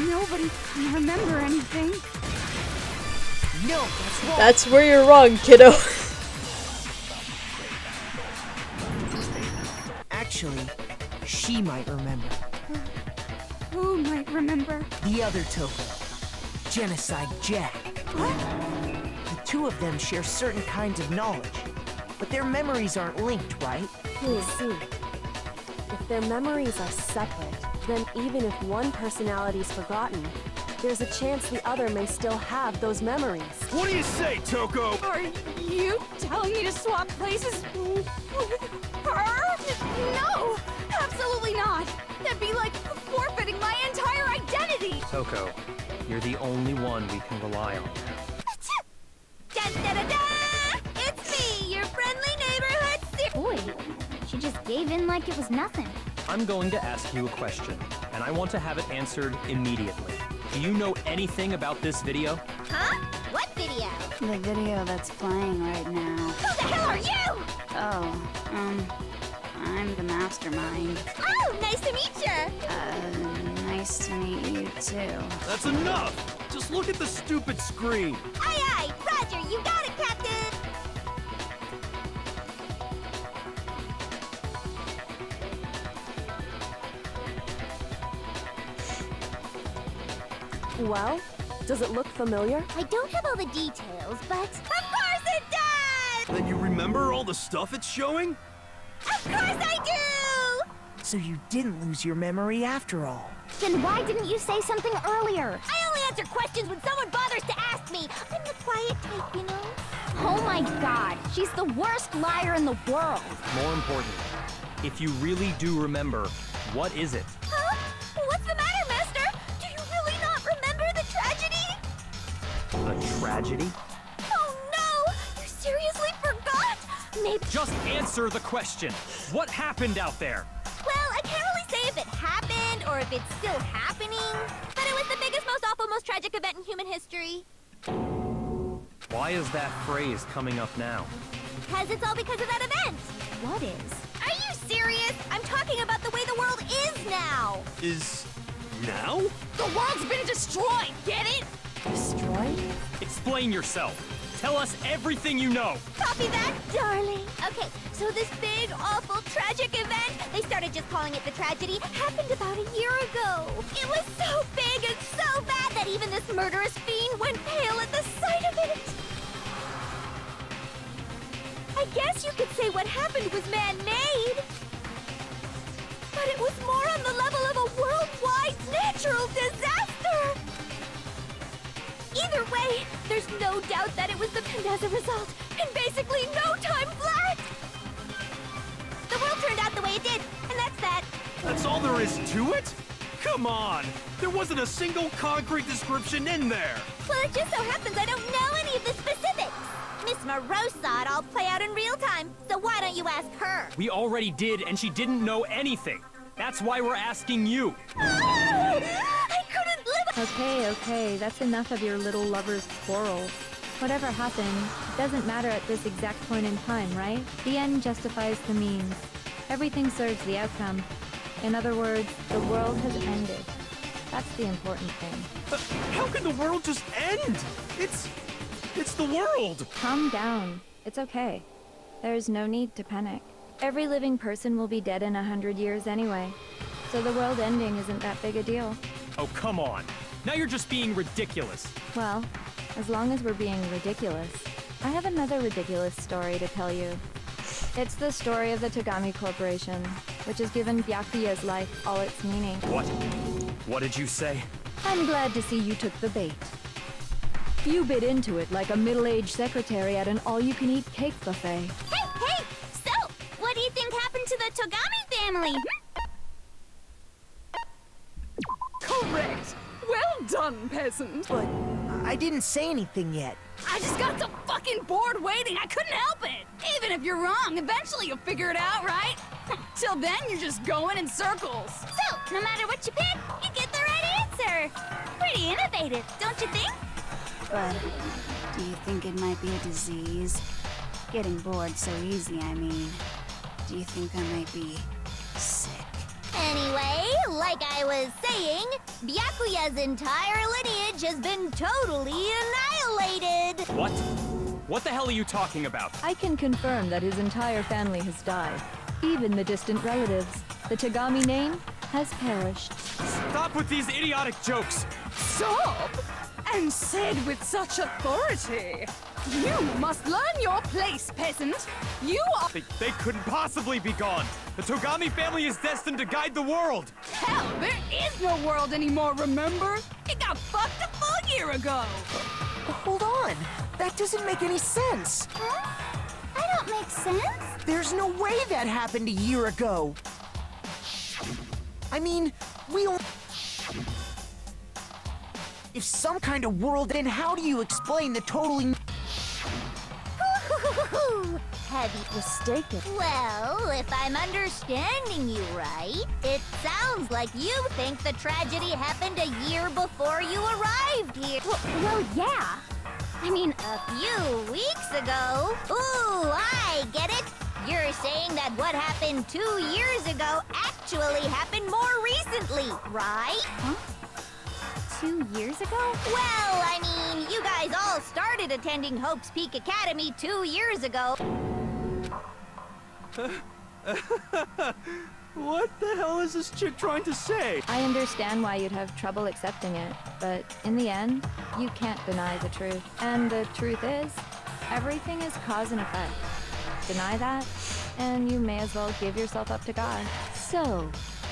Nobody can remember anything. No, that's wrong. That's where you're wrong, kiddo. Actually, she might remember. Who might remember? The other token, Genocide Jack. What? The two of them share certain kinds of knowledge, but their memories aren't linked, right? Please see. If their memories are separate, then even if one personality's forgotten, there's a chance the other may still have those memories. What do you say, Toko? Are you telling me to swap places with her? No! Absolutely not! That'd be like forfeiting my entire identity! Toko, you're the only one we can rely on. Da-da-da-da! It's me, your friendly neighborhood Boy, she just gave in like it was nothing. I'm going to ask you a question, and I want to have it answered immediately. Do you know anything about this video? Huh? What video? The video that's playing right now. Who the hell are you? Oh, I'm the mastermind. Oh, nice to meet you. Nice to meet you too. That's enough! Just look at the stupid screen! Aye, aye, Roger, you got it, Captain! Well, does it look familiar? I don't have all the details, but... Of course it does! Then you remember all the stuff it's showing? Of course I do! So you didn't lose your memory after all. Then why didn't you say something earlier? I only answer questions when someone bothers to ask me. I'm the quiet type, you know? Oh my god, she's the worst liar in the world. More important, if you really do remember, what is it? Huh? What's the matter, Master? Do you really not remember the tragedy? A tragedy? Oh no! You seriously forgot? maybe... Just answer the question. What happened out there? Well, I can't really say if it happened or if it's still happening, but it was the biggest, most awful, most tragic event in human history. Why is that phrase coming up now? Because it's all because of that event. What is? Are you serious? I'm talking about the way the world is now. Is... now? The world's been destroyed, get it? Destroyed? Explain yourself. Tell us everything you know. Copy that, darling. Okay, so this big, awful, tragic event, they started just calling it the tragedy, happened about a year ago. It was so big and so bad that even this murderous fiend went pale at the sight of it. I guess you could say what happened was man-made. But it was more on the level of a worldwide natural disaster. Either way, there's no doubt that it was the pinned as a result, in basically no time flat! The world turned out the way it did, and that's that. That's all there is to it? Come on! There wasn't a single concrete description in there! Well, it just so happens I don't know any of the specifics. Miss Moreau saw it all play out in real time, so why don't you ask her? We already did, and she didn't know anything. That's why we're asking you. I couldn't live... Okay, that's enough of your little lover's quarrel. Whatever happened, it doesn't matter at this exact point in time, right? The end justifies the means. Everything serves the outcome. In other words, the world has ended. That's the important thing. How can the world just end? It's the world! Calm down. It's okay. There's no need to panic. Every living person will be dead in 100 years anyway. So the world ending isn't that big a deal. Oh, come on. Now you're just being ridiculous. Well, as long as we're being ridiculous, I have another ridiculous story to tell you. It's the story of the Togami Corporation, which has given Byakuya's life all its meaning. What? What did you say? I'm glad to see you took the bait. You bit into it like a middle-aged secretary at an all-you-can-eat cake buffet. Hey! So, what do you think happened to the Togami family? Correct! Well done, peasant! But I didn't say anything yet. I just got so fucking bored waiting, I couldn't help it! Even if you're wrong, eventually you'll figure it out, right? Till then, you're just going in circles. So, no matter what you pick, you get the right answer. Pretty innovative, don't you think? But do you think it might be a disease? Getting bored so easy, I mean. Do you think I might be sick? Anyway, like I was saying, Byakuya's entire lineage has been totally annihilated! What? What the hell are you talking about? I can confirm that his entire family has died. Even the distant relatives. The Togami name has perished. Stop with these idiotic jokes! Stop! And said with such authority. You must learn your place, peasant. You are... They couldn't possibly be gone. The Togami family is destined to guide the world. Hell, there is no world anymore, remember? It got fucked a full year ago. Hold on. That doesn't make any sense. Huh? I don't make sense. There's no way that happened a year ago. I mean, we all... If some kind of world, then how do you explain the totally... Have you mistaken? Well, if I'm understanding you right, it sounds like you think the tragedy happened a year before you arrived here. Well, yeah. I mean, a few weeks ago. Ooh, I get it. You're saying that what happened 2 years ago actually happened more recently, right? Huh? 2 years ago? Well, I mean, you guys all started attending Hope's Peak Academy 2 years ago. What the hell is this chick trying to say? I understand why you'd have trouble accepting it, but in the end, you can't deny the truth. And the truth is, everything is cause and effect. Deny that, and you may as well give yourself up to God. So,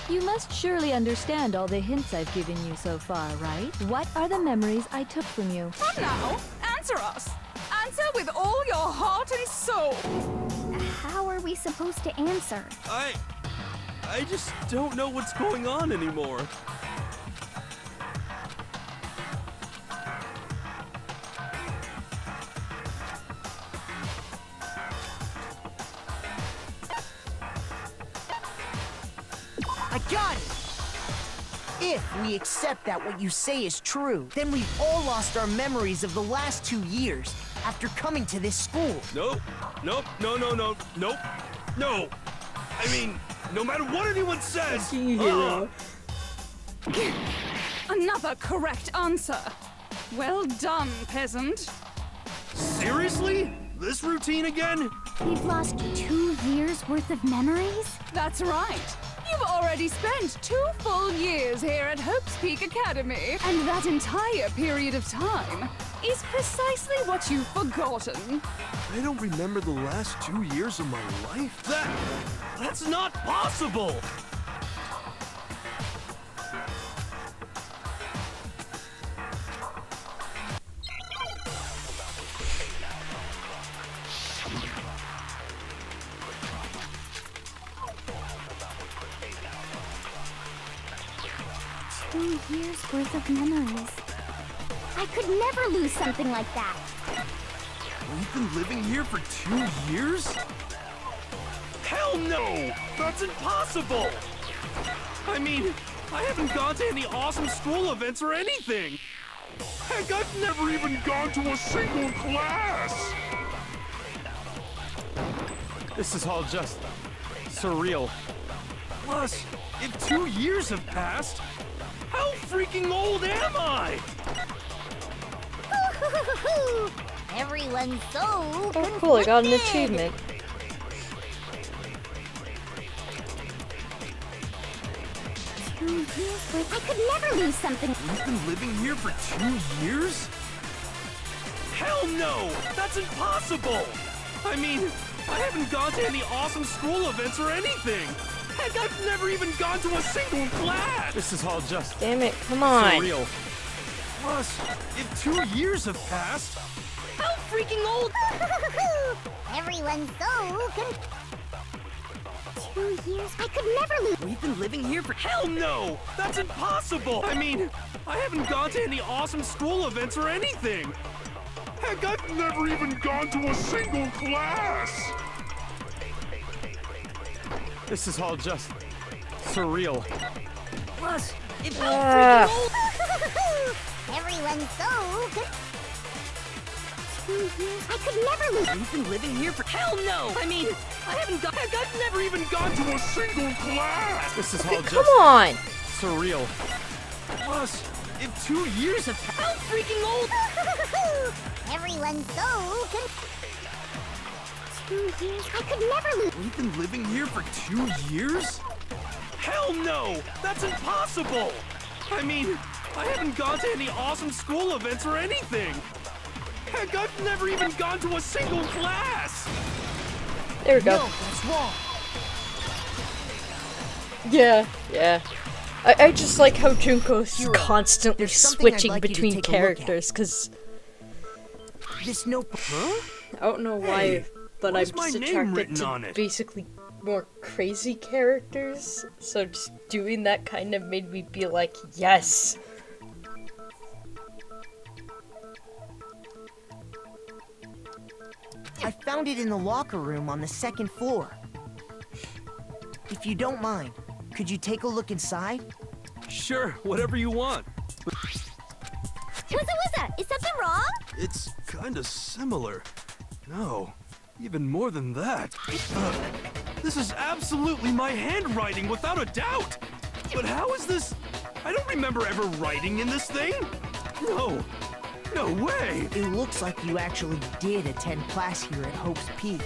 you must surely understand all the hints I've given you so far, right? What are the memories I took from you? Come now, answer us. Answer with all your heart and soul. How are we supposed to answer? I just don't know what's going on anymore. I got it! If we accept that what you say is true, then we've all lost our memories of the last 2 years after coming to this school. Nope. Nope. No. Nope. No. I mean, no matter what anyone says. Another correct answer. Well done, peasant. Seriously? This routine again? We've lost 2 years worth of memories? That's right. You've already spent 2 full years here at Hope's Peak Academy, and that entire period of time is precisely what you've forgotten. I don't remember the last 2 years of my life? That's not possible! Years worth of memories. I could never lose something like that. We've been living here for 2 years? Hell no! That's impossible! I mean, I haven't gone to any awesome school events or anything! Heck, I've never even gone to a single class! This is all just surreal. Plus, if 2 years have passed, how freaking old am I? Everyone's so Oh, cool, I got an achievement. I could never lose something. We've been living here for 2 years? Hell no! That's impossible! I mean, I haven't gone to any awesome school events or anything! Heck, I've never even gone to a single class! This is all just Damn it, come on. surreal. Plus, if 2 years have passed, how freaking old? Everyone's so 2 years. I could never lose. We've been living here for— Hell no! That's impossible! I mean, I haven't gone to any awesome school events or anything! Heck, I've never even gone to a single class! This is all just surreal. Plus, if Everyone's so 2 years. I could never lose. We've been living here for— Hell no! I mean, I haven't gone— Heck, I've never even gone to a single class! This is all Come just on! surreal. Plus, if 2 years have passed— How freaking old? Everyone's so 2 years. I could never lose. We've been living here for 2 years? Hell no! That's impossible! I mean, I haven't gone to any awesome school events or anything! Heck, I've never even gone to a single class! There we go. No, that's wrong. Yeah. I just like how Junko's Hero, constantly there's something I'd switching like you to between take a look at. characters, because This notebook. Huh? I don't know why, Hey, but why I'm is my just name attracted written to on it? basically more crazy characters, so just doing that kind of made me be like, yes! I found it in the locker room on the 2nd floor. If you don't mind, could you take a look inside? Sure, whatever you want. Wuzza, is something wrong? It's kinda similar. No, even more than that. This is absolutely my handwriting, without a doubt! But how is this? I don't remember ever writing in this thing! No way! It looks like you actually did attend class here at Hope's Peak.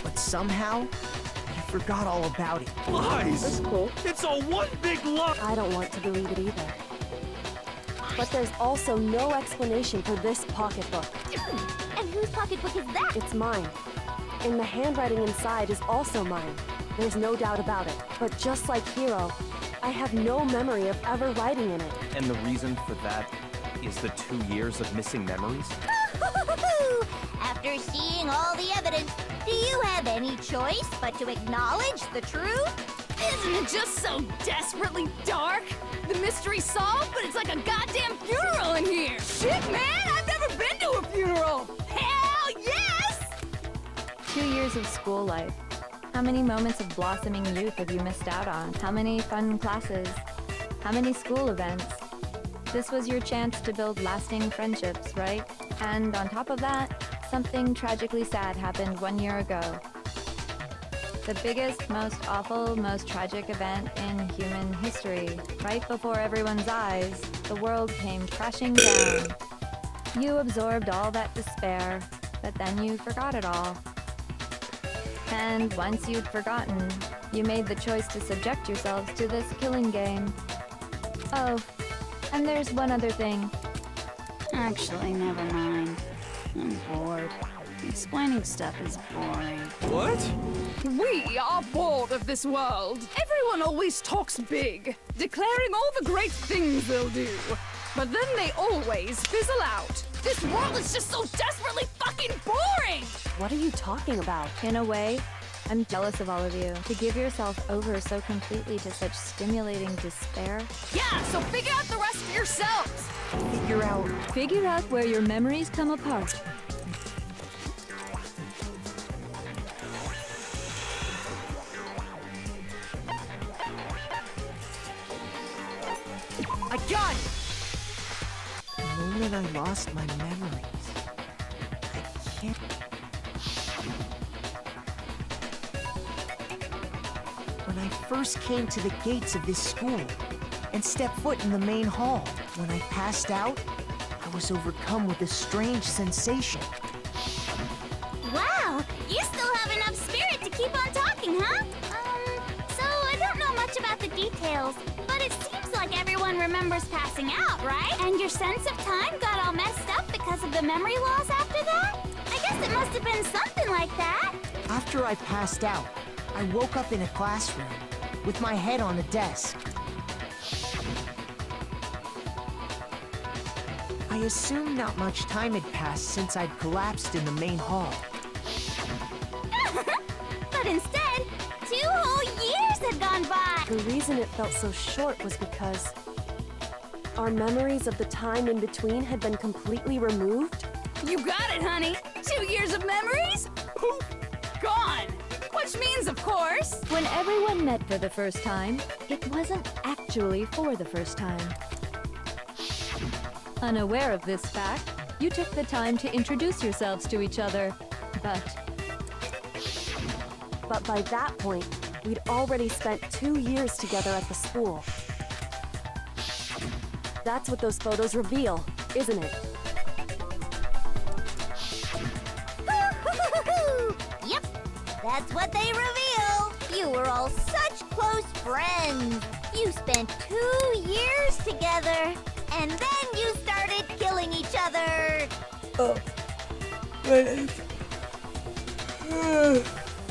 But somehow, you forgot all about it. Lies! That's cool. It's all one big lie! I don't want to believe it either. But there's also no explanation for this pocketbook. And whose pocketbook is that? It's mine. And the handwriting inside is also mine. There's no doubt about it. But just like Hiro, I have no memory of ever writing in it. And the reason for that is the 2 years of missing memories? After seeing all the evidence, do you have any choice but to acknowledge the truth? Isn't it just so desperately dark? The mystery's solved, but it's like a goddamn funeral in here! Shit, man! I've never been to a funeral! Hell yes! 2 years of school life. How many moments of blossoming youth have you missed out on? How many fun classes? How many school events? This was your chance to build lasting friendships, right? And on top of that, something tragically sad happened 1 year ago. The biggest, most awful, most tragic event in human history. Right before everyone's eyes, the world came crashing down. You absorbed all that despair, but then you forgot it all. And once you'd forgotten, you made the choice to subject yourselves to this killing game. Oh, and there's one other thing. Actually, never mind. I'm bored. Explaining stuff is boring. What? We are bored of this world. Everyone always talks big, declaring all the great things they'll do. But then they always fizzle out. This world is just so desperately fucking boring! What are you talking about? In a way, I'm jealous of all of you. To give yourself over so completely to such stimulating despair. Yeah, so figure out the rest for yourselves! Figure out where your memories come apart. I got it! The moment I lost my memories, I can't... When I first came to the gates of this school and stepped foot in the main hall, when I passed out, I was overcome with a strange sensation. Wow, you still have enough spirit to keep on talking, huh? So I don't know much about the details, but it seems like everyone remembers passing out, right? And your sense of time got all messed up because of the memory loss after that? I guess it must have been something like that. After I passed out, I woke up in a classroom with my head on a desk. I assumed not much time had passed since I'd collapsed in the main hall. But instead, 2 whole years had gone by! The reason it felt so short was because our memories of the time in between had been completely removed. You got it, honey! 2 years of memories? Poof! Gone! Which means, of course... When everyone met for the first time, it wasn't actually for the first time. Unaware of this fact, you took the time to introduce yourselves to each other, But by that point, we'd already spent 2 years together at the school. That's what those photos reveal, isn't it? Yep, that's what they reveal. You were all such close friends. You spent 2 years together, and then you started killing each other. Oh, right.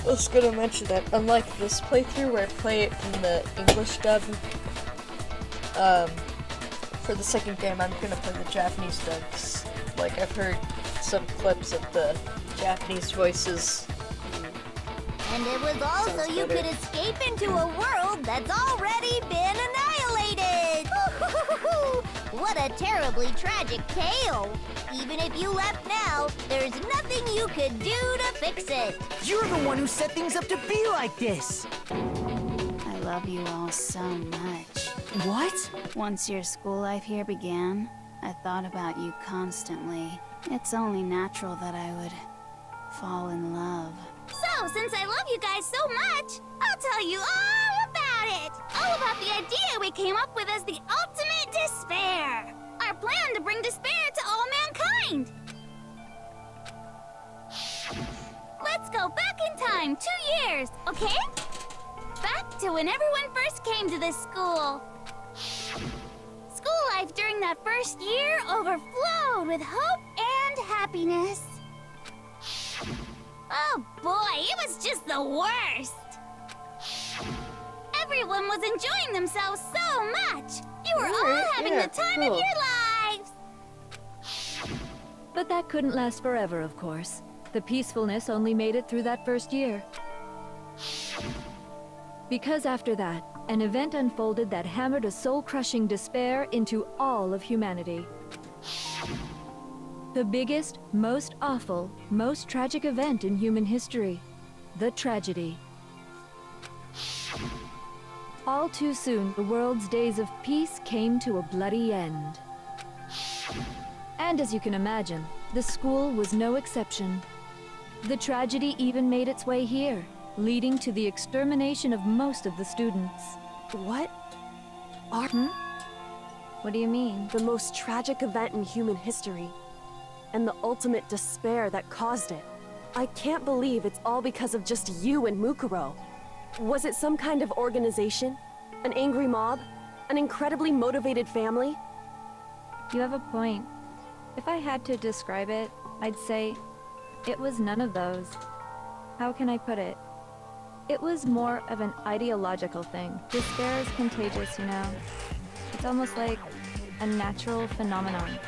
I was gonna mention that, unlike this playthrough where I play it in the English dub, for the second game I'm gonna play the Japanese dub, 'cause, like, I've heard some clips of the Japanese voices. And it was also you could escape into a world that's already been annihilated! What a terribly tragic tale! Even if you left now, there's nothing you could do to fix it! You're the one who set things up to be like this! I love you all so much. What? Once your school life here began, I thought about you constantly. It's only natural that I would fall in love. So, since I love you guys so much, I'll tell you all about it! All about the idea we came up with as the ultimate despair! Our plan to bring despair to all mankind! Let's go back in time 2 years, okay? Back to when everyone first came to this school. School life during that first year overflowed with hope and happiness. Oh boy, it was just the worst! Everyone was enjoying themselves so much! You were all having the time of your lives! But that couldn't last forever, of course. The peacefulness only made it through that first year. Because after that, an event unfolded that hammered a soul-crushing despair into all of humanity. The biggest, most awful, most tragic event in human history. The tragedy All too soon, the world's days of peace came to a bloody end. And as you can imagine, the school was no exception. The tragedy even made its way here, leading to the extermination of most of the students. What? What do you mean? The most tragic event in human history, and the ultimate despair that caused it. I can't believe it's all because of just you and Mukuro. Was it some kind of organization? An angry mob? An incredibly motivated family? You have a point. If I had to describe it, I'd say it was none of those. How can I put it? It was more of an ideological thing. Despair is contagious, you know. It's almost like a natural phenomenon.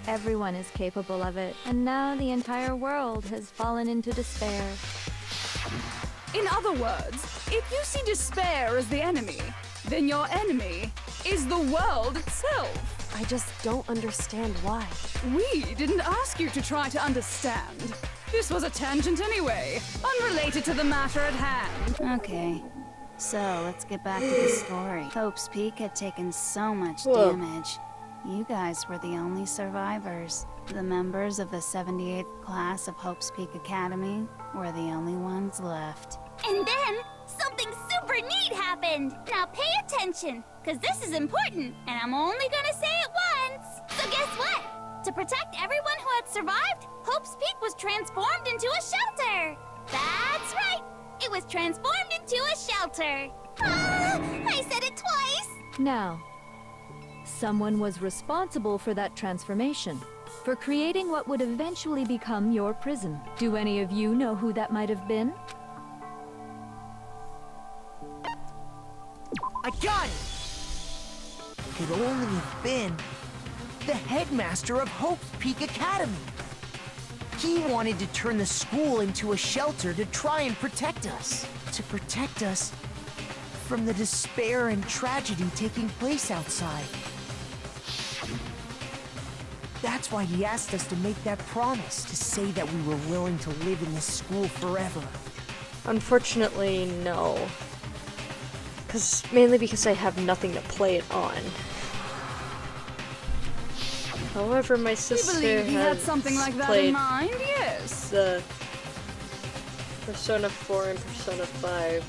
Everyone is capable of it, and now the entire world has fallen into despair. In other words, if you see despair as the enemy, then your enemy is the world itself. I just don't understand why. We didn't ask you to try to understand. This was a tangent anyway, unrelated to the matter at hand. Okay, so let's get back to the story. Hope's Peak had taken so much damage. You guys were the only survivors. The members of the 78th class of Hope's Peak Academy were the only ones left. And then, something super neat happened! Now pay attention, because this is important, and I'm only gonna say it once! So guess what? To protect everyone who had survived, Hope's Peak was transformed into a shelter! That's right! It was transformed into a shelter! Ah, I said it twice! Now, someone was responsible for that transformation, for creating what would eventually become your prison. Do any of you know who that might have been? I got it! Could only have been the headmaster of Hope's Peak Academy. He wanted to turn the school into a shelter to try and protect us. To protect us from the despair and tragedy taking place outside. That's why he asked us to make that promise, to say that we were willing to live in this school forever. Unfortunately, no. Mainly because I have nothing to play it on. However, my sister believe he had has something like that played in mind, yes. The Persona 4 and Persona 5.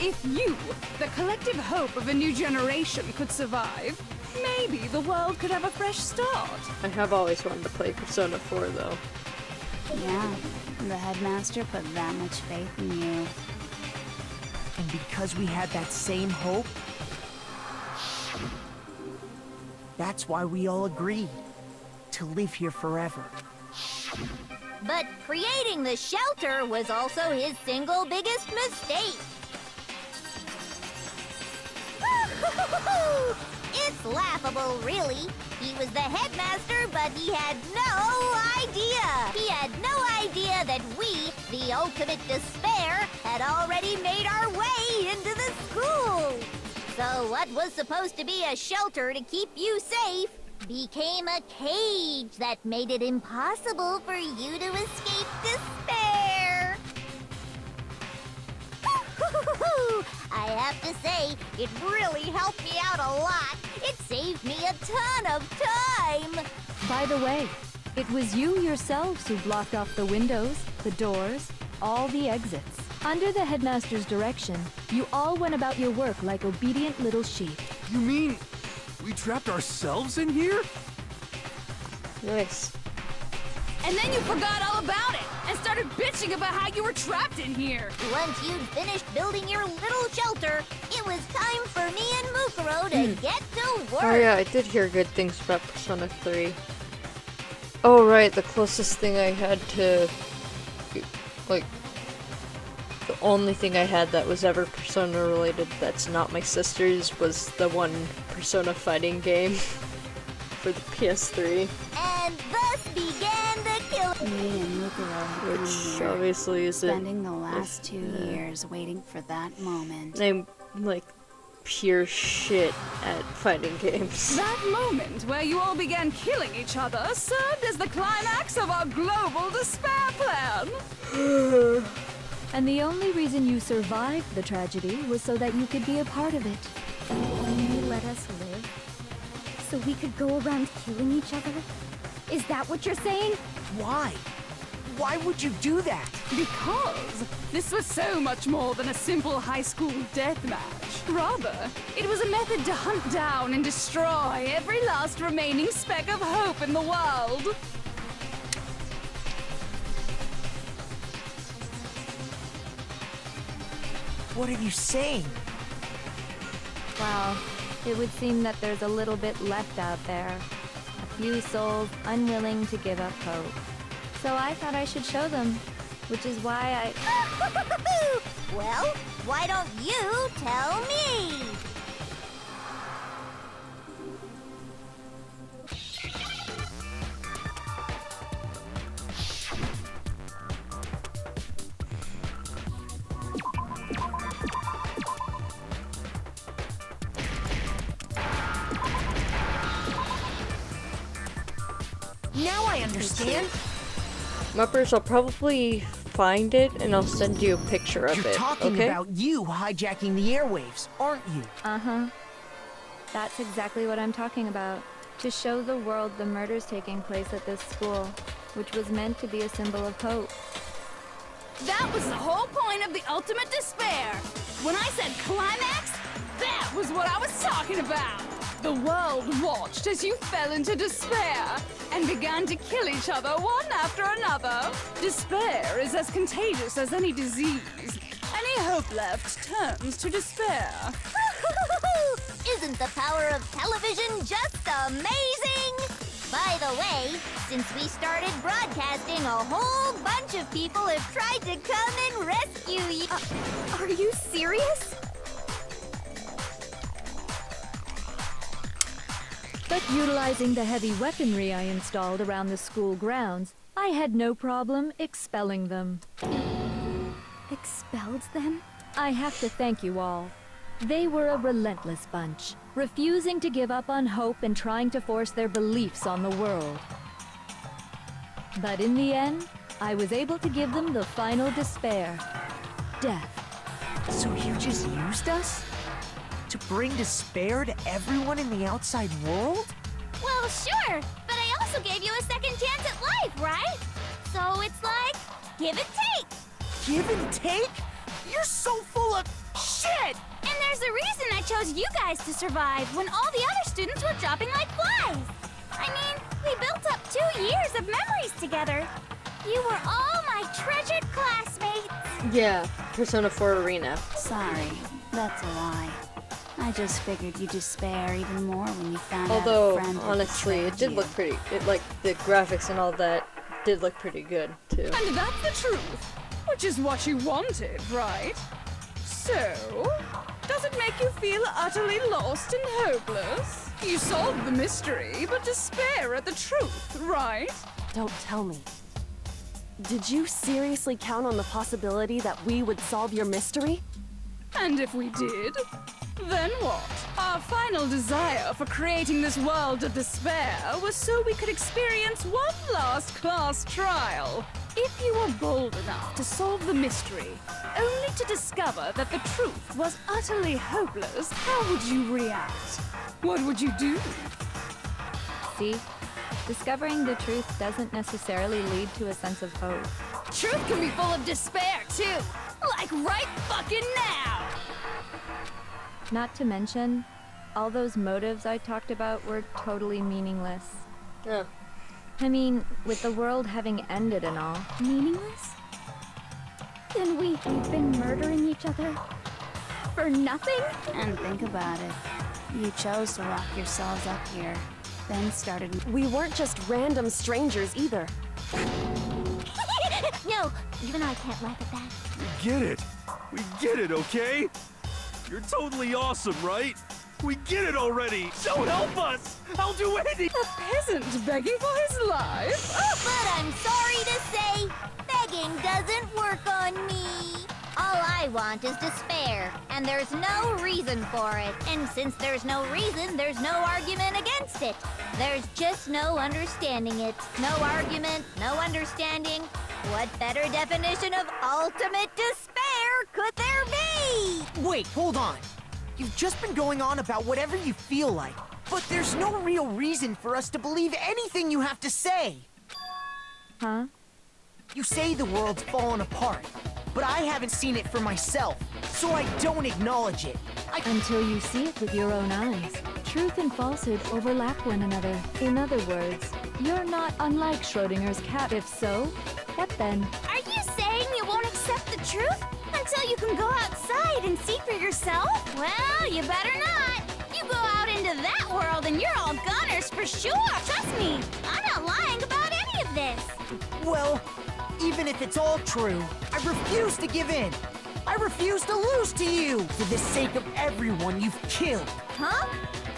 If you, the collective hope of a new generation, could survive, maybe the world could have a fresh start. I have always wanted to play Persona 4, though. Yeah, the headmaster put that much faith in you. And because we had that same hope, that's why we all agreed to live here forever. But creating the shelter was also his single biggest mistake. It's laughable, really. He was the headmaster, but he had no idea. He had no idea that we, the ultimate despair, had already made our way into the school. So what was supposed to be a shelter to keep you safe became a cage that made it impossible for you to escape despair. I have to say, it really helped me out a lot. It saved me a ton of time. By the way, it was you yourselves who blocked off the windows, the doors, all the exits. Under the headmaster's direction, you all went about your work like obedient little sheep. You mean we trapped ourselves in here? Nice. And then you forgot all about it and started bitching about how you were trapped in here. Once you'd finished building your little shelter, it was time for me and Mukuro to get to work. Oh yeah, I did hear good things about Persona 3. Oh right, the closest thing I had to... like... the only thing I had that was ever Persona related that's not my sister's was the one Persona fighting game for the PS3. And thus began the kill. Me and Mukuro have been Which here, obviously isn't... spending the last 2 years waiting for that moment. I'm like pure shit at fighting games. That moment where you all began killing each other served as the climax of our global despair plan. And the only reason you survived the tragedy was so that you could be a part of it. Only let us live? So we could go around killing each other? Is that what you're saying? Why? Why would you do that? Because this was so much more than a simple high school death match. Rather, it was a method to hunt down and destroy every last remaining speck of hope in the world. What are you saying? Well, it would seem that there's a little bit left out there. A few souls unwilling to give up hope. So I thought I should show them, which is why I... Well, why don't you tell me? Now I understand. Muppers, I'll probably find it and I'll send you a picture of You're it, talking okay? about you hijacking the airwaves, aren't you? Uh-huh. That's exactly what I'm talking about. To show the world the murders taking place at this school, which was meant to be a symbol of hope. That was the whole point of the ultimate despair. When I said climax, that was what I was talking about. The world watched as you fell into despair and began to kill each other one after another. Despair is as contagious as any disease. Any hope left turns to despair. Isn't the power of television just amazing? By the way, since we started broadcasting, a whole bunch of people have tried to come and rescue you. Are you serious? But utilizing the heavy weaponry I installed around the school grounds, I had no problem expelling them. Expelled them? I have to thank you all. They were a relentless bunch, refusing to give up on hope and trying to force their beliefs on the world. But in the end, I was able to give them the final despair. Death. So you just used us? To bring despair to everyone in the outside world? Well, sure, but I also gave you a second chance at life, right? So it's like, give and take. Give and take? You're so full of shit! And there's a reason I chose you guys to survive when all the other students were dropping like flies. I mean, we built up 2 years of memories together. You were all my treasured classmates. Yeah, Persona 4 Arena. Sorry, that's a lie. I just figured you'd despair even more when you found out Although, a friend had honestly, it betrayed did you. look pretty. Like, the graphics and all that did look pretty good, too. And that's the truth, which is what you wanted, right? So, does it make you feel utterly lost and hopeless? You solved the mystery, but despair at the truth, right? Don't tell me. Did you seriously count on the possibility that we would solve your mystery? And if we did, then what? Our final desire for creating this world of despair was so we could experience one last class trial. If you were bold enough to solve the mystery, only to discover that the truth was utterly hopeless, how would you react? What would you do? See? Discovering the truth doesn't necessarily lead to a sense of hope. Truth can be full of despair, too! Like right fucking now! Not to mention, all those motives I talked about were totally meaningless. Yeah. I mean, with the world having ended and all. Meaningless? Then we've been murdering each other for nothing? And think about it. You chose to lock yourselves up here, then started... We weren't just random strangers either. No, even I can't laugh at that. We get it. We get it, okay? You're totally awesome, right? We get it already. So help us. I'll do anything. A peasant begging for his life? But I'm sorry to say, begging doesn't work on me. All I want is despair, and there's no reason for it. And since there's no reason, there's no argument against it. There's just no understanding it. No argument, no understanding. What better definition of ultimate despair could there be? Wait, hold on. You've just been going on about whatever you feel like, but there's no real reason for us to believe anything you have to say. Huh? You say the world's fallen apart, but I haven't seen it for myself, so I don't acknowledge it. Until you see it with your own eyes. Truth and falsehood overlap one another. In other words, you're not unlike Schrodinger's cat. If so, what then? Are you saying you won't accept the truth until you can go outside and see for yourself? Well, you better not. You go out into that world and you're all gunners for sure. Trust me, I'm not lying about any of this. Well, even if it's all true, I refuse to give in. I refuse to lose to you for the sake of everyone you've killed. Huh?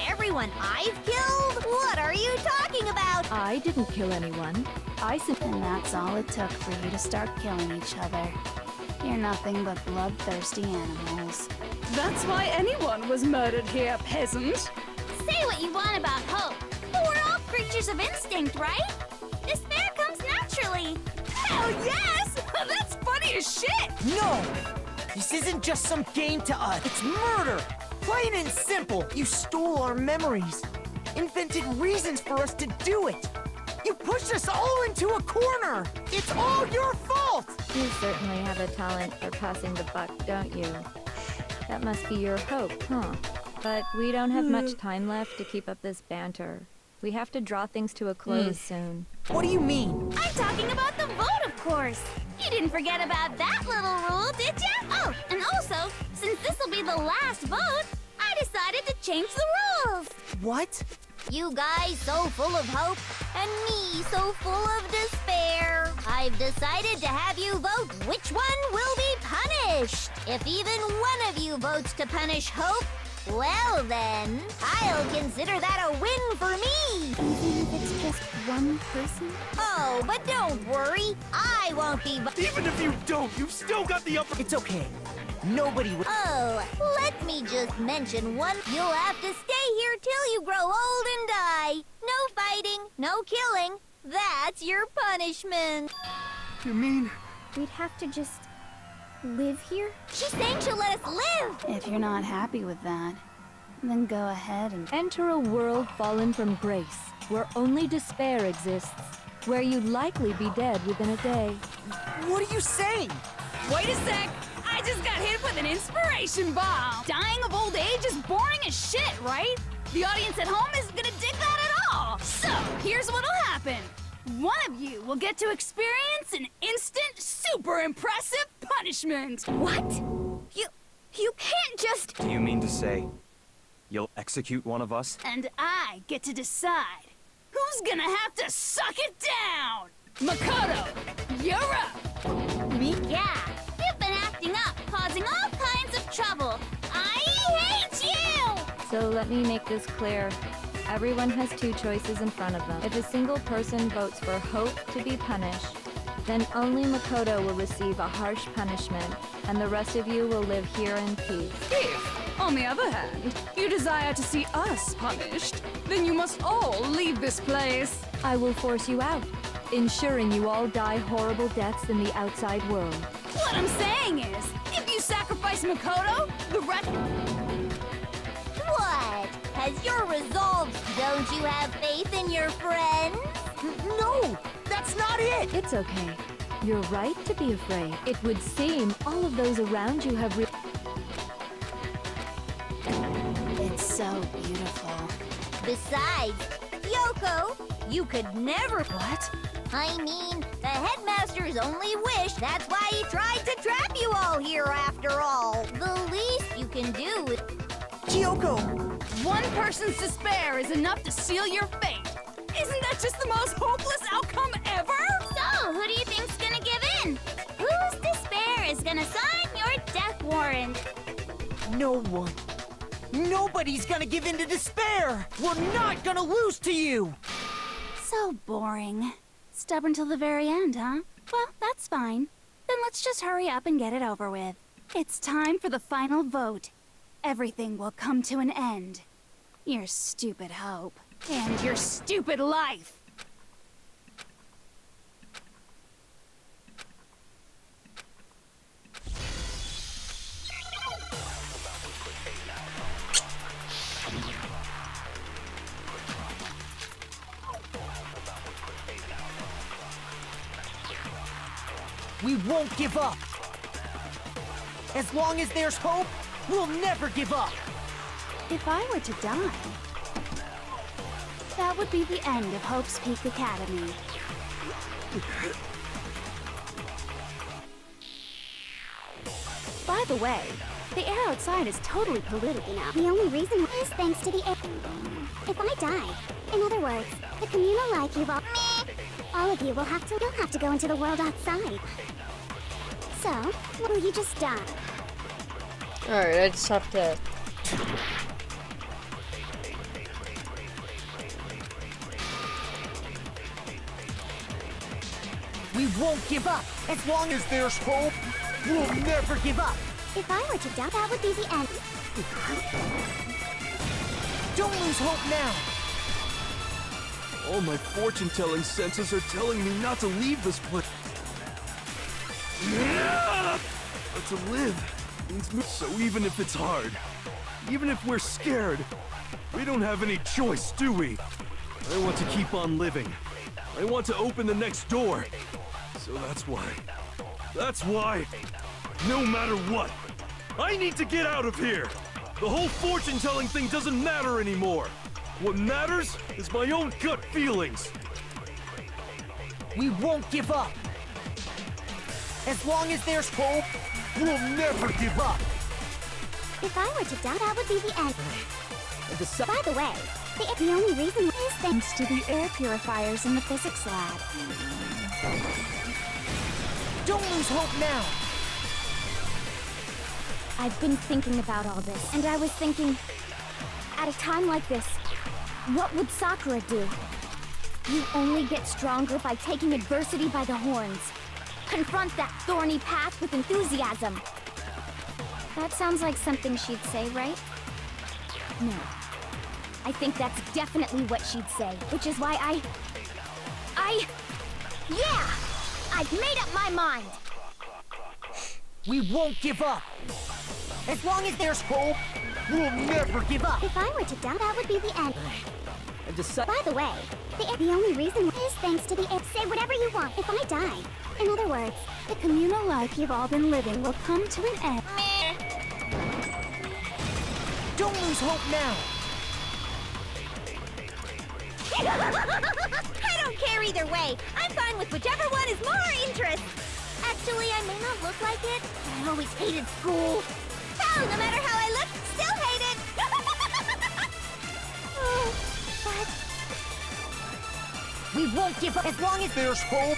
Everyone I've killed? What are you talking about? I didn't kill anyone. And that's all it took for you to start killing each other. You're nothing but bloodthirsty animals. That's why anyone was murdered here, peasant. Say what you want about hope, but we're all creatures of instinct, right? Despair comes naturally. Hell yes! That's funny as shit! No! This isn't just some game to us. It's murder! Plain and simple. You stole our memories. Invented reasons for us to do it. You pushed us all into a corner. It's all your fault! You certainly have a talent for passing the buck, don't you? That must be your hope, huh? But we don't have much time left to keep up this banter. We have to draw things to a close soon. What do you mean? I'm talking about the vote, of course. You didn't forget about that little rule, did ya? Oh, and also, since this'll be the last vote, I decided to change the rules. What? You guys so full of hope, and me so full of despair. I've decided to have you vote which one will be punished. If even one of you votes to punish hope, well then, I'll consider that a win for me. Even if it's just one person? Oh, but don't worry, I won't be Even if you don't, you've still got the upper... It's okay. Nobody would... Oh, let me just mention one. You'll have to stay here till you grow old and die. No fighting, no killing. That's your punishment. You mean... We'd have to just live here? She's saying she'll let us live. If you're not happy with that, then go ahead and... Enter a world fallen from grace, where only despair exists, where you'd likely be dead within a day. What are you saying? Wait a sec! I just got hit with an inspiration bomb! Dying of old age is boring as shit, right? The audience at home isn't gonna dig that at all! So, here's what'll happen. One of you will get to experience an instant, super impressive punishment! What? You can't just... Do you mean to say you'll execute one of us? And I get to decide who's gonna have to suck it down! Makoto, you're up! Me? Yeah, you've been acting up, causing all kinds of trouble. I hate you! So let me make this clear. Everyone has two choices in front of them. If a single person votes for Hope to be punished, then only Makoto will receive a harsh punishment, and the rest of you will live here in peace. If, on the other hand, you desire to see us punished, then you must all leave this place. I will force you out, ensuring you all die horrible deaths in the outside world. What I'm saying is, if you sacrifice Makoto, the rest... What? Has your resolve? Don't you have faith in your friends? No! That's not it! It's okay. You're right to be afraid. It would seem all of those around you have It's so beautiful. Besides, Yoko, you could never... What? I mean, the headmaster's only wish. That's why he tried to trap you all here after all. The least you can do is... Kyoko! One person's despair is enough to seal your fate. Isn't that just the most hopeless outcome ever? So, who do you think's gonna give in? Whose despair is gonna sign your death warrant? No one. Nobody's gonna give in to despair! We're not gonna lose to you! So boring. Stubborn till the very end, huh? Well, that's fine. Then let's just hurry up and get it over with. It's time for the final vote. Everything will come to an end. Your stupid hope. And your stupid life. We won't give up. As long as there's hope, we'll never give up. If I were to die, that would be the end of Hope's Peak Academy. By the way, the air outside is totally polluted now. The only reason is thanks to the air. If I die, in other words, the communal life you've all of you will have to go into the world outside. So, will you just die? Alright, I just have to... We won't give up. As long as there's hope, we'll never give up. If I were to die, that would be the end. Don't lose hope now. All my fortune-telling senses are telling me not to leave this place. But to live means so even if it's hard, even if we're scared, we don't have any choice, do we? I want to keep on living. I want to open the next door. So that's why, no matter what, I need to get out of here. The whole fortune-telling thing doesn't matter anymore. What matters is my own gut feelings. We won't give up. As long as there's hope, we'll never give up. If I were to die, that would be the end. By the way, the only reason is thanks to the air purifiers in the physics lab. Don't lose hope now. I've been thinking about all this, and I was thinking, at a time like this, what would Sakura do? You only get stronger by taking adversity by the horns. Confront that thorny path with enthusiasm. That sounds like something she'd say, right? No. I think that's definitely what she'd say, which is why yeah! I've made up my mind! We won't give up. As long as there's hope, we'll never give up. If I were to die, that would be the end. By the way, the only reason is thanks to the air. Say whatever you want if I die. In other words, the communal life you've all been living will come to an end. Don't lose hope now. I don't care either way. I'm fine with whichever one is more interest. Actually, I may not look like it, but I always hated school. Hell, no matter how I look, still hate it. But we won't give up. As long as there's hope,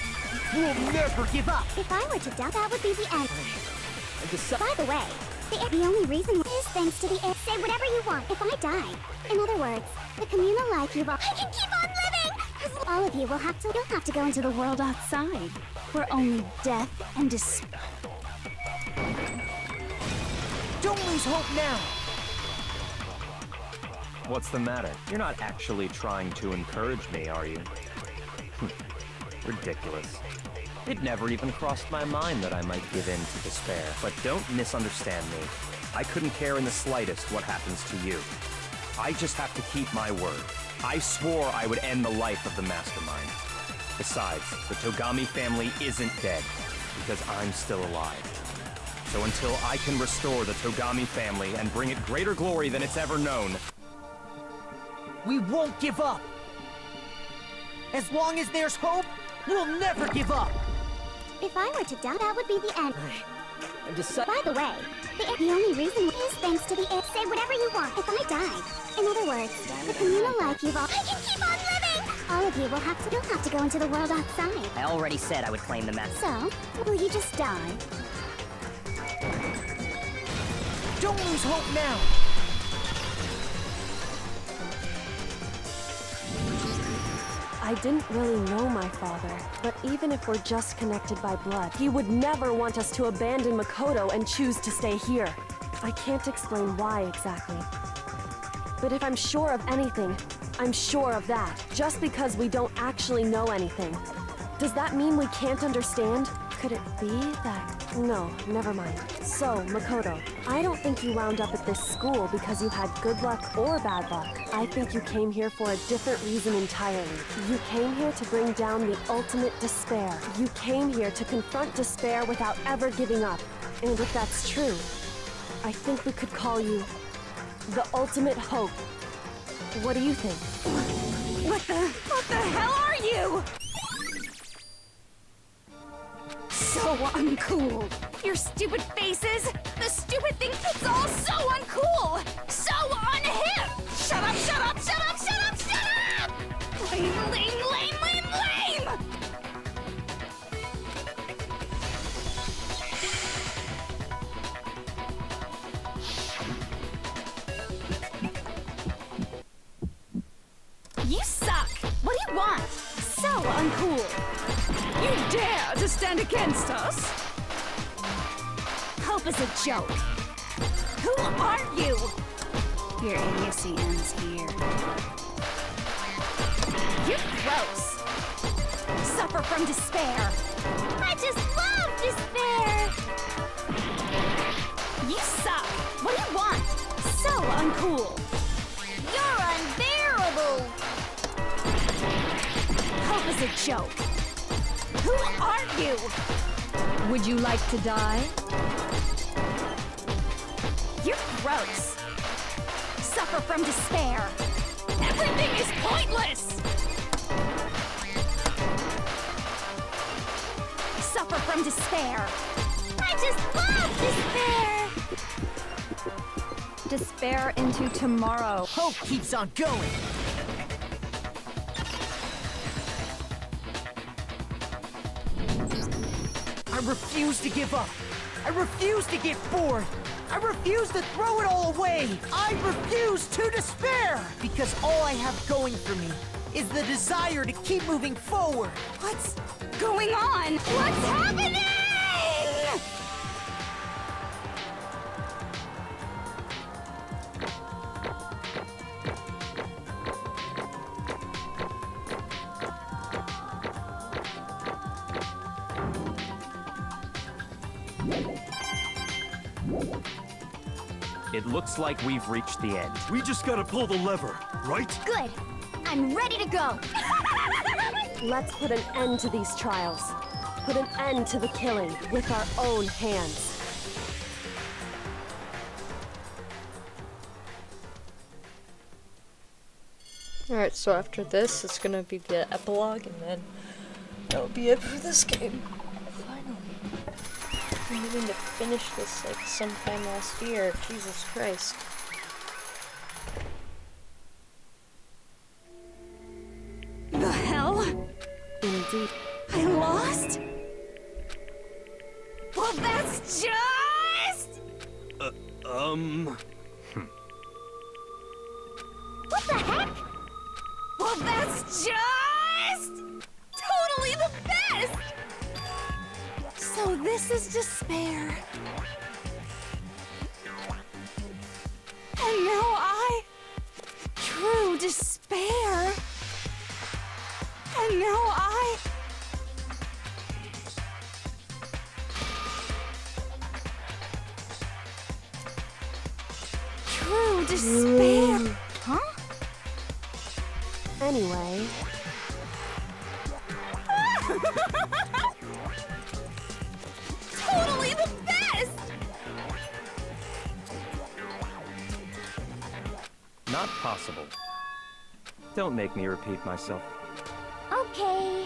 we'll never give up. If I were to die, that would be the end. By the way, the only reason is thanks to the air. Say whatever you want if I die. In other words, the communal life you've all... I can keep on living! All of you will have to... You'll have to go into the world outside, where only death and despair... Don't lose hope now! What's the matter? You're not actually trying to encourage me, are you? Ridiculous. It never even crossed my mind that I might give in to despair. But don't misunderstand me. I couldn't care in the slightest what happens to you. I just have to keep my word. I swore I would end the life of the Mastermind. Besides, the Togami family isn't dead, because I'm still alive. So until I can restore the Togami family and bring it greater glory than it's ever known, we won't give up. As long as there's hope, we'll never give up. If I were to die, that would be the end. By the way, the only reason is thanks to the air. Say whatever you want if I die. In other words, the communal life you've all... I can keep on living! All of you will have to... You'll have to go into the world outside. I already said I would claim the mess. So, will you just die? Don't lose hope now! I didn't really know my father, but even if we're just connected by blood, he would never want us to abandon Makoto and choose to stay here. I can't explain why exactly. But if I'm sure of anything, I'm sure of that, just because we don't actually know anything. Does that mean we can't understand? Could it be that No, never mind. So, Makoto, I don't think you wound up at this school because you had good luck or bad luck. I think you came here for a different reason entirely. You came here to bring down the ultimate despair. You came here to confront despair without ever giving up. And if that's true, I think we could call you the ultimate hope. What do you think? What the hell are you? So uncool. Your stupid faces, the stupid thing, it's all so uncool. So unhip. Shut up, shut up, shut up, shut up, shut up! Lame, lame, lame, lame, lame! You suck. What do you want? So uncool. You dare to stand against us? Hope is a joke. Who are you? Your idiocy ends here. You're gross. Suffer from despair. I just love despair. You suck. What do you want? So uncool. You're unbearable. Hope is a joke. Who are you? Would you like to die? You're gross. Suffer from despair. Everything is pointless. Suffer from despair. I just love despair. Despair into tomorrow. Hope keeps on going. I refuse to give up. I refuse to get bored. I refuse to throw it all away. I refuse to despair. Because all I have going for me is the desire to keep moving forward. What's going on? What's happening? It looks like we've reached the end. We just gotta pull the lever, right? Good. I'm ready to go. Let's put an end to these trials. Put an end to the killing with our own hands. Alright, so after this, it's gonna be the epilogue, and then that'll be it for this game. Finally. I'm moving to finish this like sometime last year. Jesus Christ. The hell? Indeed. I lost? Well, that's just... What the heck? Well, that's just... totally the best! So this is despair. And now true despair. And now true despair. Huh? Anyway. Totally the best! Not possible. Don't make me repeat myself. Okay.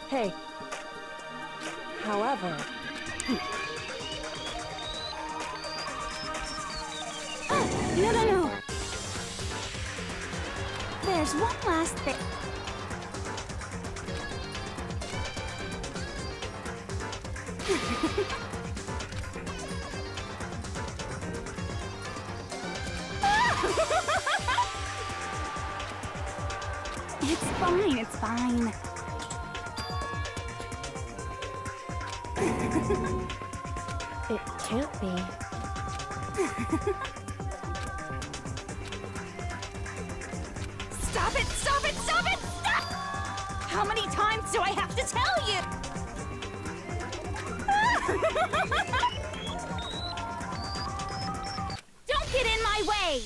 Hey. However... No. There's one last thing. It's fine. It can't be. Stop it! How many times do I have to tell you? Don't get in my way!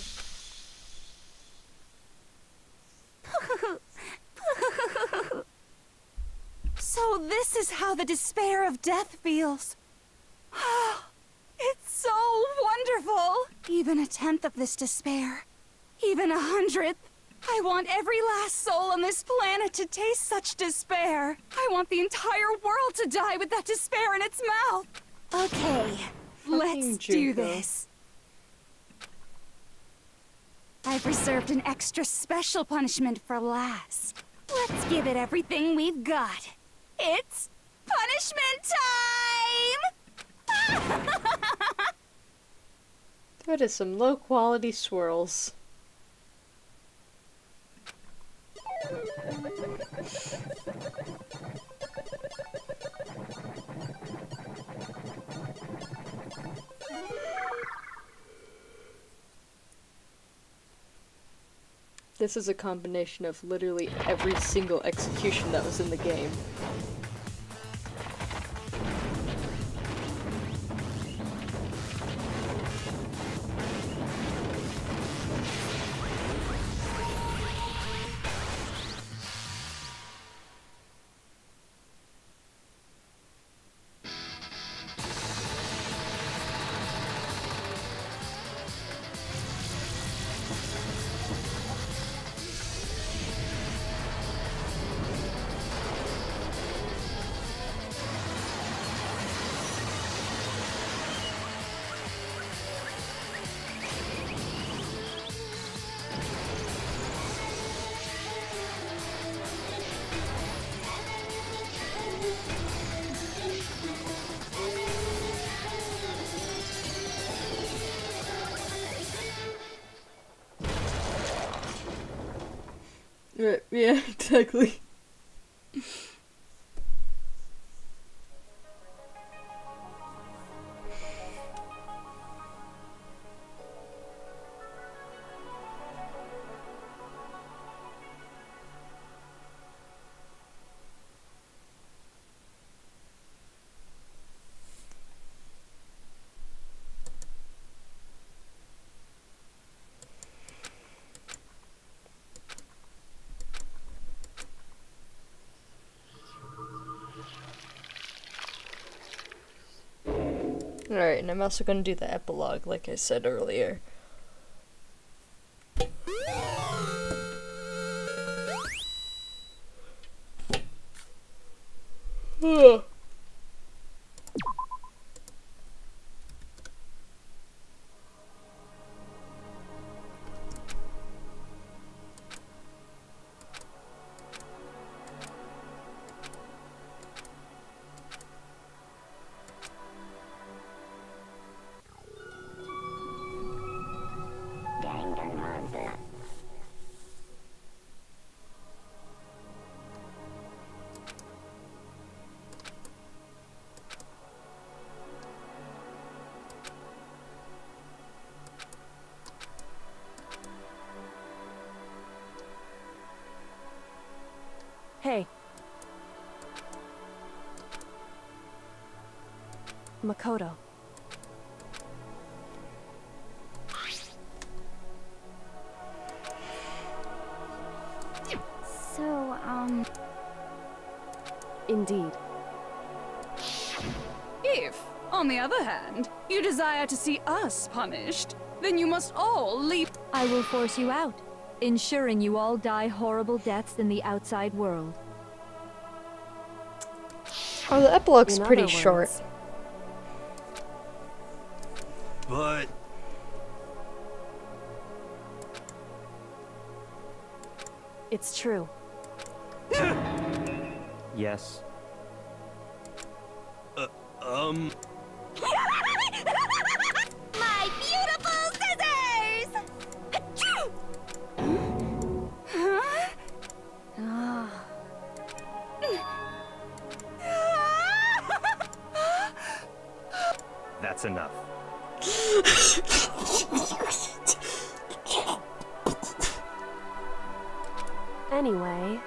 So this is how the despair of death feels. It's so wonderful! Even a tenth of this despair, even 100th. I want every last soul on this planet to taste such despair. I want the entire world to die with that despair in its mouth. Okay, let's do this. I've reserved an extra special punishment for last. Let's give it everything we've got. It's punishment time! That is some low quality swirls. This is a combination of literally every single execution that was in the game. Right, yeah, exactly. Alright, and I'm also going to do the epilogue, like I said earlier. Danganronpa. Hey. Makoto. So, Indeed. if, on the other hand, you desire to see us punished, then you must all leave. I will force you out, ensuring you all die horrible deaths in the outside world. Oh, the epilogue's In pretty other short. words. But... It's true. Yes. My beautiful scissors! Achoo! Huh? That's enough. Anyway,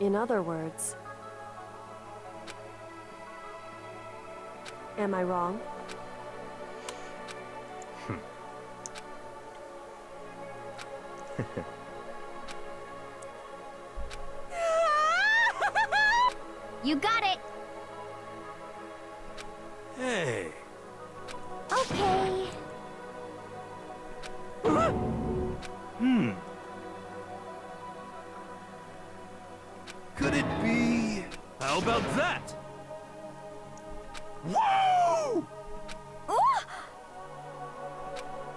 In other words, am I wrong? You got it. Hey. Okay. Could it be... How about that? Whoa!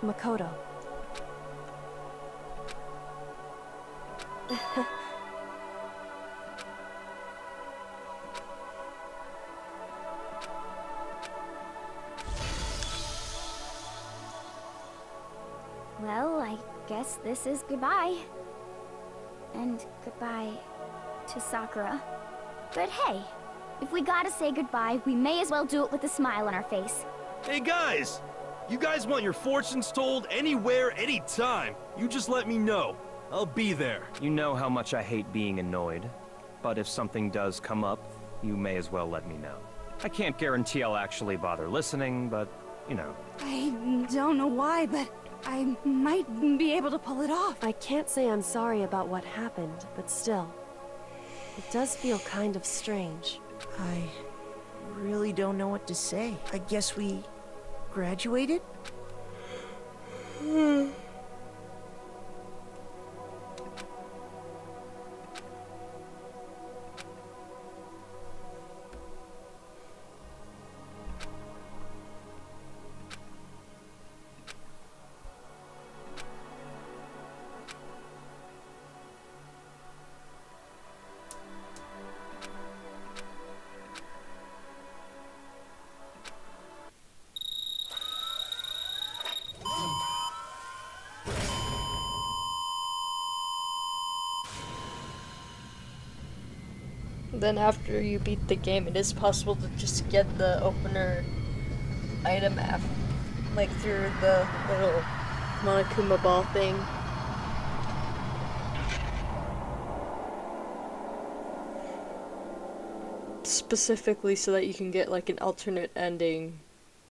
Makoto. Well, I guess this is goodbye. And goodbye to Sakura. But hey, if we gotta say goodbye, we may as well do it with a smile on our face. Hey guys! You guys want your fortunes told anywhere, anytime. You just let me know. I'll be there. You know how much I hate being annoyed. But if something does come up, you may as well let me know. I can't guarantee I'll actually bother listening, but, you know. I don't know why, but I might be able to pull it off. I can't say I'm sorry about what happened, but still, it does feel kind of strange. I really don't know what to say. I guess we graduated? Then after you beat the game, it is possible to just get the opener item like through the little Monokuma ball thing. Specifically so that you can get like an alternate ending